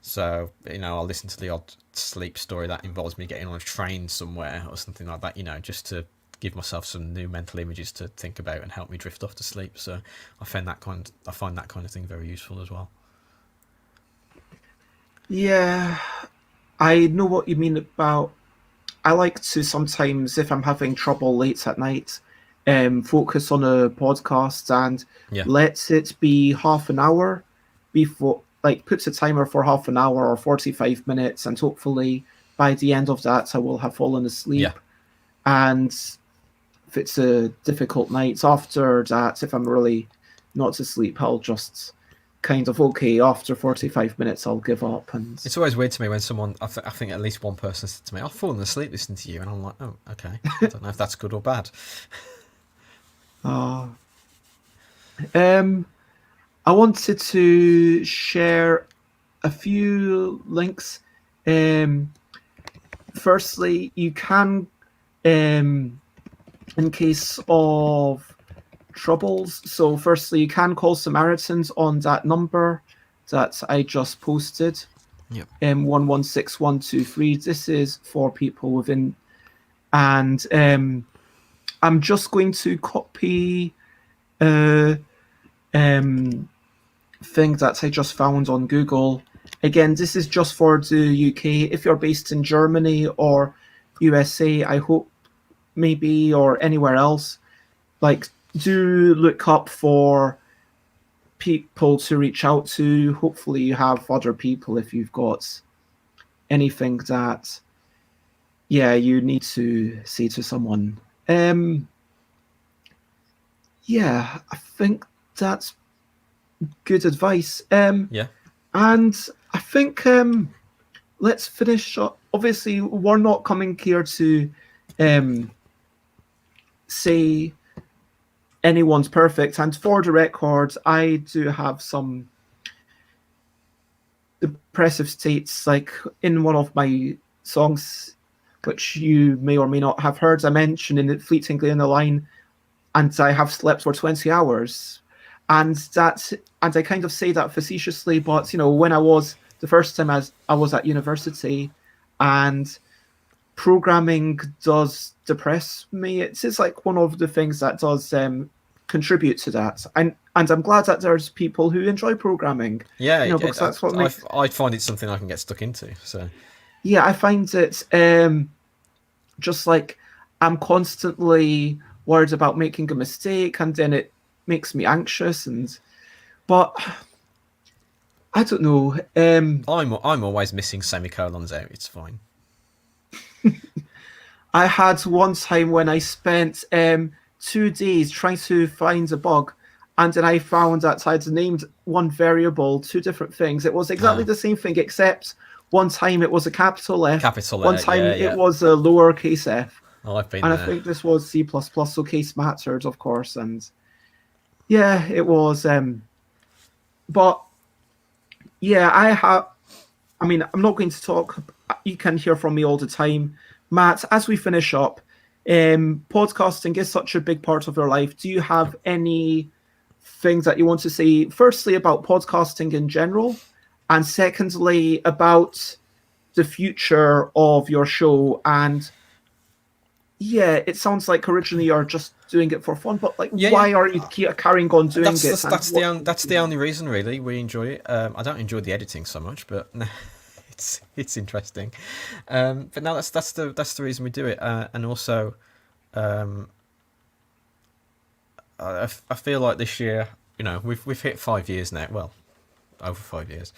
So, I'll listen to the odd sleep story that involves me getting on a train somewhere or something like that, just to give myself some new mental images to think about and help me drift off to sleep. So I find that kind of thing very useful as well. Yeah, I know what you mean about. I like to sometimes, if I'm having trouble late at night, focus on a podcast and Yeah. let it be half an hour before, like, puts a timer for half an hour or 45 minutes, and hopefully by the end of that, I will have fallen Yeah. asleep. And if it's a difficult night after that, if I'm really not asleep, I'll just kind of, okay, after 45 minutes, I'll give up. And It's always weird to me when someone, I think at least one person said to me, I've fallen asleep listening to you. And I'm like, oh, okay. I don't know if that's good or bad. uh, um, I wanted to share a few links. Um, Firstly, you can, in case of troubles, so firstly, you can call Samaritans on that number that I just posted, Yep. 116123. This is for people within, and I'm just going to copy a thing that I just found on Google. Again, this is just for the UK. If you're based in Germany or USA, I hope maybe, or anywhere else, like, do look up for people to reach out to. Hopefully you have other people if you've got anything that, yeah, you need to say to someone. Yeah, I think that's good advice. Yeah. And I think, let's finish up. Obviously, we're not coming here to say anyone's perfect. And for the record, I do have some depressive states. Like, in one of my songs, which you may or may not have heard, I mentioned in it fleetingly in the line, and I have slept for 20 hours. And I kind of say that facetiously, but when I was the first time, as I was at university, and programming does depress me. It's like one of the things that does contribute to that. And I'm glad that there's people who enjoy programming, Yeah. because that's what makes. I find it something I can get stuck into. So, Yeah, I find it just like I'm constantly worried about making a mistake, and then it makes me anxious. But I don't know. I'm always missing semicolons out. It's fine. I had one time when I spent 2 days trying to find a bug, and then I found that I'd named one variable two different things. It was exactly the same thing, except one time it was a capital F, Capital one F, time yeah, it yeah. was a lowercase f. Oh, I've been And I there. think this was C++, so case mattered, of course. And yeah, it was. But yeah, I mean, I'm not going to talk. You can hear from me all the time. Matt, as we finish up, podcasting is such a big part of your life. Do you have any things that you want to say, firstly, about podcasting in general, and secondly, about the future of your show? And yeah, it sounds like originally you're just doing it for fun, but like, Yeah, yeah. why are you carrying on doing it? And That's the only reason really we enjoy it. I don't enjoy the editing so much, but it's interesting. But no, that's the reason we do it. And also, I feel like this year, we've hit 5 years now. Well, over 5 years.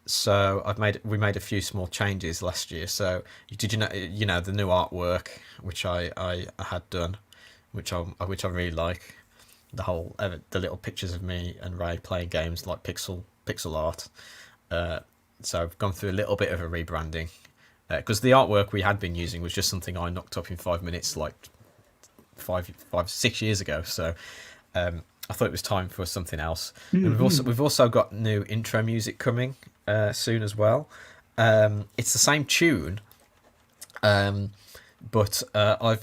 So we made a few small changes last year. So did the new artwork which I had done, which I really like, the little pictures of me and Ray playing games like pixel art. So I've gone through a little bit of a rebranding because the artwork we had been using was just something I knocked up in 5 minutes like 6 years ago. So I thought it was time for something else. Mm-hmm. And we've also got new intro music coming soon as well. It's the same tune, but I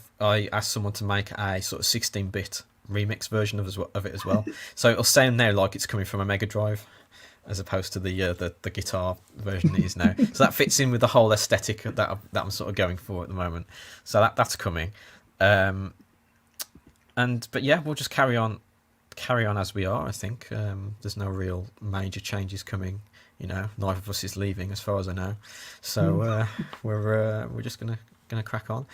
asked someone to make a sort of 16-bit remix version of it as well. So it'll sound now like it's coming from a Mega Drive. as opposed to the guitar version it is now. So that fits in with the whole aesthetic that I'm sort of going for at the moment. So that's coming. But yeah, we'll just carry on as we are. I think there's no real major changes coming. Neither of us is leaving, as far as I know. So we're just gonna crack on.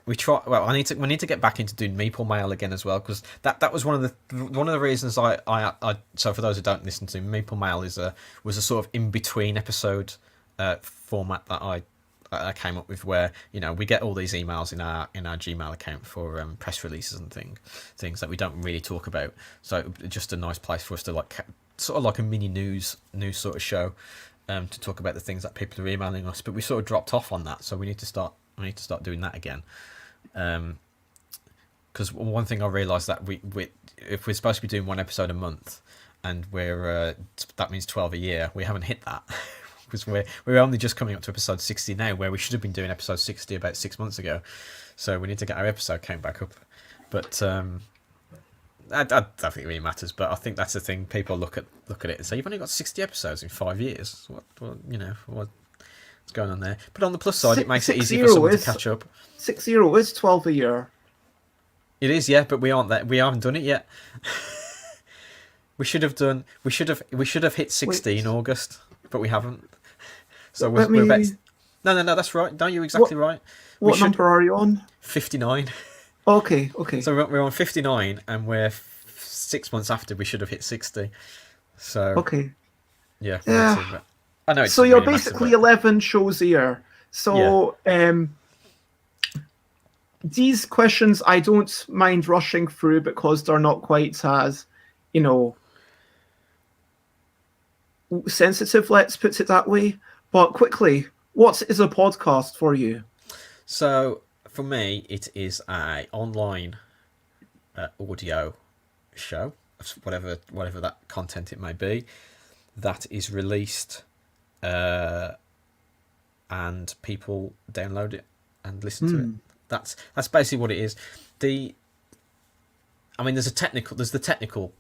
We try. Well, we need to get back into doing Meeple Mail again as well, because that was one of the reasons I. So for those who don't listen to Meeple Mail was a sort of in between episode format that I came up with, where we get all these emails in our Gmail account for press releases and things that we don't really talk about. So just a nice place for us to sort of like a mini news sort of show, to talk about the things that people are emailing us. But we sort of dropped off on that, so we need to start doing that again. Because one thing I realised that we if we're supposed to be doing one episode a month, and we're that means 12 a year, we haven't hit that. Because we're only just coming up to episode 60 now, where we should have been doing episode 60 about 6 months ago. So we need to get our episode count back up. But I don't think it really matters. But I think that's the thing. People look at it and say, "You've only got 60 episodes in 5 years. What's going on there?" But on the plus side, it makes it easy for someone to catch up. 60 is 12 a year. It is, yeah, but we aren't there. We haven't done it yet. We should have hit 60 in August, but we haven't. So we're about... No, that's right. No, you're exactly right. What number are you on? 59. Okay. So we're on 59, and we're 6 months after we should have hit 60. So okay. Yeah. I know. So you're really basically 11 shows a year. So these questions I don't mind rushing through, because they're not quite as, sensitive, let's put it that way. But quickly, what is a podcast for you? So for me, it is a online audio show, whatever that content it may be, that is released, and people download it and listen to it. That's basically what it is. There's the technical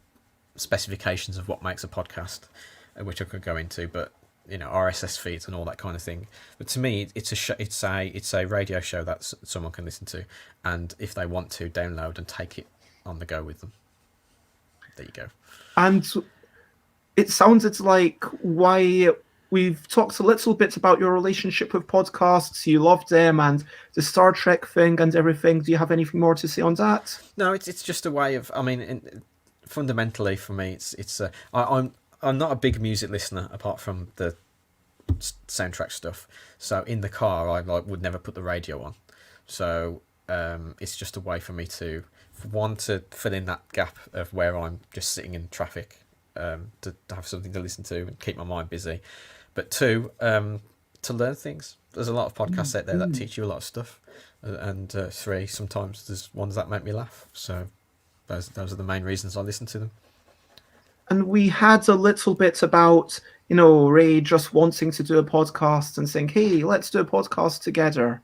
specifications of what makes a podcast, which I could go into, but RSS feeds and all that kind of thing. But to me, it's a radio show that someone can listen to, and if they want to, download and take it on the go with them. There you go. And it sounded like we've talked a little bit about your relationship with podcasts. You love them, and the Star Trek thing and everything. Do you have anything more to say on that? No, it's just a way of. Fundamentally for me, I'm not a big music listener apart from the soundtrack stuff. So in the car, I would never put the radio on. So it's just a way for me to fill in that gap of where I'm just sitting in traffic, to have something to listen to and keep my mind busy. But two, to learn things. There's a lot of podcasts out there that teach you a lot of stuff. And three, sometimes there's ones that make me laugh. So those are the main reasons I listen to them. And we had a little bit about, Ray just wanting to do a podcast and saying, "Hey, let's do a podcast together."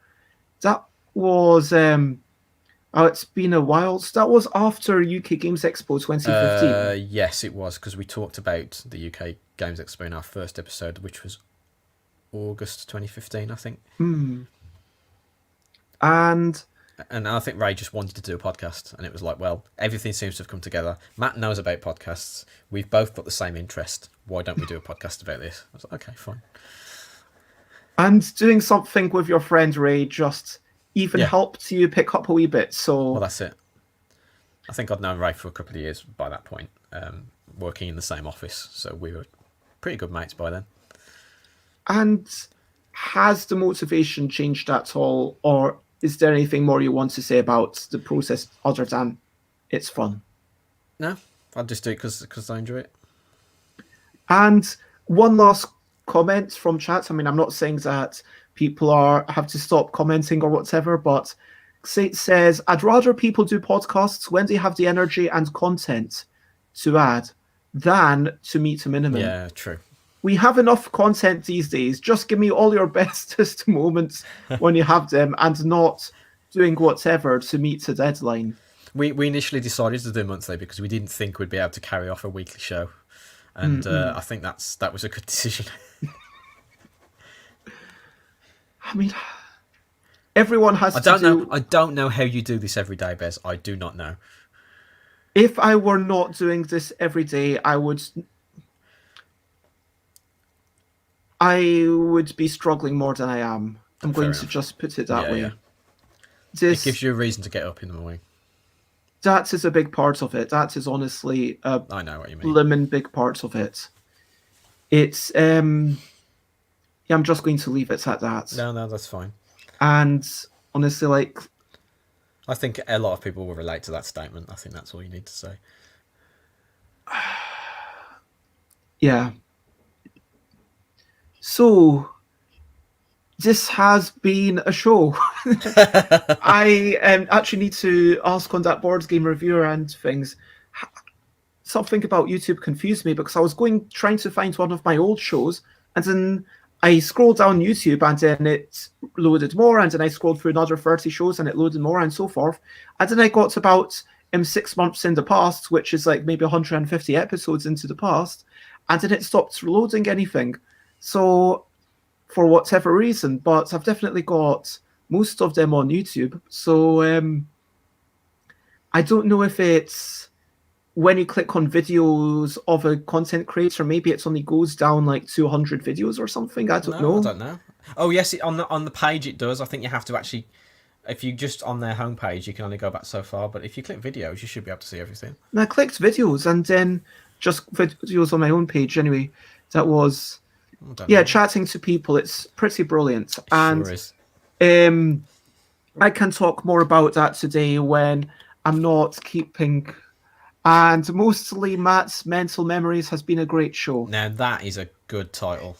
That was, it's been a while. So that was after UK Games Expo 2015. Yes, it was, because we talked about the UK Games Expo in our first episode, which was August 2015, I think. And I think Ray just wanted to do a podcast, and it was like, well, everything seems to have come together. Matt knows about podcasts. We've both got the same interest. Why don't we do a podcast about this? I was like, okay, fine. And doing something with your friend Ray just even helped you pick up a wee bit. So well, that's it. I think I'd known Ray for a couple of years by that point, working in the same office. So we were pretty good mates by then. And has the motivation changed at all, or is there anything more you want to say about the process other than it's fun? No, I'll just do it because I enjoy it. And one last comment from chat. I'm not saying that people have to stop commenting or whatever, but it says, "I'd rather people do podcasts when they have the energy and content to add than to meet a minimum." Yeah, true. We have enough content these days. Just give me all your bestest moments when you have them, and not doing whatever to meet a deadline. We initially decided to do monthly because we didn't think we'd be able to carry off a weekly show. and I think that was a good decision. I mean, everyone has to do. I don't know how you do this every day, Bez. I do not know. If I were not doing this every day, I would be struggling more than I am. I'm Fair going to enough. just put it that way. Yeah. It This gives you a reason to get up in the morning. that is a big part of it. That is honestly a I know what you mean. blimmin' big part of it. It's yeah, I'm just going to leave it at that. No, that's fine. And honestly, like, I think a lot of people will relate to that statement. I think that's all you need to say. yeah. So this has been a show. I actually need to ask on that board game reviewer and things. Something about YouTube confused me because I was trying to find one of my old shows, and then I scrolled down YouTube, and then it loaded more, and then I scrolled through another 30 shows, and it loaded more, and so forth. And then I got about 6 months in the past, which is like maybe 150 episodes into the past, and then it stopped loading anything. So for whatever reason, but I've definitely got most of them on YouTube. So I don't know if it's when you click on videos of a content creator, maybe it only goes down like 200 videos or something. I don't know. I don't know. Oh yes, on the page it does. I think you have to actually, if you just on their homepage, you can only go back so far. But if you click videos, you should be able to see everything. And I clicked videos, and then just videos on my own page anyway. That was chatting to people. It's pretty brilliant. And sure is. I can talk more about that today when I'm not keeping. And mostly Matt's Mental Memories has been a great show. Now that is a good title.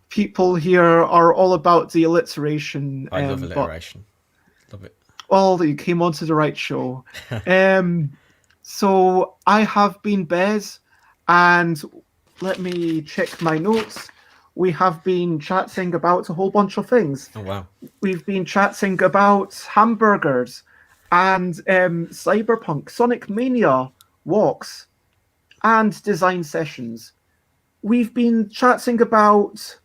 People here are all about the alliteration. I love alliteration. Love it. Well, you came onto the right show. So I have been Bez, and let me check my notes. We have been chatting about a whole bunch of things. Oh, wow. We've been chatting about hamburgers and cyberpunk, Sonic Mania, walks, and design sessions. We've been chatting about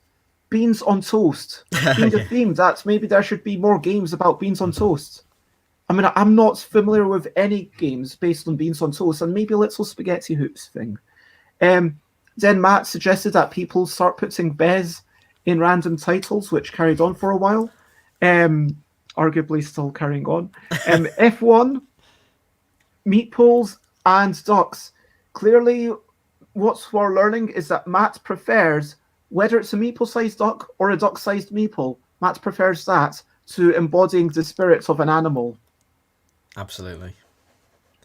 beans on toast, being a theme that maybe there should be more games about beans on toast. I mean, I'm not familiar with any games based on beans on toast, and maybe a little spaghetti hoops thing. Then Matt suggested that people start putting Bez in random titles, which carried on for a while. Arguably still carrying on. F1, meatballs, and ducks. Clearly, what we're learning is that Matt prefers, whether it's a meeple-sized duck or a duck-sized meeple, Matt prefers that to embodying the spirit of an animal. Absolutely.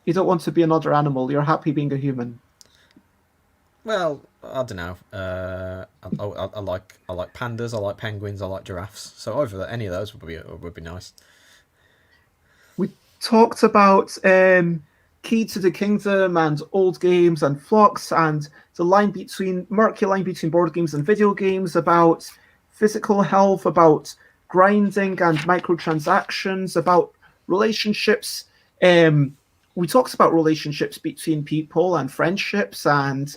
You don't want to be another animal. You're happy being a human. Well, I don't know. I like pandas. I like penguins. I like giraffes. So either any of those would be nice. We talked about Key to the Kingdom and old games and flux and the murky line between board games and video games, about physical health, about grinding and microtransactions, about relationships. We talked about relationships between people and friendships and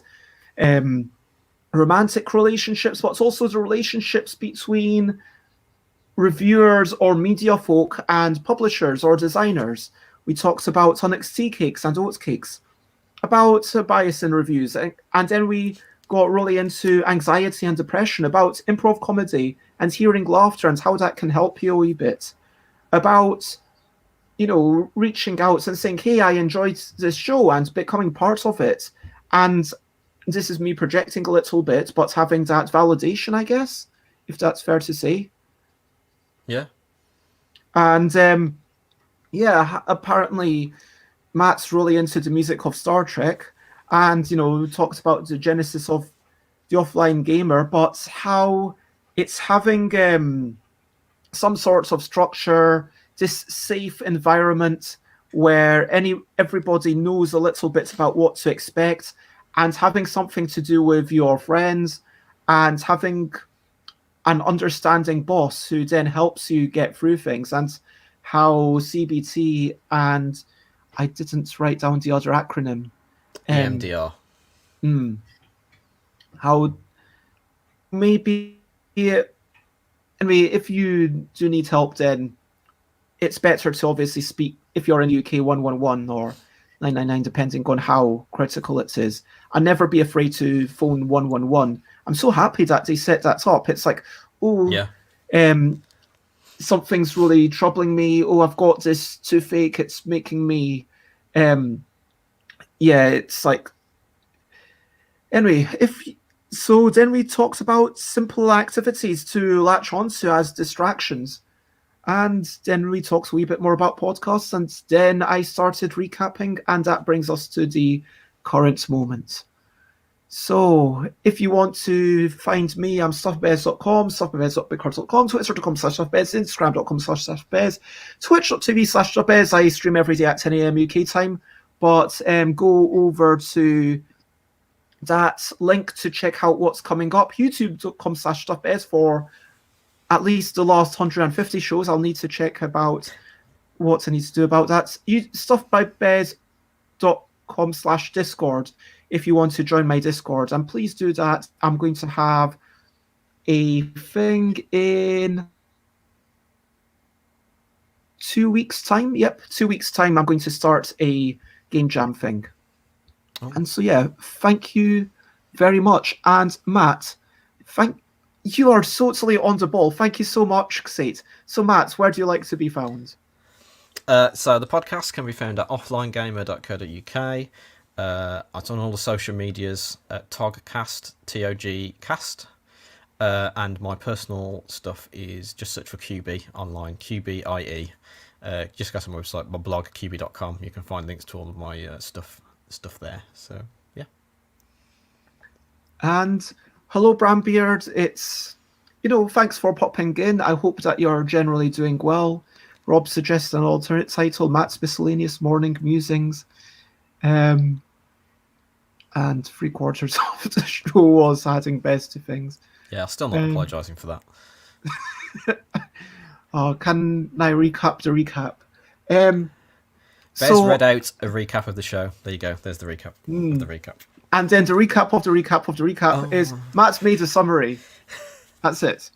romantic relationships, but also the relationships between reviewers or media folk and publishers or designers. We talked about onyx tea cakes and oat cakes, about bias in reviews, and then we got really into anxiety and depression, about improv comedy and hearing laughter and how that can help you a wee bit, about reaching out and saying, hey, I enjoyed this show, and becoming part of it. And this is me projecting a little bit, but having that validation, I guess, if that's fair to say. Yeah. And apparently Matt's really into the music of Star Trek, and talks about the genesis of the offline gamer, but how it's having some sorts of structure, this safe environment where everybody knows a little bit about what to expect, and having something to do with your friends, and having an understanding boss who then helps you get through things, and how CBT, and I didn't write down the other acronym, EMDR. Hmm, how maybe anyway, if you do need help, then it's better to obviously speak if you're in UK 111 or 999, depending on how critical it is. And never be afraid to phone 111. I'm so happy that they set that up. It's like, oh, Yeah. Something's really troubling me. Oh, I've got this toothache. It's making me, it's like, anyway, then we talked about simple activities to latch onto as distractions. And then we talked a wee bit more about podcasts, and then I started recapping, and that brings us to the current moment. So if you want to find me, I'm stuffbez.com, stuffbez.bigcards.com, twitter.com/stuffbez, instagram.com/stuffbez, twitch.tv/stuffbez. I stream every day at 10 a.m. UK time, but go over to that link to check out what's coming up, youtube.com/stuffbez for at least the last 150 shows. I'll need to check about what I need to do about that. Stuffbybez.com/Discord if you want to join my Discord. And please do that. I'm going to have a thing in 2 weeks' time. Yep, 2 weeks' time. I'm going to start a game jam thing. Oh. And so, yeah, thank you very much. And Matt, you are totally on the ball. Thank you so much, Xate. So, Matt, where do you like to be found? So the podcast can be found at offlinegamer.co.uk. It's on all the social medias at Togcast, TOGcast. And my personal stuff is just search for QB online, QBIE. Just go to my website, my blog, qb.com. You can find links to all of my stuff there. So, yeah. And hello, Brambeard. It's, thanks for popping in. I hope that you're generally doing well. Rob suggests an alternate title, Matt's Miscellaneous Morning Musings. And 3/4 of the show was adding best to things. Yeah, I'm still not apologising for that. Can I recap the recap? Bez read out a recap of the show. There you go. There's the recap of the recap. And then the recap of the recap of the recap is Matt's made a summary. That's it.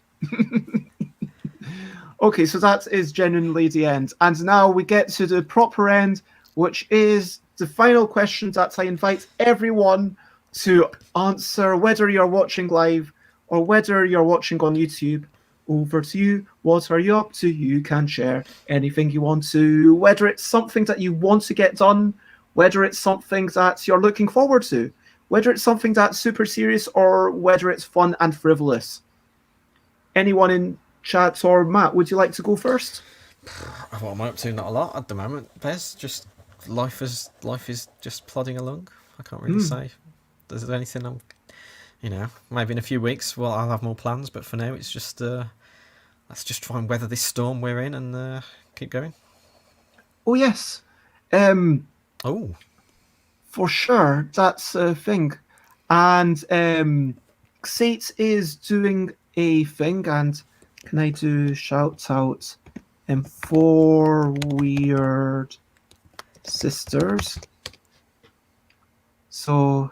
Okay, so that is genuinely the end. And now we get to the proper end, which is the final question that I invite everyone to answer, whether you're watching live or whether you're watching on YouTube. Over to you. What are you up to? You can share anything you want to, whether it's something that you want to get done, whether it's something that you're looking forward to, whether it's something that's super serious, or whether it's fun and frivolous. Anyone in chat or Matt, would you like to go first? What am I up to? Not a lot at the moment, Bez. Just life is just plodding along. I can't really say. Is there anything I'm, maybe in a few weeks, well, I'll have more plans. But for now, it's just let's just try and weather this storm we're in and keep going. Oh yes. For sure, that's a thing. And Xate is doing a thing, and can I do shout out 4 weird sisters? So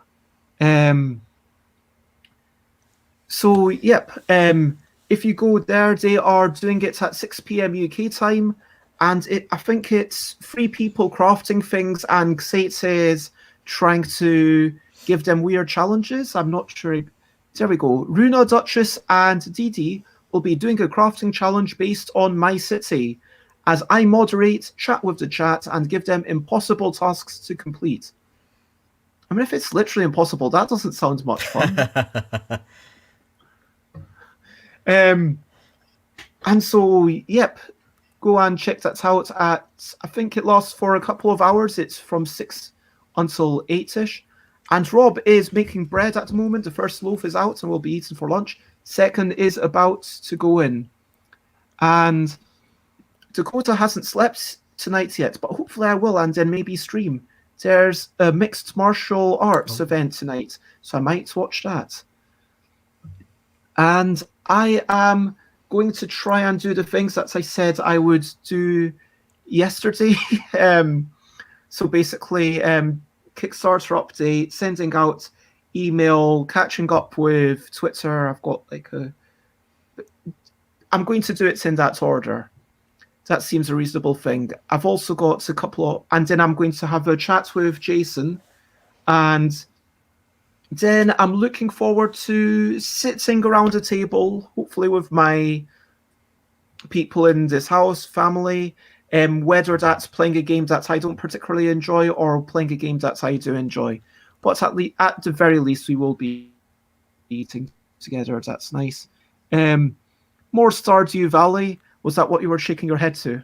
yep. If you go there, they are doing it at 6 p.m. UK time, and I think it's 3 people crafting things, and Xate is trying to give them weird challenges. I'm not sure. There we go. Runa, Duchess, and Didi will be doing a crafting challenge based on My City, as I moderate, chat with the chat, and give them impossible tasks to complete. I mean, if it's literally impossible, that doesn't sound much fun. And so, yep, go and check that out at, I think it lasts for a couple of hours. It's from 6 until 8-ish. And Rob is making bread at the moment. The first loaf is out and will be eaten for lunch. Second is about to go in. And Dakota hasn't slept tonight yet, but hopefully I will, and then maybe stream. There's a mixed martial arts event tonight, so I might watch that. And I am going to try and do the things that I said I would do yesterday. So basically, Kickstarter update, sending out email, catching up with Twitter. I've got like I'm going to do it in that order. That seems a reasonable thing. I've also got a couple of, and then I'm going to have a chat with Jason, and then I'm looking forward to sitting around a table, hopefully with my people in this house, family, whether that's playing a game that I don't particularly enjoy or playing a game that I do enjoy. But at the very least, we will be eating together. That's nice. More Stardew Valley. Was that what you were shaking your head to?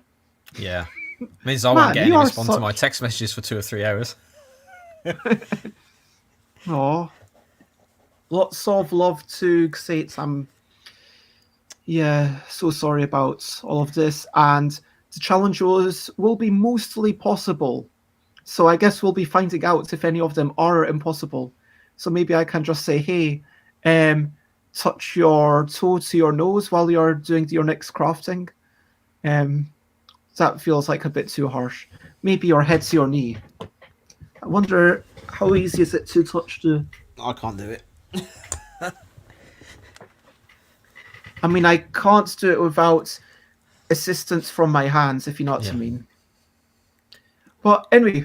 Yeah. Means I won't Man, get you any are response to such- my text messages for 2 or 3 hours. Aw. Lots of love to Xates. I'm so sorry about all of this. And the challenge will be mostly possible. So I guess we'll be finding out if any of them are impossible. So maybe I can just say, hey, touch your toe to your nose while you're doing your next crafting. That feels like a bit too harsh. Maybe your head to your knee. I wonder how easy is it to touch the... I can't do it. I mean, I can't do it without assistance from my hands, if you know what I mean. But anyway,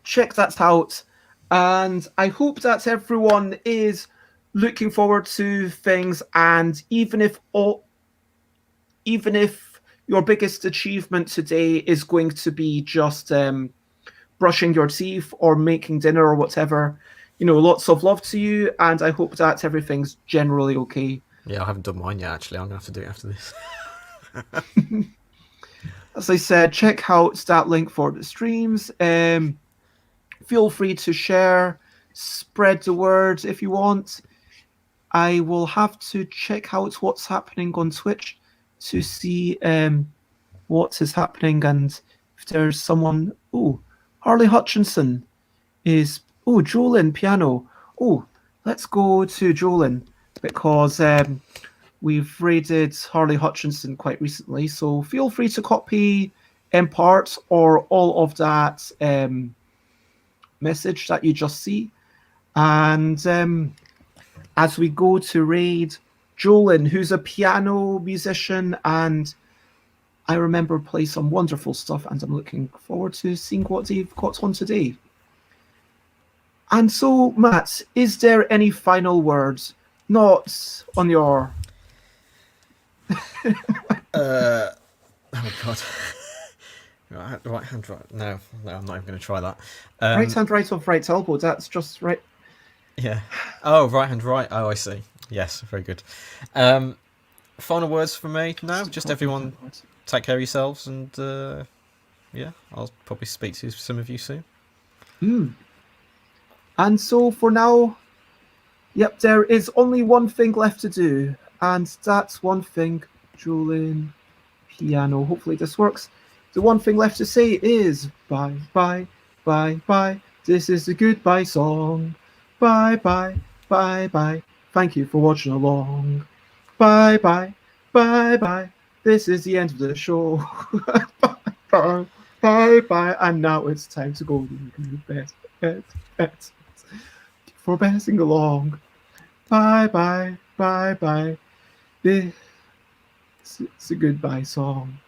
check that out. And I hope that everyone is looking forward to things. And even if your biggest achievement today is going to be just brushing your teeth or making dinner or whatever, lots of love to you. And I hope that everything's generally okay. Yeah, I haven't done mine yet, actually. I'm going to have to do it after this. As I said, check out that link for the streams. Feel free to share, spread the word if you want. I will have to check out what's happening on Twitch to see what is happening and if there's someone. Oh, Harley Hutchinson is. Oh, Jolin piano. Oh, let's go to Jolin because we've raided Harley Hutchinson quite recently. So feel free to copy part or all of that message that you just see. And as we go to raid Jolin, who's a piano musician, and I remember play some wonderful stuff, and I'm looking forward to seeing what they've got on today. And so, Matt, is there any final words? Not on your... Oh, God. Right hand, right. No, I'm not even going to try that. Right hand, right off right elbow. That's just right. Yeah. Oh, right hand, right. Oh, I see. Yes, very good. Final words from me? No, just everyone take care of yourselves, and yeah, I'll probably speak to some of you soon. And so for now, yep, there is only one thing left to do, and that's one thing, Jolin, piano. Hopefully this works. The one thing left to say is bye, bye, bye, bye. This is the goodbye song. Bye, bye, bye, bye. Thank you for watching along. Bye, bye, bye, bye. This is the end of the show. Bye, bye, bye, bye. And now it's time to go to bed. For passing along. Bye, bye, bye, bye. This is a goodbye song.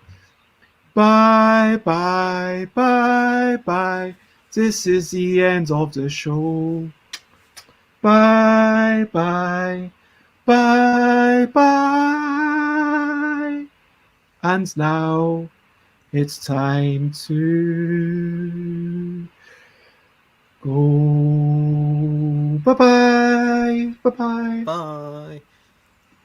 Bye, bye, bye, bye. This is the end of the show. Bye, bye, bye, bye. And now it's time to go. Bye-bye. Bye-bye. Bye.